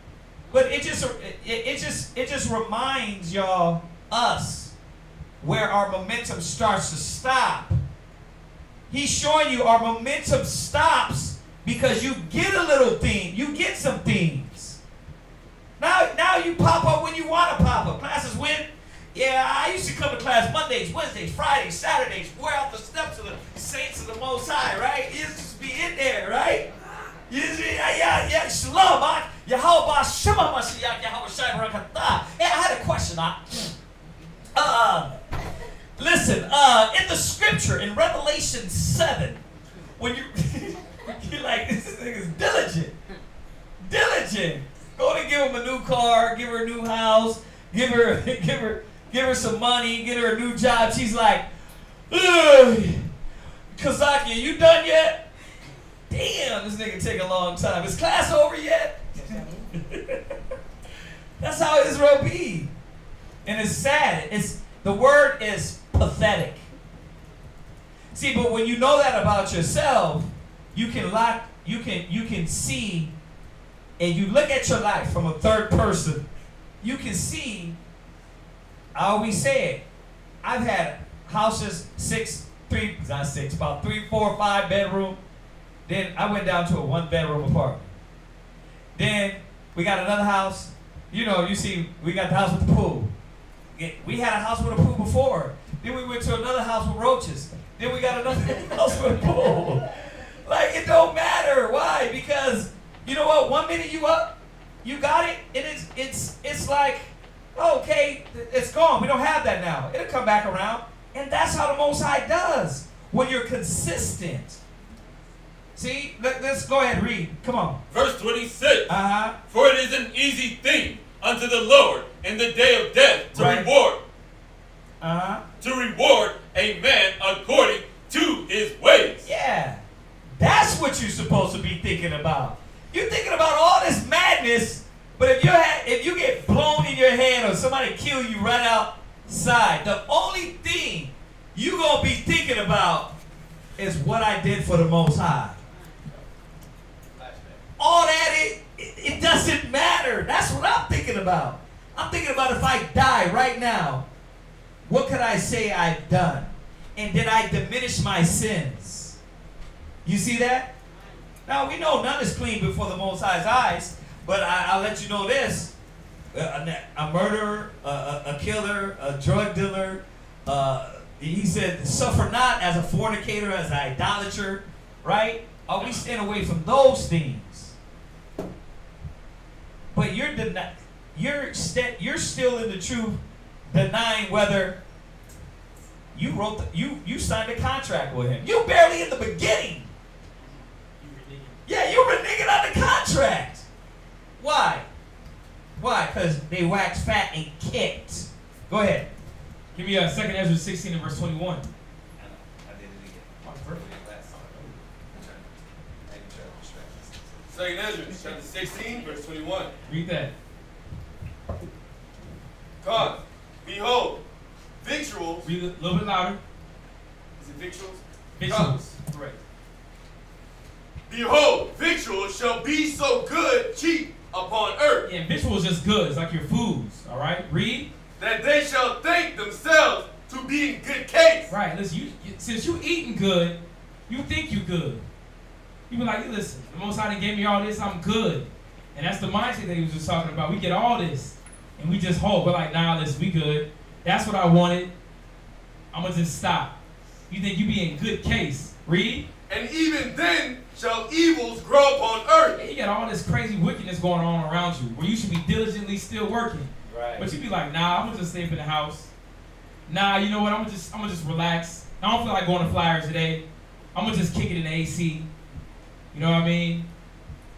But it just reminds y'all, us, where our momentum starts to stop. He's showing you our momentum stops because you get a little thing, you get some things. Now you pop up when you want to pop up. Classes when? Yeah, I used to come to class Mondays, Wednesdays, Fridays, Saturdays, wear out the steps of the saints of the Most High, right? You just be in there, right? Yeah, shalom, Yahweh Shema Mashiach, Yahweh Shai Barakatah. Hey, I had a question, listen, in the scripture, in Revelation 7, when you're like, this nigga's diligent. Go to give him a new car, give her a new house, give her some money, get her a new job. She's like, Kazaki, you done yet? Damn, this nigga take a long time. Is class over yet? That's how Israel be. And it's sad. The word is pathetic. See, but when you know that about yourself, you can see, and you look at your life from a third person, you can see, I always say it, I've had houses, about 3, 4, 5 bedroom. Then I went down to a 1-bedroom apartment. Then we got another house. You know, you see, we got the house with the pool. We had a house with a pool before. Then we went to another house with roaches. Then we got another house with a pool. Like, it don't matter. Why? Because, you know what? 1 minute you up, you got it, and it's like, okay, it's gone. We don't have that now. It'll come back around. And that's how the Most High does. When you're consistent. See, let's go ahead and read. Come on. Verse 26. For it is an easy thing unto the Lord in the day of death to reward. To reward a man according to his ways. Yeah. That's what you're supposed to be thinking about. You're thinking about all this madness, but if you get blown in your head or somebody kill you right outside, the only thing you're going to be thinking about is what I did for the Most High. All that, it doesn't matter. That's what I'm thinking about. I'm thinking about if I die right now, what could I say I've done? And did I diminish my sins? You see that? Now, we know none is clean before the Most High's eyes, but I'll let you know this. A murderer, a killer, a drug dealer, he said, suffer not as a fornicator, as an idolater, right? We staying away from those things. But you're still in the truth, denying whether you signed a contract with him. You barely in the beginning. Yeah, you reneging on the contract. Why? Why? Because they waxed fat and kicked. Go ahead. Give me 2 Ezra 16 and verse 21. I did it again. Oh, perfect. 2 Ezra chapter 16, verse 21. Read that. Cause, behold, victuals. Read it a little bit louder. Is it victuals? Victuals. Correct. Behold, victuals shall be so good, cheap upon earth. Yeah, victuals is just good. It's like your foods. All right. Read. That they shall think themselves to be in good case. Right. Listen, since you eating good, you think you good. You be like, listen, the Most High gave me all this, I'm good. And that's the mindset that he was just talking about. We get all this, and we just hope. We're like, nah, listen, we good. That's what I wanted. I'm going to just stop. You think you be in good case. Read. And even then shall evils grow upon earth. Yeah, you got all this crazy wickedness going on around you where you should be diligently still working. Right. But you be like, nah, I'm gonna just stay up in the house. Nah, you know what? I'm gonna just relax. I don't feel like going to Flyers today. I'm gonna just kick it in the AC. You know what I mean?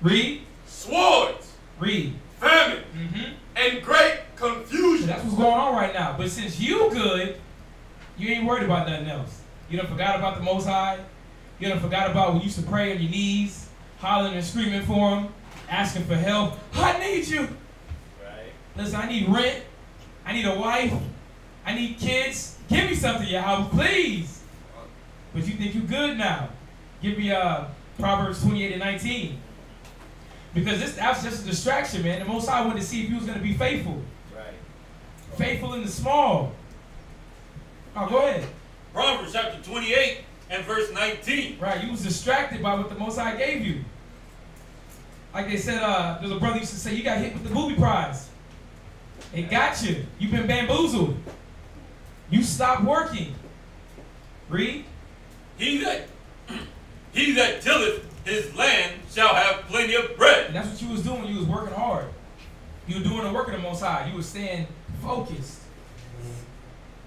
Read. Swords. Read. Famine. And great So confusion. that's what's going on right now. But since you good, you ain't worried about nothing else. You done forgot about the Most High. You done forgot about when you used to pray on your knees, hollering and screaming for him, asking for help. I need you. Right. Listen, I need rent. I need a wife. I need kids. Give me something, Yahweh, please. But you think you good now. Give me Proverbs 28:19. Because that's just a distraction, man. The Most High wanted to see if you was going to be faithful. Right. Faithful in the small. Oh, go ahead. Proverbs chapter 28 and verse 19. Right, you was distracted by what the Most High gave you. Like they said, there's a brother used to say, you got hit with the booby prize. It got you. You've been bamboozled. You stopped working. Read. He that tilleth his land shall have plenty of bread. And that's what you was doing. You was working hard. You were doing the work of the Most High. You was staying focused.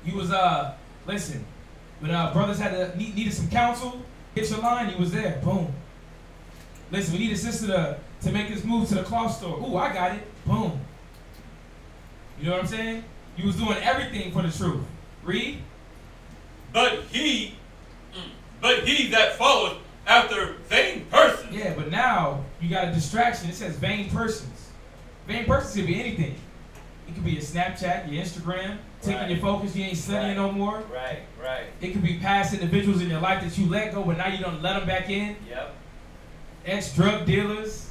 You was, listen, when brothers had needed some counsel, hit your line, you was there. Boom. Listen, we need a sister to make this move to the cloth store. Ooh, I got it. Boom. You know what I'm saying? You was doing everything for the truth. Read. But he that followeth after vain persons. Yeah, but now you got a distraction. It says vain persons. Vain persons could be anything. It could be your Snapchat, your Instagram, taking your focus, you ain't studying no more. Right, right. It could be past individuals in your life that you let go, but now you don't let them back in. Yep. Ex-drug dealers.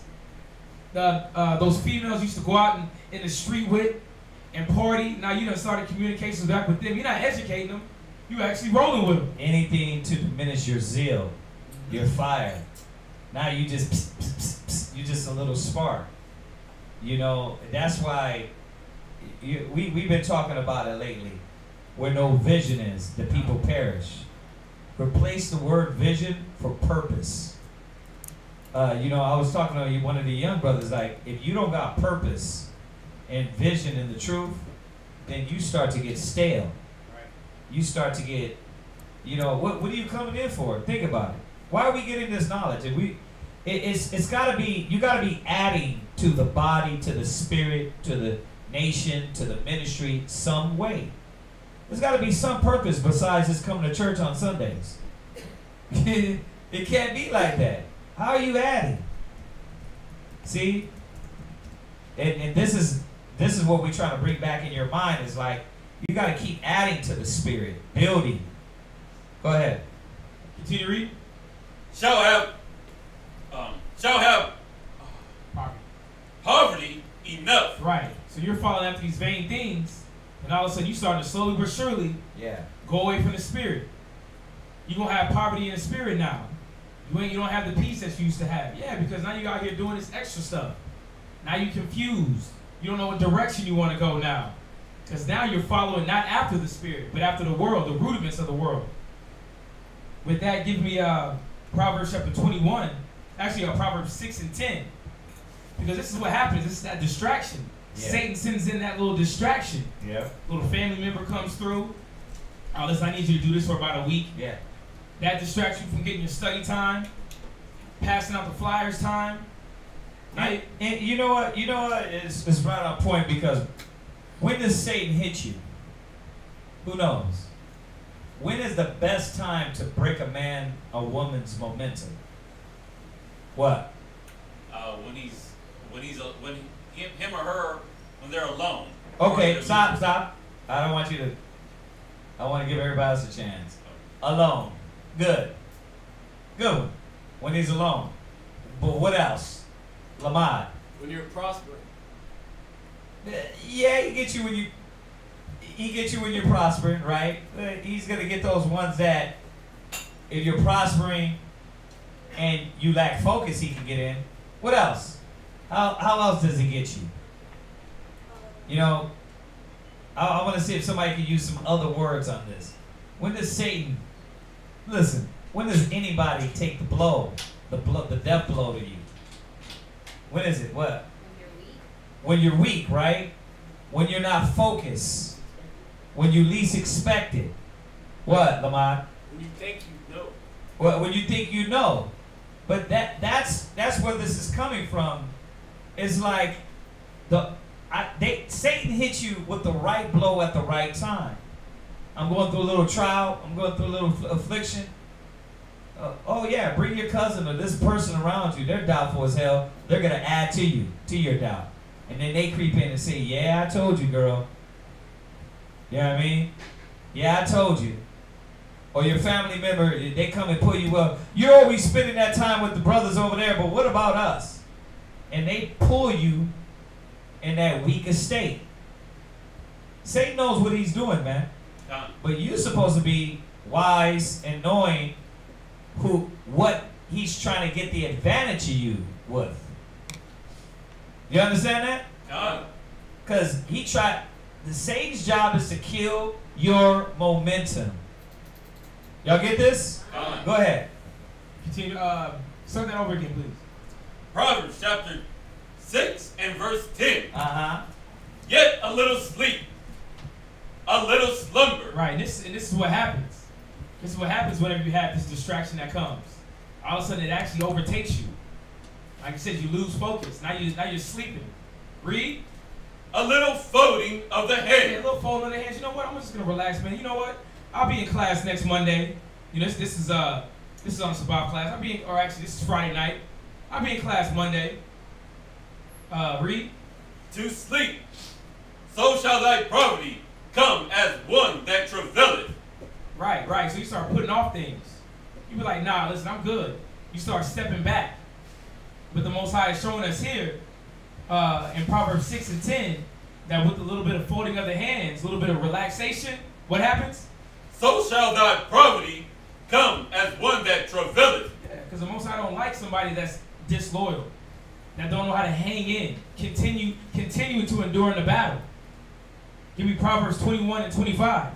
Those females used to go out in the street with and party. Now you done started communications back with them. You're not educating them. You actually rolling with them. Anything to diminish your zeal, your fire. Now you just, you just a little spark. You know, that's why we've been talking about it lately. Where no vision is, the people perish. Replace the word vision for purpose. You know, I was talking to one of the young brothers, like, if you don't got purpose and vision in the truth, then you start to get stale. You start to get, you know, what are you coming in for? Think about it. Why are we getting this knowledge? And it's got to be, you got to be adding to the body, to the spirit, to the nation, to the ministry, some way. There's got to be some purpose besides just coming to church on Sundays. It can't be like that. How are you adding? See? And this is what we're trying to bring back in your mind, is like, you got to keep adding to the spirit, building. Go ahead. Continue to read. Shall have poverty enough. Right. So you're following after these vain things, and all of a sudden you starting to slowly but surely go away from the spirit. You're going to have poverty in the spirit now. You don't have the peace that you used to have. Yeah, because now you're out here doing this extra stuff. Now you're confused. You don't know what direction you want to go now. Because now you're following not after the spirit, but after the world, the rudiments of the world. With that, give me Proverbs chapter 21. Actually, Proverbs 6 and 10. Because this is what happens. This is that distraction. Yeah. Satan sends in that little distraction. Yeah. Little family member comes through. Oh, listen, I need you to do this for about a week. Yeah. That distracts you from getting your study time, passing out the flyers time. And you know what? You know what? It's right on point, because when does Satan hit you? Who knows? When is the best time to break a woman's momentum? What? When him or her, when they're alone. Okay, stop. I want to give everybody else a chance. Alone. Good one. When he's alone. But what else? Lamad. When you're prospering. Yeah, he gets you when you're prospering, right? He's gonna get those ones that, if you're prospering and you lack focus, he can get in. What else? How else does he get you? You know, I want to see if somebody can use some other words on this. When does Satan, listen, when does anybody take the blow, the death blow to you? When is it? What? When you're weak, right? When you're not focused. When you least expect it. What, Lamont? When you think you know. Well, when you think you know. But that's where this is coming from. It's like Satan hits you with the right blow at the right time. I'm going through a little trial. I'm going through a little affliction. Oh yeah, bring your cousin or this person around you. They're doubtful as hell. They're going to add to you, to your doubt. And then they creep in and say, yeah, I told you, girl. You know what I mean? Yeah, I told you. Or your family member, they come and pull you up. You're always spending that time with the brothers over there, but what about us? And they pull you in that weaker state. Satan knows what he's doing, man. But you're supposed to be wise and knowing what he's trying to get the advantage of you with. You understand that? Because Satan's job is to kill your momentum. Y'all get this? Go ahead. Continue. Start that over again, please. Proverbs chapter 6 and verse 10. Uh-huh. Yet a little sleep, a little slumber. Right, and this is what happens. This is what happens whenever you have this distraction that comes. All of a sudden, it actually overtakes you. Like I said, you lose focus. Now you're sleeping. Read. A little folding of the Yeah, a head. little fold on the hands. You know what? I'm just gonna relax, man. You know what? I'll be in class next Monday. You know, this is on the S.O.W class. This is Friday night. I'll be in class Monday. Read. To sleep, so shall thy poverty come as one that travaileth. Right. So you start putting off things. You be like, nah, listen, I'm good. You start stepping back. But the Most High is showing us here in Proverbs 6 and 10 that with a little bit of folding of the hands, a little bit of relaxation, what happens? So shall thy poverty come as one that travaileth. Yeah, because the Most High don't like somebody that's disloyal, that don't know how to hang in, continue to endure in the battle. Give me Proverbs 21 and 25.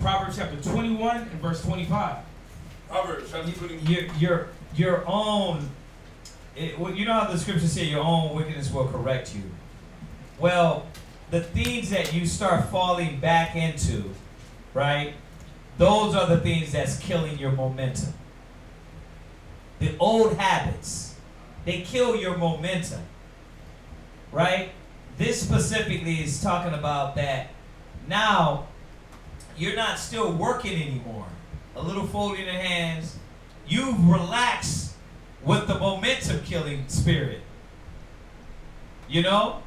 Proverbs chapter 21 and verse 25. Proverbs chapter 21. Your own, you know how the scriptures say your own wickedness will correct you. Well, the things that you start falling back into, right? Those are the things that's killing your momentum. The old habits, they kill your momentum, right? This specifically is talking about that now you're not still working anymore. A little folding of hands. You've relaxed with the momentum killing spirit. You know?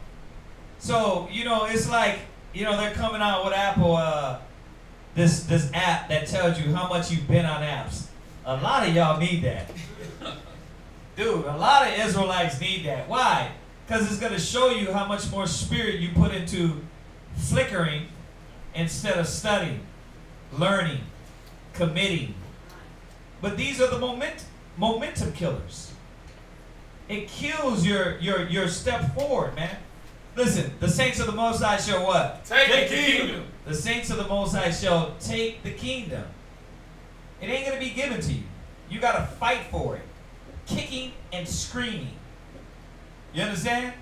So, you know, it's like, you know, they're coming out with Apple, this app that tells you how much you've been on apps. A lot of y'all need that. Dude, a lot of Israelites need that. Why? Because it's going to show you how much more spirit you put into flickering instead of studying, learning, committing. But these are the momentum killers. It kills your step forward, man. Listen, the saints of the Most High shall what? Take the kingdom. The saints of the Most High shall take the kingdom. It ain't going to be given to you. You got to fight for it. Kicking and screaming. You understand?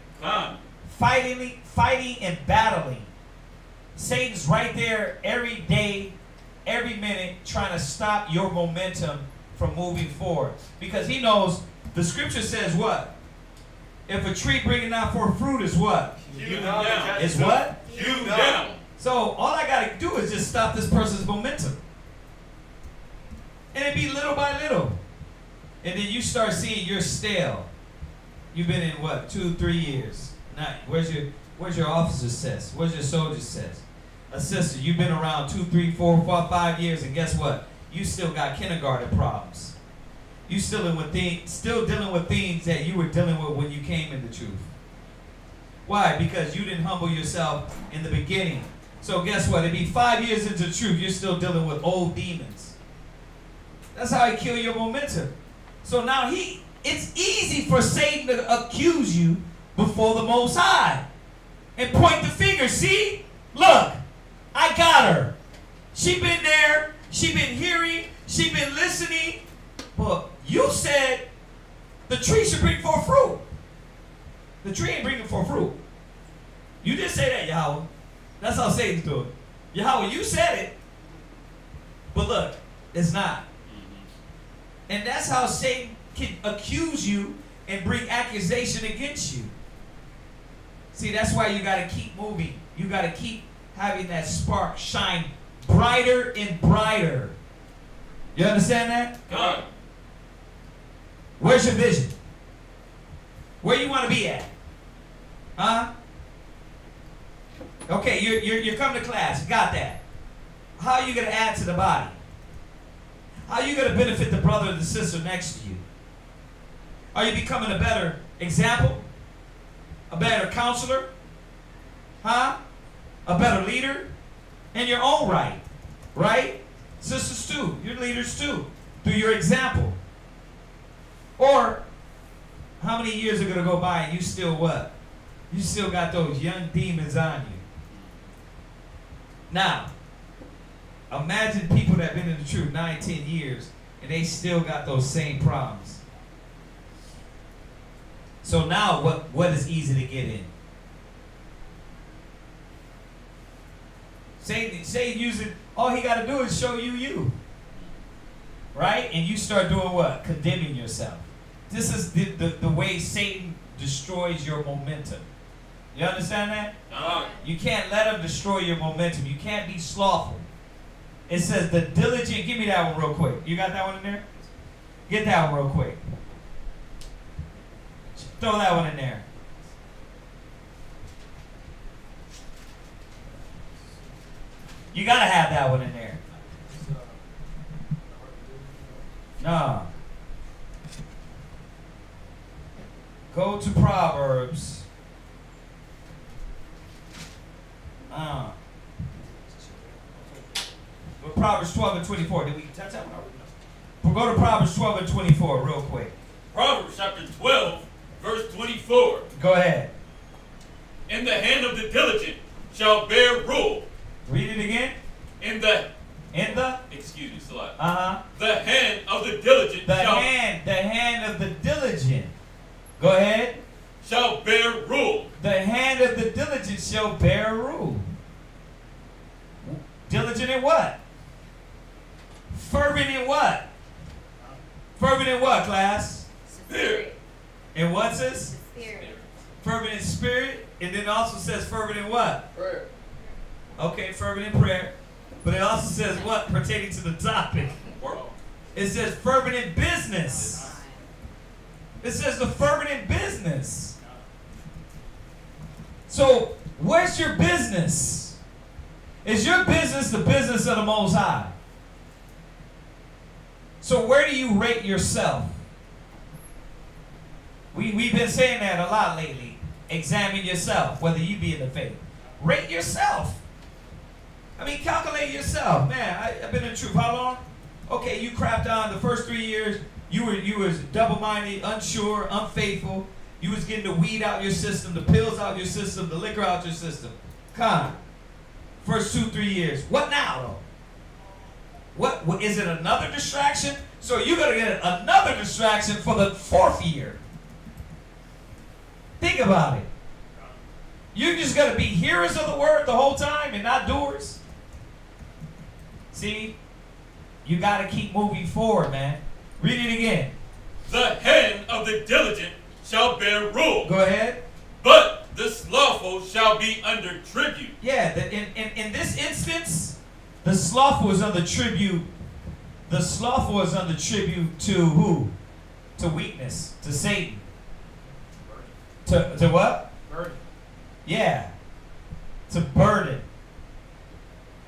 Fighting and battling. Satan's right there every day, every minute, trying to stop your momentum from moving forward. Because he knows, the scripture says what? If a tree bringing out forth fruit is what? Hew down. Is what? Hew down. So all I got to do is just stop this person's momentum. And it be little by little. And then you start seeing you're stale. You've been in what, 2-3 years? Now, where's your officer's test? Where's your soldier's test? A sister, you've been around 2, 3, 4, 5 years, and guess what? You still got kindergarten problems. You still dealing with things that you were dealing with when you came in the truth. Why? Because you didn't humble yourself in the beginning. So guess what? It'd be 5 years into the truth, you're still dealing with old demons. That's how he kill your momentum. So now it's easy for Satan to accuse you before the Most High. and point the finger. See? Look, I got her. She been there. She been hearing. She been listening. But you said the tree should bring forth fruit. The tree ain't bringing forth fruit. You did say that, Yahweh. That's how Satan's doing. Yahweh, you said it. But look, it's not. And that's how Satan can accuse you and bring accusation against you. See, that's why you got to keep moving. You got to keep having that spark shine brighter and brighter. You understand that? God. Where's your vision? Where you want to be at? Huh? Okay, you're coming to class. You got that. How are you going to add to the body? How are you going to benefit the brother or the sister next to you? Are you becoming a better example? A better counselor? Huh? A better leader? In your own right. Right? Sisters too. You're leaders too. Through your example. Or, how many years are going to go by and you still what? You still got those young demons on you. Now, imagine people that have been in the truth 9, 10 years and they still got those same problems. So now what is easy to get in? Satan using, all he got to do is show you. Right? And you start doing what? Condemning yourself. This is the way Satan destroys your momentum. You understand that? You can't let him destroy your momentum. You can't be slothful. It says the diligent. Give me that one real quick. You got that one in there? Get that one real quick. Throw that one in there. You got to have that one in there. No. Go to Proverbs. Proverbs 12 and 24. Did we touch that one? We'll go to Proverbs 12 and 24 real quick. Proverbs chapter 12, verse 24. Go ahead. In the hand of the diligent shall bear rule. Read it again. Excuse me, Salah. The hand of the diligent the hand of the diligent. Go ahead. Shall bear rule. The hand of the diligent shall bear rule. Diligent in what? Fervent in what? Fervent in what, class? Spirit. In what, sis? Spirit. Fervent in spirit. And then it also says fervent in what? Prayer. Okay, fervent in prayer. But it also says what pertaining to the topic? It says fervent in business. It says the fervent in business. So, where's your business? Is your business the business of the Most High? So where do you rate yourself? We've been saying that a lot lately. Examine yourself, whether you be in the faith. Rate yourself. I mean, calculate yourself. Man, I've been in the truth. How long? Okay, you crapped on the first 3 years. You was double-minded, unsure, unfaithful. You was getting the weed out your system, the pills out your system, the liquor out your system. Come on. First 2, 3 years. What now, though? What is it, another distraction? So you're going to get another distraction for the 4th year. Think about it. You're just going to be hearers of the word the whole time and not doers? See? You got to keep moving forward, man. Read it again. The hand of the diligent shall bear rule. Go ahead. But the slothful shall be under tribute. Yeah, in this instance, the slothful is under tribute. The slothful is under tribute to who? To weakness, to Satan. To what? Burden. Yeah. To burden.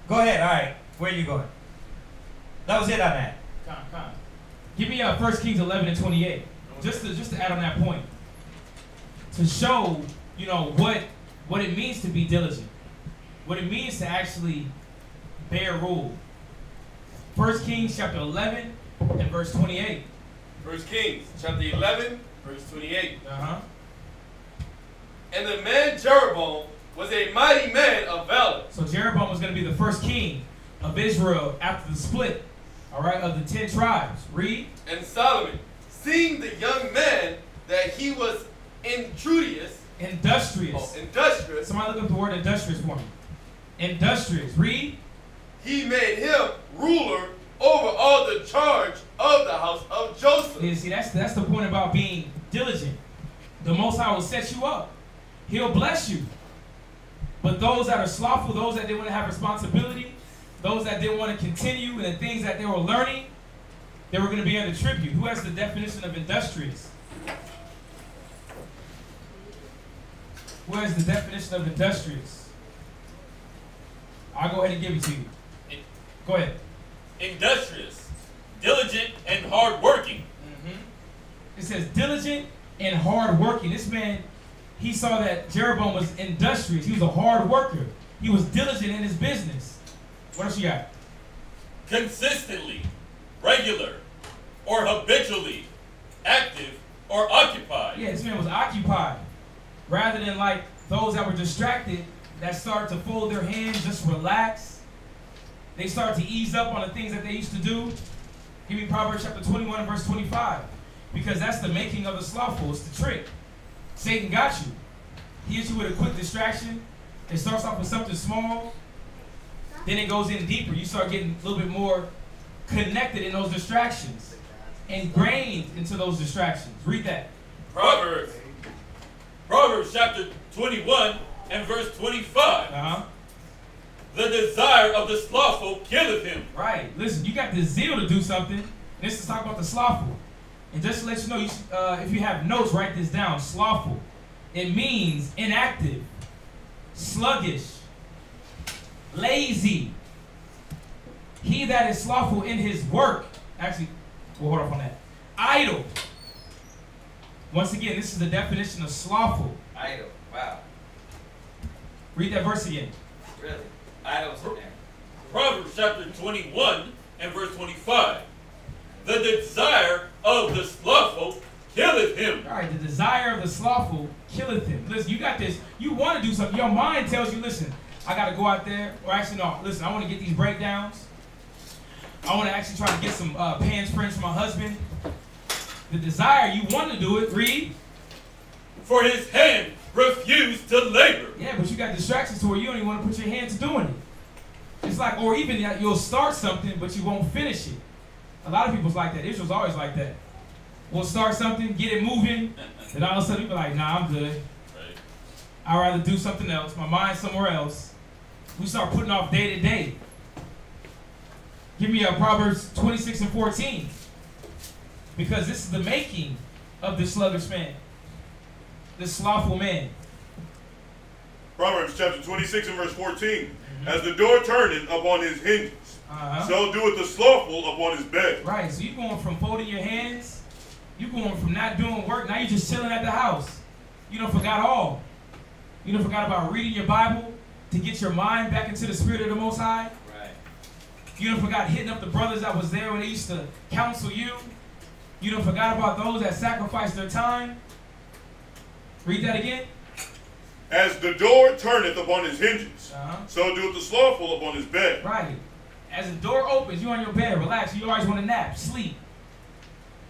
Go ahead. All right. Where are you going? That was it on that. Come. Give me 1 Kings 11 and 28. Just to add on that point. To show, what it means to be diligent. What it means to actually bear rule. 1 Kings chapter 11 and verse 28. 1 Kings chapter 11, verse 28. Uh-huh. And the man Jeroboam was a mighty man of valor. So Jeroboam was going to be the first king of Israel after the split, all right, of the 10 tribes. Read. And Solomon, seeing the young man that he was industrious. Industrious. Somebody look up the word industrious for me. Industrious. Read. He made him ruler over all the charge of the house of Joseph. Yeah, see, that's the point about being diligent. The Most High will set you up. He'll bless you. But those that are slothful, those that didn't want to have responsibility, those that didn't want to continue in the things that they were learning, they were going to be under tribute. Who has the definition of industrious? Who has the definition of industrious? I'll go ahead and give it to you. Go ahead. Industrious, diligent, and hardworking. It says diligent and hardworking. This man, he saw that Jeroboam was industrious. He was a hard worker. He was diligent in his business. What else you got? Consistently, regular, or habitually, active, or occupied. Yeah, this man was occupied. Rather than like those that were distracted, that started to fold their hands, just relax. They start to ease up on the things that they used to do. Give me Proverbs chapter 21 and verse 25. Because that's the making of the slothful. It's the trick. Satan got you. He hits you with a quick distraction. It starts off with something small. Then it goes in deeper. You start getting a little bit more connected in those distractions. Ingrained into those distractions. Read that. Proverbs chapter 21 and verse 25. The desire of the slothful killeth him. Right. Listen, you got the zeal to do something. This is talking about the slothful. And just to let you know, you should, if you have notes, write this down. Slothful. It means inactive, sluggish, lazy. He that is slothful in his work. Actually, we'll hold off on that. Idle. Once again, this is the definition of slothful. Idle. Wow. Read that verse again. Really? Idle's in there. Proverbs chapter 21 and verse 25. The desire of the slothful killeth him. All right, the desire of the slothful killeth him. Listen, you got this. You want to do something. Your mind tells you, listen, I got to go out there. Or actually, no, listen, I want to get these breakdowns. I want to actually try to get some pants prints for my husband. The desire, you want to do it. Read. For his hand refused to labor. Yeah, but you got distractions to where you don't even want to put your hand to doing it. It's like, or even you'll start something, but you won't finish it. A lot of people's like that. Israel's always like that. We'll start something, get it moving, then all of a sudden you'll be like, nah, I'm good. Right. I'd rather do something else. My mind's somewhere else. We start putting off day to day. Give me Proverbs 26 and 14. Because this is the making of the sluggish man. The slothful man. Proverbs chapter 26 and verse 14. As the door turneth upon his hinges, so doeth the slothful upon his bed. Right, so you're going from folding your hands, you're going from not doing work, now you're just chilling at the house. You done forgot all. You done forgot about reading your Bible to get your mind back into the spirit of the Most High. Right. You done forgot hitting up the brothers that was there when they used to counsel you. You done forgot about those that sacrificed their time. Read that again. As the door turneth upon his hinges, so doeth the slothful upon his bed. Right. As the door opens, you on your bed, relax. You always want to nap, sleep.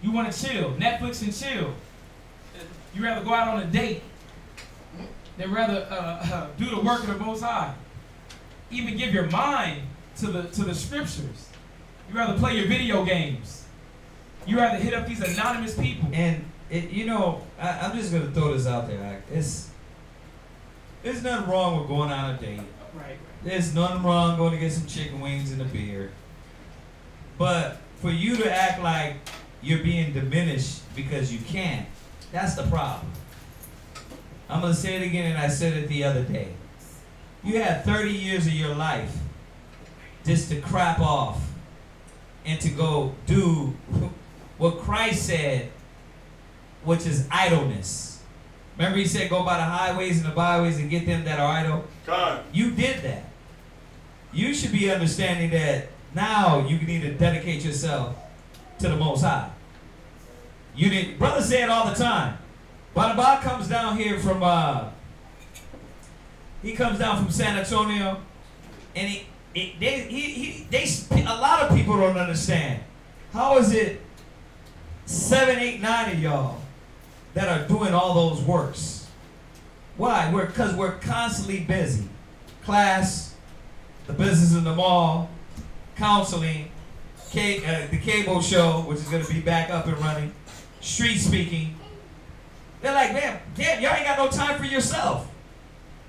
You want to chill, Netflix and chill. You rather go out on a date than rather do the work of the Most High. Even give your mind to the scriptures. You rather play your video games. You rather hit up these anonymous people. And you know, I'm just gonna throw this out there. There's nothing wrong with going on a date. Right. There's nothing wrong going to get some chicken wings and a beer. But for you to act like you're being diminished because you can't, that's the problem. I'm going to say it again, and I said it the other day. You had 30 years of your life just to crap off and to go do what Christ said, which is idleness. Remember he said, go by the highways and the byways and get them that are idle? God. You did that. You should be understanding that now you need to dedicate yourself to the Most High. Brothers say it all the time. Baba comes down here from He comes down from San Antonio, and a lot of people don't understand. How is it 7, 8, 9 of y'all that are doing all those works? Why? Because we're constantly busy. Class, the business in the mall, counseling, the cable show, which is going to be back up and running, street speaking. They're like, man, damn, y'all ain't got no time for yourself.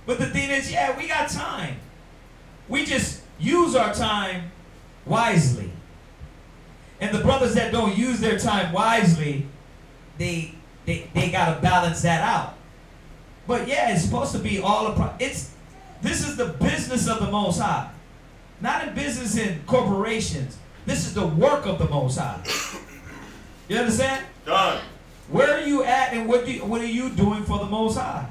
But the thing is, yeah, we got time. We just use our time wisely. And the brothers that don't use their time wisely, they got to balance that out. But yeah, it's supposed to be all this is the business of the Most High. Not a business in corporations. This is the work of the Most High. You understand? Done. Where are you at, and what are you doing for the Most High?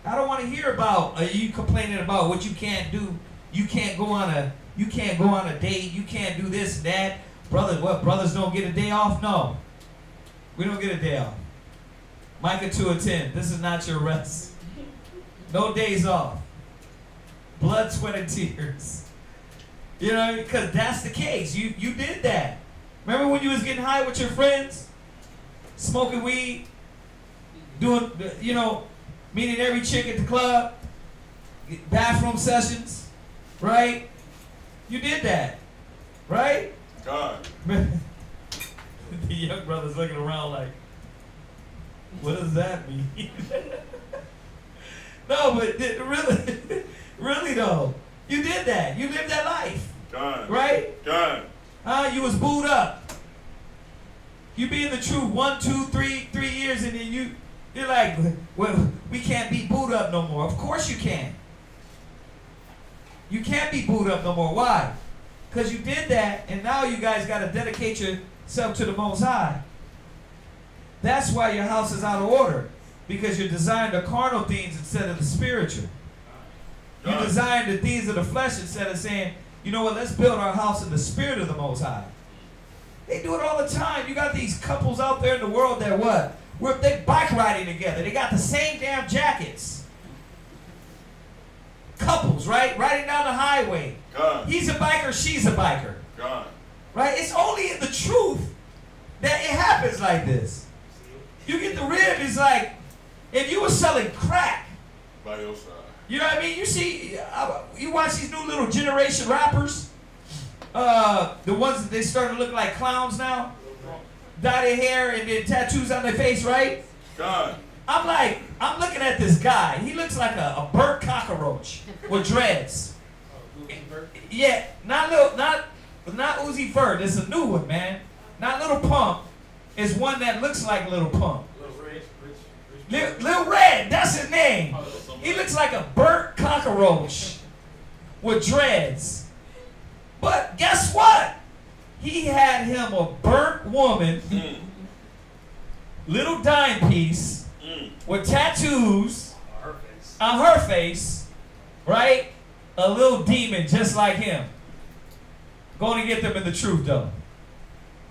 I don't want to hear about you complaining about what you can't do. You can't go on a date. You can't do this and that. Brothers, what? Brothers don't get a day off? No. We don't get a day off. Micah 2:10. This is not your rest. No days off. Blood, sweat, and tears. You know, because that's the case. You did that. Remember when you was getting high with your friends? Smoking weed? Doing, meeting every chick at the club? Bathroom sessions? Right? You did that. Right? God. The young brother's looking around like, what does that mean? No, but really though, you did that. You lived that life. God. Right? God. You was booed up. You be in the truth 1, 2, 3 years, and then you're like, well, we can't be booed up no more. Of course you can. You can't be booed up no more. Why? Because you did that, and now you guys got to dedicate yourself to the Most High. That's why your house is out of order. Because you're desiring the carnal things instead of the spiritual. You desire the things of the flesh instead of saying, you know what, let's build our house in the spirit of the Most High. They do it all the time. You got these couples out there in the world that what? They bike riding together. They got the same damn jackets. Couples, right? Riding down the highway. God. He's a biker, she's a biker. God. Right? It's only in the truth that it happens like this. You get the rib, it's like, if you were selling crack. By your side. You know what I mean? You see, you watch these new little generation rappers. The ones that they starting to look like clowns now. Dye their hair and then tattoos on their face, right? God. I'm looking at this guy. He looks like a burnt cockroach with dreads. Yeah, not Uzi Vert. It's a new one, man. Not Little Pump. It's one that looks like Little Pump. Lil Red, that's his name. He looks like a burnt cockroach with dreads. But guess what? He had him a burnt woman, little dime piece, with tattoos on her face, right? A little demon just like him. Going to get them in the truth, though.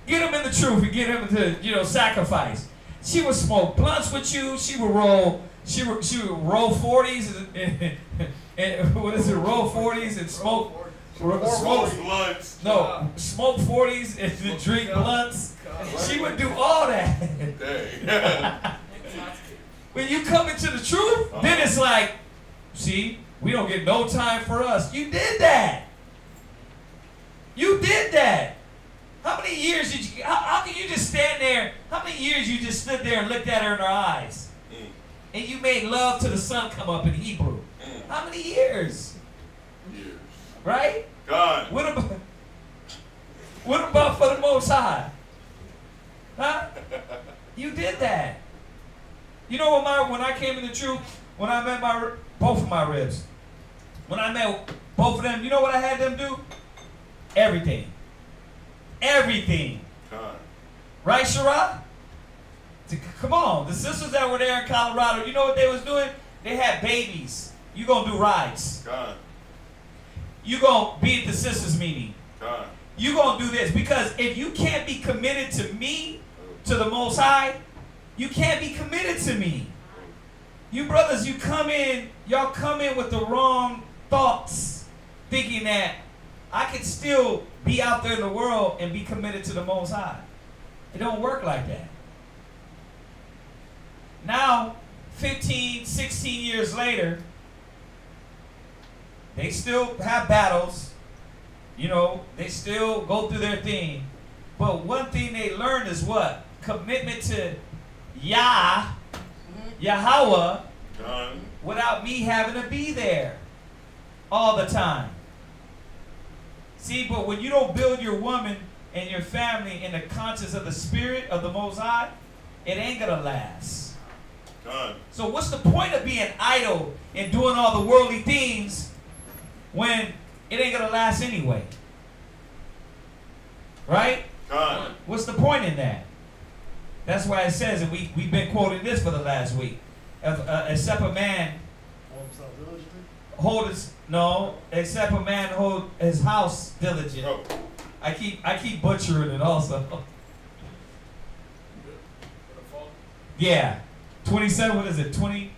Get him in the truth and get him to, sacrifice. She would smoke blunts with you. She would roll 40s and what is it? Roll 40s and smoke blunts. No, smoke 40s and drink blunts. She would do all that. When you come into the truth, then it's like, see, we don't get no time for us. You did that. You did that. How many years did you, how can you just stand there, how many years you just stood there and looked at her in her eyes? And you made love to the sun come up in Hebrew. How many years? Years. Right? God. What about for the Most High? Huh? You did that. You know what, when I came in the truth, when I met both of my ribs, when I met both of them, you know what I had them do? Everything. Everything. God. Right, Shara? Come on. The sisters that were there in Colorado, you know what they was doing? They had babies. You gonna do rides. God. You gonna be at the sisters meeting. God. You gonna do this. Because if you can't be committed to me, to the Most High, you can't be committed to me. You brothers, y'all come in with the wrong thoughts, thinking that I can still be out there in the world and be committed to the Most High. It don't work like that. Now, 15, 16 years later, they still have battles. You know, they still go through their thing. But one thing they learned is what? Commitment to Yahweh, without me having to be there all the time. See, but when you don't build your woman and your family in the conscience of the Spirit of the Most High, it ain't going to last. So what's the point of being idle and doing all the worldly things when it ain't going to last anyway? Right? What's the point in that? That's why it says, and we've been quoting this for the last week, except a man hold his house diligent. Oh. I keep butchering it also. Yeah. 27, what is it? 20?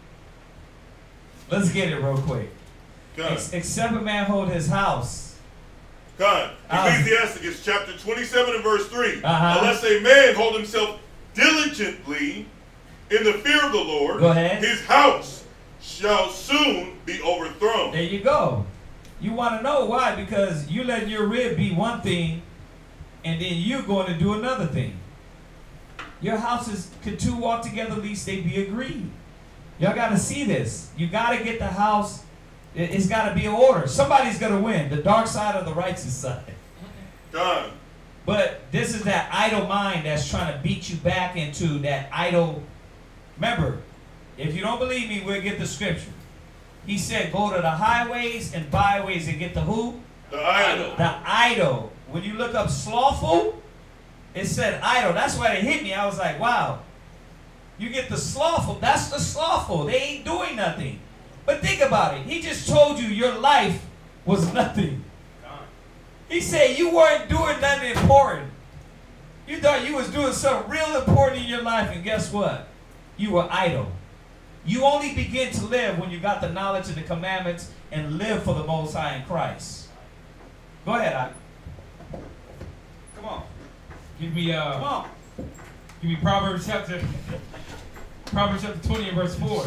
Let's get it real quick. Except a man hold his house. Ecclesiastes chapter 27 and verse 3. Unless a man hold himself diligently in the fear of the Lord, his house shall soon be overthrown. There you go. You want to know why? Because you let your rib be one thing, and then you're going to do another thing. Your houses, could two walk together, at least they be agreed. Y'all got to see this. You got to get the house. It's got to be in order. Somebody's going to win. The dark side or the righteous side. But this is that idle mind that's trying to beat you back into that idle. Remember, if you don't believe me, we'll get the scripture. He said, go to the highways and byways and get the who? The idle. The idle. When you look up slothful, it said idle. That's why it hit me. I was like, wow. You get the slothful. That's the slothful. They ain't doing nothing. But think about it. He just told you your life was nothing. He said you weren't doing nothing important. You thought you was doing something real important in your life, and guess what? You were idle. You only begin to live when you got the knowledge of the commandments and live for the Most High in Christ. Go ahead, Ike. Come on. Give me Proverbs chapter 20 and verse 4.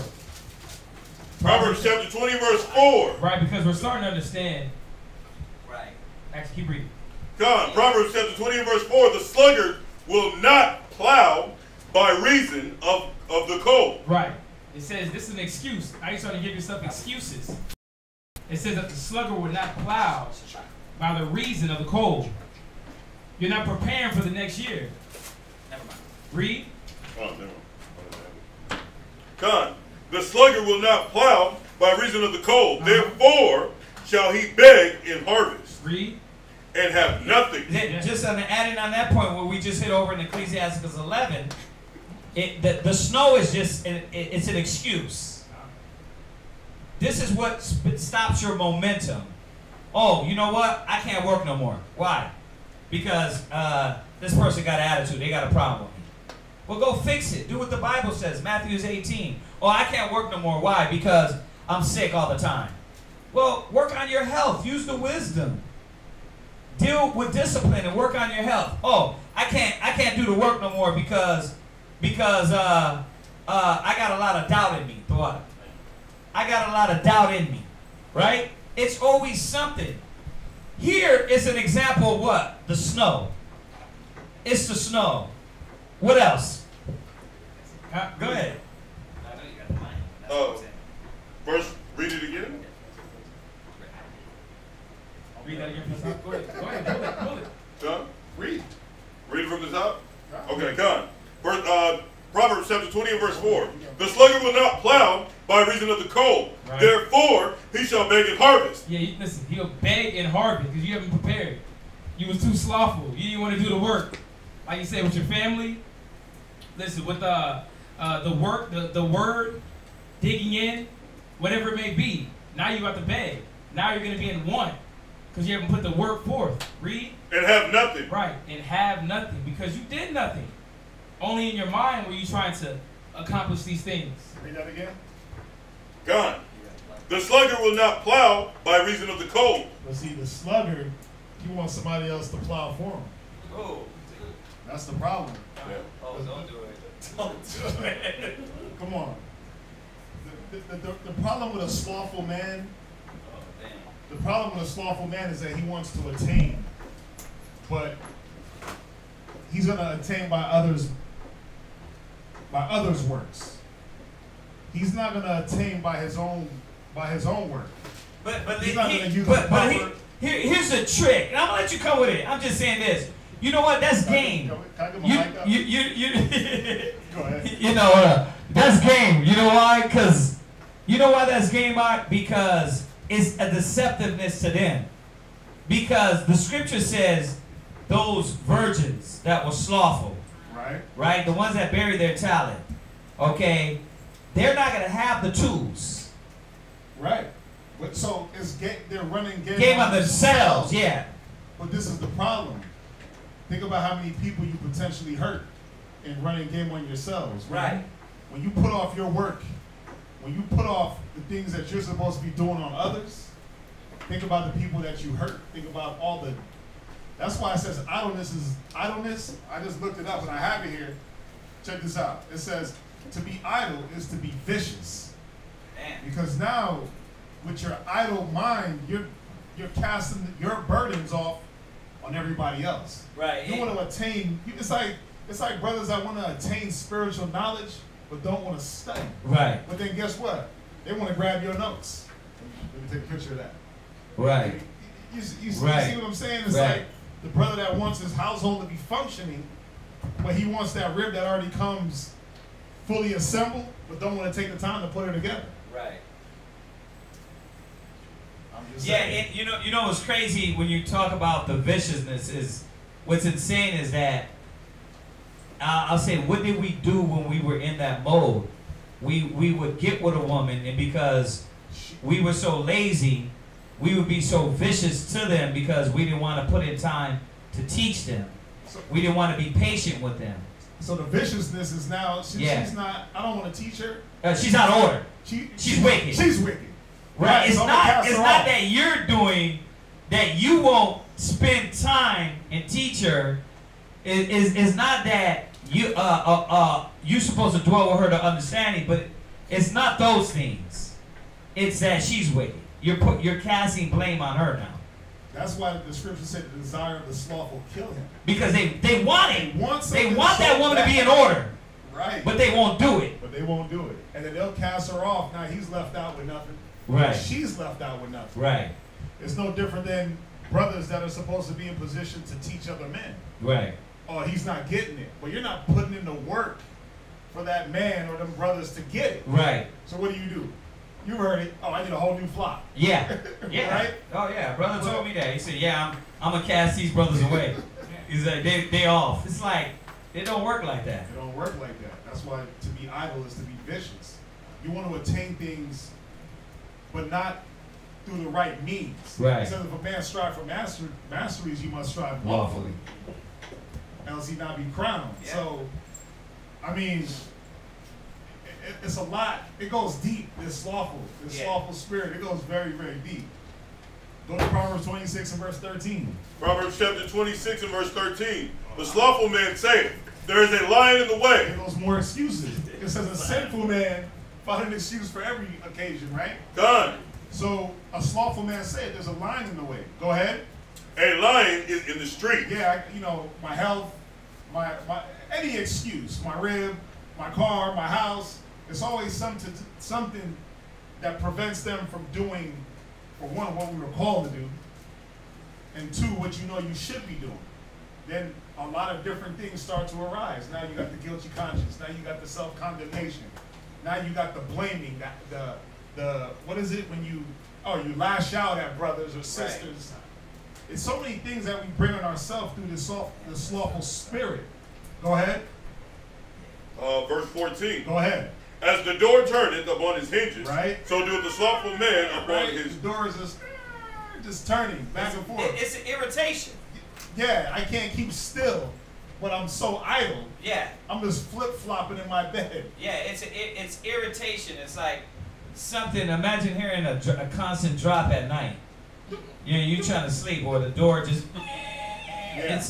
Proverbs chapter 20 verse 4. Right, because we're starting to understand. Right. Actually, keep reading. Proverbs chapter 20 and verse 4. The sluggard will not plow by reason of the cold. Right. It says this is an excuse. Now you're starting to give yourself excuses. It says that the sluggard will not plow by the reason of the cold. You're not preparing for the next year. Never mind. Read. Oh, never mind. The sluggard will not plow by reason of the cold. Therefore shall he beg in harvest. Read. And have nothing. Just adding on that point where we just hit over in Ecclesiastes 11, the snow is just, it's an excuse. This is what stops your momentum. Oh, you know what? I can't work no more. Why? Because this person got an attitude. They got a problem with me. Well, go fix it. Do what the Bible says. Matthew 18. Oh, I can't work no more. Why? Because I'm sick all the time. Well, work on your health. Use the wisdom. Deal with discipline and work on your health. Oh, I can't do the work no more because I got a lot of doubt in me. What? I got a lot of doubt in me. Right? It's always something. Here is an example of what? The snow. It's the snow. What else? Go ahead. First, read it again. Read that again from the top. Go ahead. Pull it. John, read. Read it from the top? Okay, come on. Proverbs chapter 20 and verse 4. The sluggard will not plow by reason of the cold. Right. Therefore, he shall beg in harvest. Yeah, listen, he'll beg in harvest because you haven't prepared. You was too slothful. You didn't want to do the work. Like you said, with your family. Listen, with the work, the word, digging in, whatever it may be. Now you got to beg. Now you're going to be in want because you haven't put the work forth. Read. And have nothing. Right, and have nothing because you did nothing. Only in your mind were you trying to accomplish these things. Read that again. Gone. The sluggard will not plow by reason of the cold. But see, the sluggard, he wants somebody else to plow for him. Oh. That's the problem. Yeah. Oh, don't do it. Don't do it. Come on. The problem with a slothful man, the problem with a slothful man is that he wants to attain, but he's gonna attain by others' works. He's not gonna attain by his own work. But he's not gonna use the power. Here's the trick, and I'm gonna let you come with it. I'm just saying this. You know what? That's game. Can I get my mic up? Go ahead. You know, that's game. You know why? Because you know why that's game, Mark? Because it's a deceptiveness to them. Because the scripture says those virgins that were slothful, right? The ones that buried their talent, okay, they're not going to have the tools. Right. But so they're running game on themselves, yeah. But this is the problem. Think about how many people you potentially hurt in running game on yourselves. Right. When you put off your work, when you put off the things that you're supposed to be doing on others, think about the people that you hurt. Think about all the... That's why it says idleness is idleness. I just looked it up and I have it here. Check this out. It says to be idle is to be vicious. Man. Because now, with your idle mind, you're casting your burdens off on everybody else. Right. You want to attain. It's like brothers that want to attain spiritual knowledge but don't want to study. Right. But then guess what? They want to grab your notes. Let me take a picture of that. Right. You see what I'm saying? It's like the brother that wants his household to be functioning, but he wants that rib that already comes fully assembled, but don't want to take the time to put it together. Right. Yeah, you know what's crazy when you talk about the viciousness is what's insane is that I'll say, what did we do when we were in that mode? We would get with a woman, and because we were so lazy, we would be so vicious to them because we didn't want to put in time to teach them. We didn't want to be patient with them. So the viciousness is now, she's not, I don't want to teach her. She's out of order. She's wicked. She's wicked. Right. It's not that you're doing that you won't spend time and teach her. It's not that you're supposed to dwell with her to understanding, but it's not those things. It's that she's wicked. You're casting blame on her now. That's why the scripture said the desire of the slothful kill him. Because they want it. They want that woman to be in order. Right. But they won't do it. But they won't do it. And then they'll cast her off. Now he's left out with nothing. Right. She's left out with nothing. Right. It's no different than brothers that are supposed to be in position to teach other men. Right. Oh, he's not getting it. But you're not putting in the work for that man or them brothers to get it. Right. So what do? You heard it. Oh, I need a whole new flock. Yeah. Yeah. Right? Oh yeah. Brother told me that. He said, yeah, I'm gonna cast these brothers away. He's like, they off. It's like, it don't work like that. It don't work like that. That's why to be idle is to be vicious. You want to attain things, but not through the right means. Right. It says if a man strive for masteries, you must strive lawfully. Else he not be crowned. Yeah. So, I mean, it's a lot. It goes deep. This slothful spirit. It goes very, very deep. Go to Proverbs 26 and verse 13. Proverbs chapter 26 and verse 13. The slothful man saith, there is a lion in the way. There goes more excuses. It says a sinful man found an excuse for every occasion, right? Done. So a slothful man said, there's a lion in the way. Go ahead. A lion is in the street. Yeah, my health, my any excuse, my rib, my car, my house. It's always something that prevents them from doing, for one, what we were called to do, and two, what you know you should be doing. Then a lot of different things start to arise. Now you got the guilty conscience. Now you got the self-condemnation. Now you got the blaming. The what is it when you lash out at brothers or sisters? Right. It's so many things that we bring on ourselves through the slothful spirit. Go ahead. Verse 14. Go ahead. As the door turneth upon his hinges, right, so doeth the slothful man upon his... The door is just turning back and forth. It's an irritation. Yeah, I can't keep still when I'm so idle. Yeah. I'm just flip-flopping in my bed. Yeah, it's irritation. It's like something. Imagine hearing a constant drop at night. You trying to sleep, or the door just. Yeah.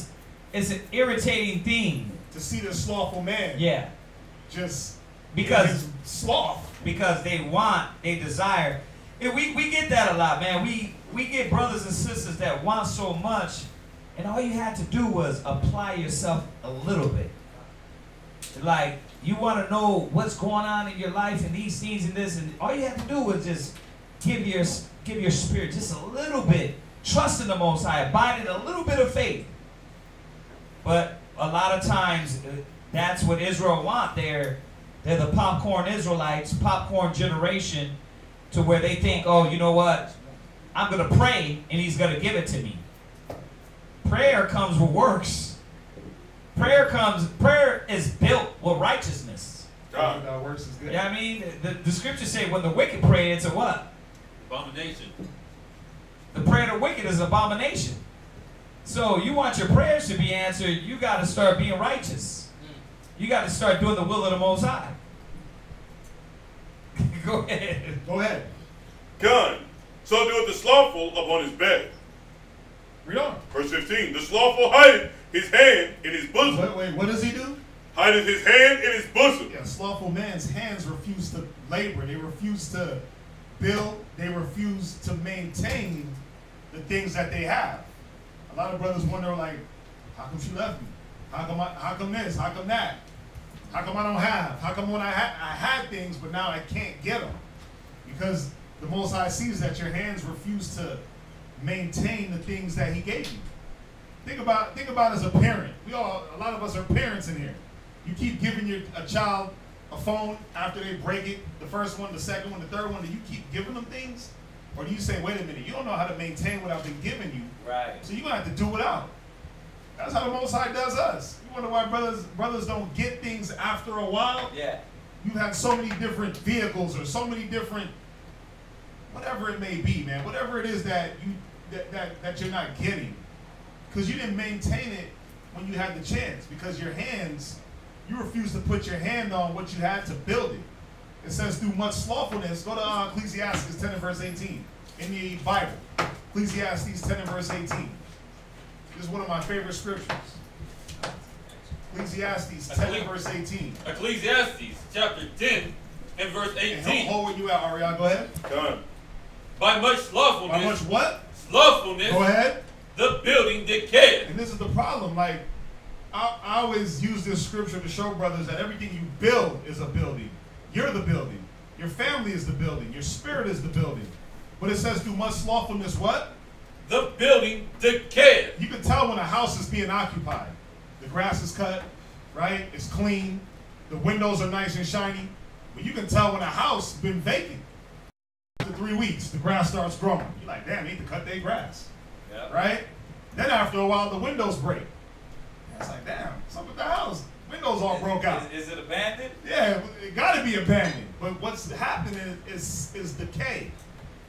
It's an irritating thing to see the slothful man. Yeah. Just because sloth. Because they desire. We get that a lot, man. We get brothers and sisters that want so much, and all you had to do was apply yourself a little bit. Like, you want to know what's going on in your life and these things and this, and all you have to do was just give your spirit just a little bit, trust in the Most High, abide in a little bit of faith. But a lot of times, that's what Israel want. They're the popcorn Israelites, popcorn generation, to where they think, oh, you know what? I'm going to pray, and he's going to give it to me. Prayer comes with works. Prayer is built with righteousness. God works is good. Yeah, I mean, the scriptures say when the wicked pray, it's a what? Abomination. The prayer of the wicked is abomination. So you want your prayers to be answered, you got to start being righteous. You got to start doing the will of the Most High. Go ahead. Go ahead. Con, so doeth the slothful upon his bed. Read on. Verse 15. The slothful hideth his hand in his bosom. Wait, what does he do? Hideth his hand in his bosom. Yeah, slothful man's hands refuse to labor. They refuse to build. They refuse to maintain the things that they have. A lot of brothers wonder, like, how come she left me? How come this? How come that? How come I don't have? How come when I had things, but now I can't get them? Because the Most High sees that your hands refuse to maintain the things that He gave you. Think about as a parent. A lot of us are parents in here. You keep giving a child a phone after they break it, the first one, the second one, the third one. Do you keep giving them things, or do you say, wait a minute, you don't know how to maintain what I've been giving you, right? So you're gonna have to do without. That's how the Most High does us. You wonder why brothers don't get things after a while? Yeah. You've had so many different vehicles or so many different, whatever it may be, man. Whatever it is that you're not getting, because you didn't maintain it when you had the chance. Because your hands, you refused to put your hand on what you had to build it. It says through much slothfulness. Go to Ecclesiastes 10 and verse 18 in the Bible. Ecclesiastes 10 and verse 18. This is one of my favorite scriptures. Ecclesiastes 10 and verse 18. Ecclesiastes chapter 10 and verse 18. And hold where you at, Ariel. Go ahead. Done. By much slothfulness. By much what? Slothfulness. Go ahead. The building decayed. And this is the problem. Like, I always use this scripture to show brothers that everything you build is a building. You're the building. Your family is the building. Your spirit is the building. But it says through much slothfulness what? The building decayed. You can tell when a house is being occupied. The grass is cut, right? It's clean. The windows are nice and shiny. But you can tell when a house has been vacant. After 3 weeks, the grass starts growing. You're like, damn, they need to cut their grass. Yep. Right? Then after a while, the windows break. And it's like, damn, something with the house. Windows all broke out. Is it abandoned? Yeah, it got to be abandoned. But what's happening is decay.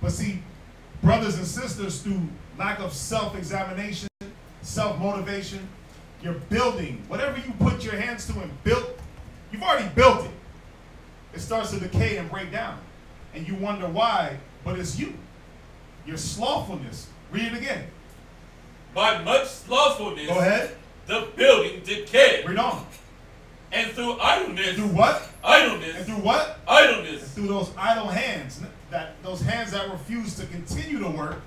But see, brothers and sisters, through lack of self-examination, self-motivation, you're building. Whatever you put your hands to and built, you've already built it. It starts to decay and break down. And you wonder why, but it's you. Your slothfulness. Read it again. By much slothfulness. Go ahead. The building decayed. Read on. And through idleness. Through what? Idleness. And through what? Idleness. And through those idle hands. Those hands that refuse to continue to work.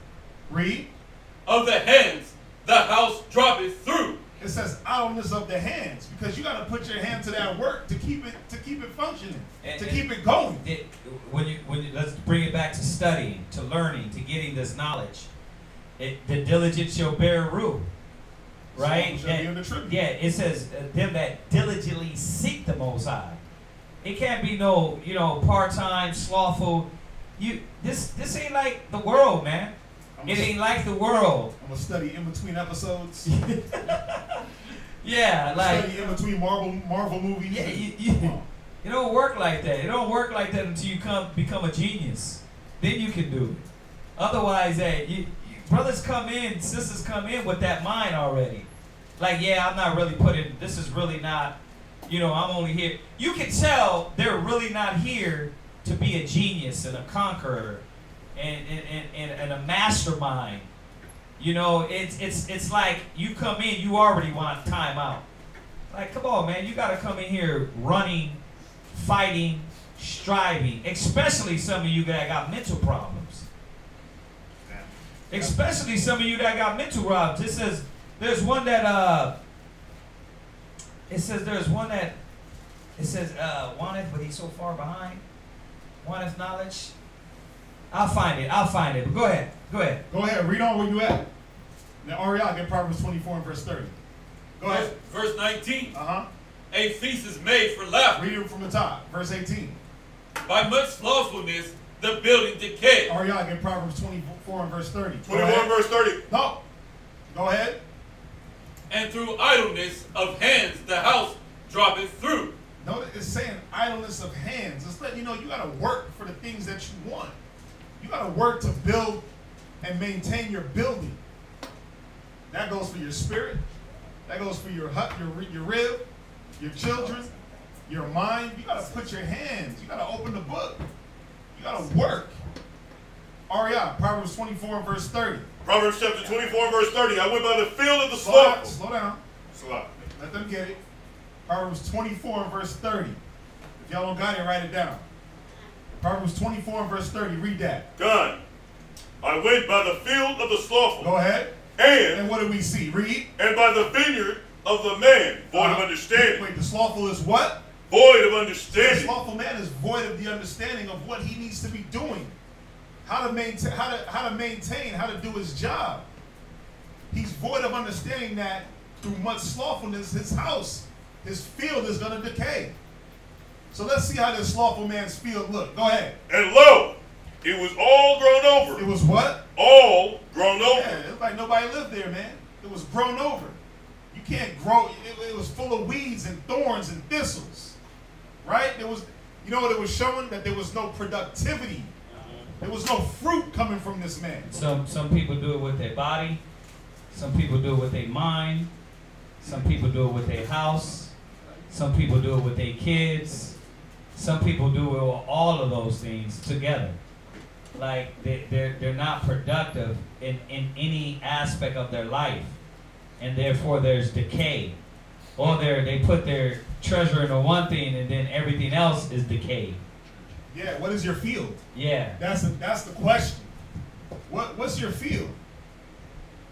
Read. Of the hands, the house droppeth through. It says idleness of the hands, because you got to put your hand to that work to keep it functioning, to keep it going. Let's bring it back to studying, to learning, to getting this knowledge. The diligence shall bear root, right? Yeah, it says them that diligently seek the Most High. It can't be no, part-time, slothful. This ain't like the world, man. It ain't like the world. I'm gonna study in between episodes. Yeah, like study in between Marvel movies. Yeah, it don't work like that. It don't work like that until you become a genius. Then you can do it. Otherwise, brothers come in, sisters come in with that mind already. Like, yeah, I'm not really putting. This is really not. I'm only here. You can tell they're really not here to be a genius and a conqueror and a mastermind. You know, it's like you come in, you already want time out. Like, come on, man, you got to come in here running, fighting, striving, especially some of you that got mental problems. Especially some of you that got mental problems. It says there's one that wanteth, but he's so far behind. Wanteth knowledge. I'll find it. But go ahead. Go ahead. Read on where you at. Now, Ariel, get Proverbs 24 and verse 30. Go ahead. Verse 19. Uh-huh. A feast is made for laughter. Read it from the top. Verse 18. By much slothfulness, the building decay. Ariel, get Proverbs 24 and verse 30. 24 and verse 30. No. Go ahead. And through idleness of hands, the house droppeth through. Notice it's saying idleness of hands. It's letting you know you got to work for the things that you want. You got to work to build and maintain your building. That goes for your spirit. That goes for your hut, your rib, your children, your mind. You got to put your hands. You got to open the book. You got to work. Aria, Proverbs 24 and verse 30. Proverbs chapter 24 and verse 30. I went by the field of the slothful. Slow down. Slow. Let them get it. Proverbs 24 and verse 30. If y'all don't got it, write it down. Proverbs 24 and verse 30. Read that. Done. I went by the field of the slothful. Go ahead. And what do we see? Read. And by the vineyard of the man, void of understanding. Wait, the slothful is what? Void of understanding. The slothful man is void of the understanding of what he needs to be doing. How to maintain, how to do his job. He's void of understanding that through much slothfulness, his house, his field is going to decay. So let's see how this slothful man's field look. Go ahead. And lo, it was all grown over. It was what? All grown over. Yeah, it's like nobody lived there, man. It was grown over. You can't grow. It was full of weeds and thorns and thistles, right? There was, you know what it was showing? That there was no productivity. There was no fruit coming from this man. Some people do it with their body. Some people do it with their mind. Some people do it with their house. Some people do it with their kids. Some people do it with all of those things together. Like they're not productive in any aspect of their life, and therefore there's decay. Or they put their treasure into one thing, and then everything else is decayed. Yeah, what is your field? Yeah. That's the question. What's your field?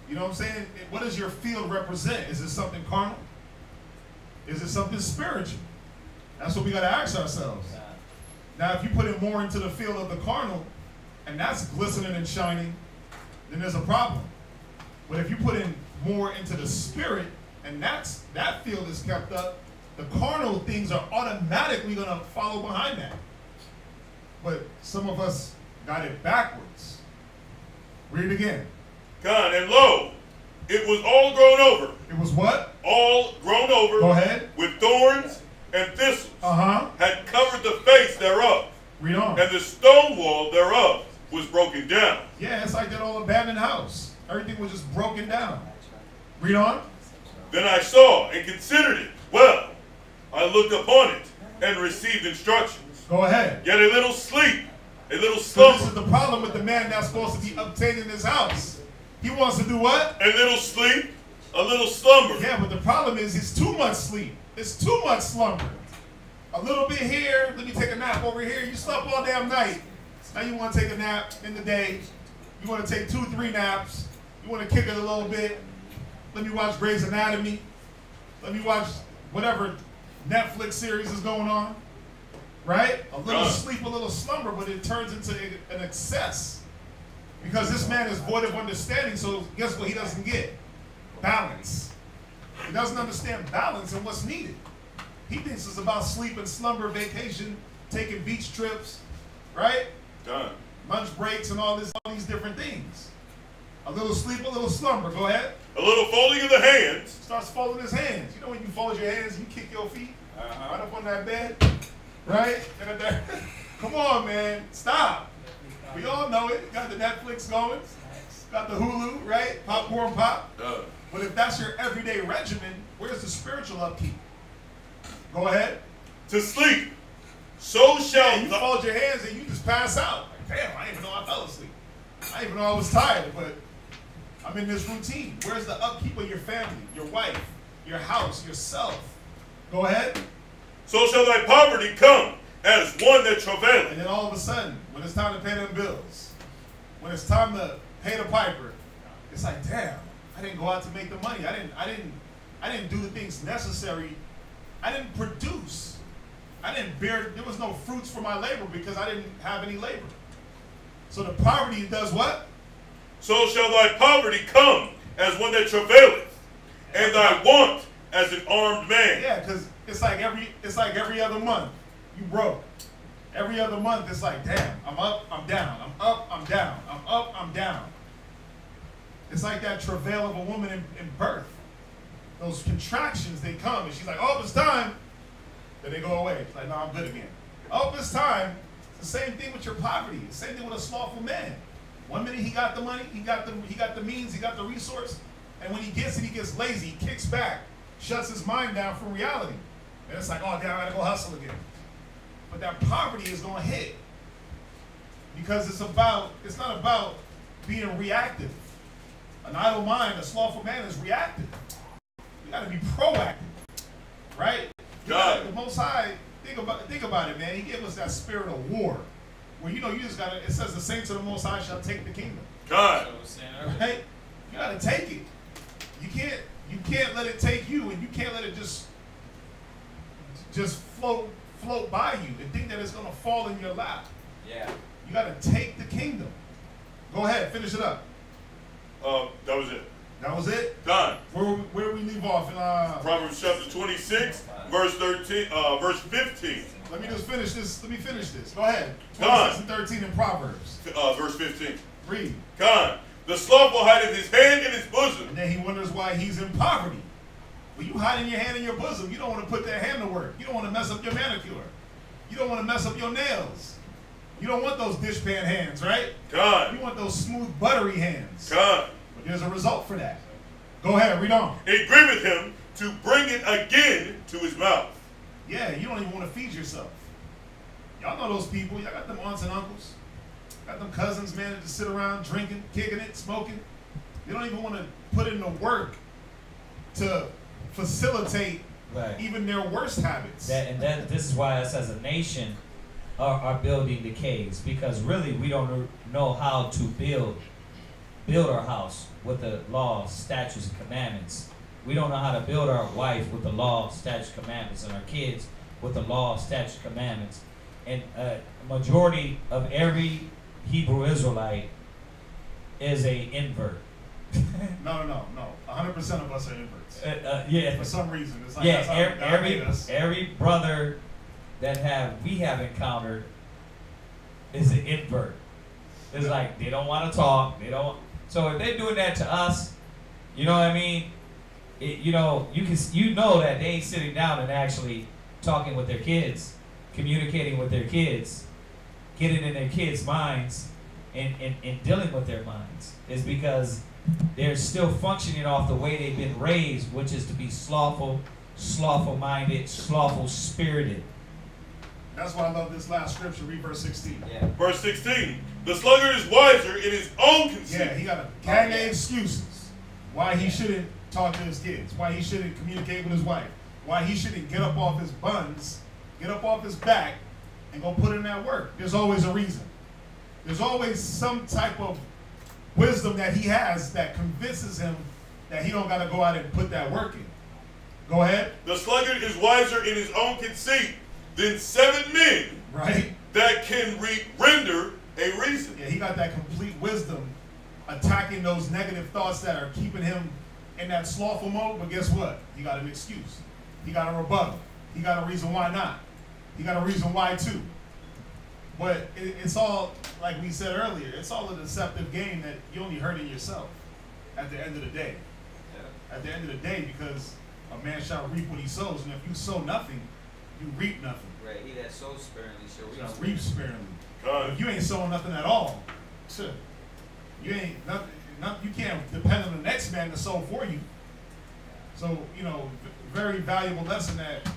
You know what I'm saying? What does your field represent? Is it something carnal? Is it something spiritual? That's what we got to ask ourselves. Now, if you put it more into the field of the carnal, and that's glistening and shining, then there's a problem. But if you put in more into the spirit, and that field is kept up, the carnal things are automatically going to follow behind that. But some of us got it backwards. Read it again. God, and lo, it was all grown over. It was what? All grown over. Go ahead. With thorns and thistles. Uh-huh. Had covered the face thereof. Read on. And the stone wall thereof was broken down. Yeah, it's like that old abandoned house. Everything was just broken down. Read on. Then I saw and considered it. Well, I looked upon it and received instructions. Go ahead. Yet a little sleep, a little slumber. So this is the problem with the man that's supposed to be obtaining his house. He wants to do what? A little sleep, a little slumber. Yeah, but the problem is it's too much sleep. It's too much slumber. A little bit here, let me take a nap over here. You slept all damn night. Now you want to take a nap in the day. You want to take 2-3 naps. You want to kick it a little bit. Let me watch Grey's Anatomy. Let me watch whatever Netflix series is going on. Right? A little sleep, a little slumber, but it turns into an excess. Because this man is void of understanding, so guess what he doesn't get? Balance. He doesn't understand balance and what's needed. He thinks it's about sleep and slumber, vacation, taking beach trips, right? Done. Lunch breaks and all these different things. A little sleep, a little slumber. Go ahead. A little folding of the hands. Starts folding his hands. You know when you fold your hands, you kick your feet right up on that bed, right? Come on, man. Stop. We all know it. Got the Netflix going. Got the Hulu, right? Popcorn pop. But if that's your everyday regimen, where's the spiritual upkeep? Go ahead. To sleep. So shall you fold your hands and you just pass out. Like, damn, I didn't even know I fell asleep. I didn't even know I was tired, but I'm in this routine. Where's the upkeep of your family, your wife, your house, yourself? Go ahead. So shall thy poverty come as one that travaileth. And then all of a sudden, when it's time to pay them bills, when it's time to pay the piper, it's like, damn, I didn't go out to make the money. I didn't do the things necessary. I didn't produce. I didn't bear, there was no fruits for my labor because I didn't have any labor. So the poverty does what? So shall thy poverty come as one that travaileth, and thy want as an armed man. Yeah, because it's like every other month you broke. Every other month it's like, damn, I'm up, I'm down, I'm up, I'm down, I'm up, I'm down. It's like that travail of a woman in birth. Those contractions, they come and she's like, oh, it's time. Then they go away. It's like, no, I'm good again. Oh, it's time. It's the same thing with your poverty. It's the same thing with a slothful man. One minute he got the money, he got the means, he got the resource, and when he gets it, he gets lazy, he kicks back, shuts his mind down from reality. And it's like, oh, damn, I gotta go hustle again. But that poverty is gonna hit. Because it's not about being reactive. An idle mind, a slothful man is reactive. You gotta be proactive, right? The Most High, think about it, man. He gave us that spirit of war. Where you just gotta, it says the saints of the Most High shall take the kingdom. God. Right? You gotta take it. You can't let it take you, and you can't let it just float by you and think that it's gonna fall in your lap. Yeah. You gotta take the kingdom. Go ahead, finish it up. That was it. That was it? Done. Where we leave off in Proverbs chapter 26, verse 15. Let me just finish this. Let me finish this. Go ahead. 26 God. and 13 in Proverbs. Verse 15. Read. God. The slothful hideth his hand in his bosom. And then he wonders why he's in poverty. When you hiding your hand in your bosom, you don't want to put that hand to work. You don't want to mess up your manicure. You don't want to mess up your nails. You don't want those dishpan hands, right? God. You want those smooth, buttery hands. God. But there's a result for that. Go ahead, read on. It grieveth him to bring it again to his mouth. Yeah, you don't even want to feed yourself. Y'all know those people. Y'all got them aunts and uncles. Got them cousins, man, that just sit around drinking, kicking it, smoking. They don't even want to put in the work to facilitate even their worst habits. This is why us as a nation are building the caves, because really we don't know how to build our house with the law, statutes, and commandments. We don't know how to build our wife with the law, statutes, commandments, and our kids with the law, statutes, commandments. And a majority of every Hebrew Israelite is a invert. No. 100% of us are inverts. Yeah. For some reason, it's like every brother that we have encountered is an invert. It's like they don't want to talk. They don't. So if they're doing that to us, you know what I mean? You know that they ain't sitting down and actually talking with their kids, communicating with their kids, getting in their kids' minds, and dealing with their minds. Is because they're still functioning off the way they've been raised, which is to be slothful, slothful-minded, slothful-spirited. That's why I love this last scripture. Read verse 16. Yeah. Verse 16. The sluggard is wiser in his own conceit. Yeah, he got a gang of excuses why he shouldn't talk to his kids, why he shouldn't communicate with his wife, why he shouldn't get up off his buns, get up off his back, and go put in that work. There's always a reason. There's always some type of wisdom that he has that convinces him that he don't got to go out and put that work in. Go ahead. The sluggard is wiser in his own conceit than 7 men that can render a reason. Yeah, he got that complete wisdom attacking those negative thoughts that are keeping him in that slothful mode. But guess what? He got an excuse. He got a rebuttal. He got a reason why not. He got a reason why too. But it's all, like we said earlier, it's all a deceptive game that you only hurting yourself at the end of the day. Yeah. At the end of the day, because a man shall reap what he sows, and if you sow nothing, you reap nothing. Right, he that sows sparingly shall reap sparingly. If you ain't sowing nothing at all, you ain't nothing. You can't depend on the next man to sow for you. So very valuable lesson that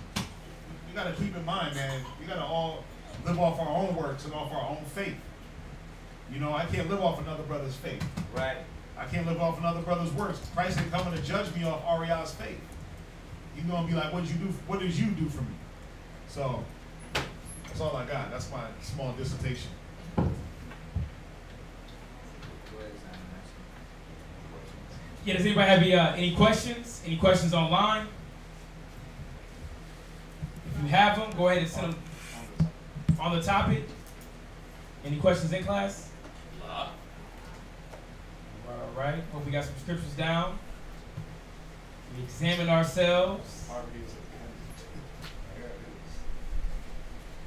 gotta keep in mind, man, we gotta all live off our own works and off our own faith. You know, I can't live off another brother's faith. Right. I can't live off another brother's works. Christ ain't coming to judge me off Ariah's faith. He's gonna be like, what did you do for me? So that's all I got. That's my small dissertation. Yeah, does anybody have any questions? Any questions online? If you have them, go ahead and send them on the topic. Any questions in class? All right. Hope we got some scriptures down. We examine ourselves.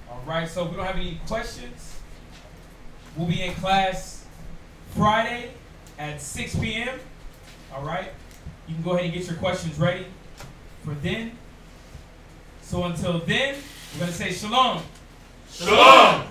All right. So if we don't have any questions, we'll be in class Friday at 6 p.m. All right. You can go ahead and get your questions ready for then. So until then, we're going to say shalom. Shalom.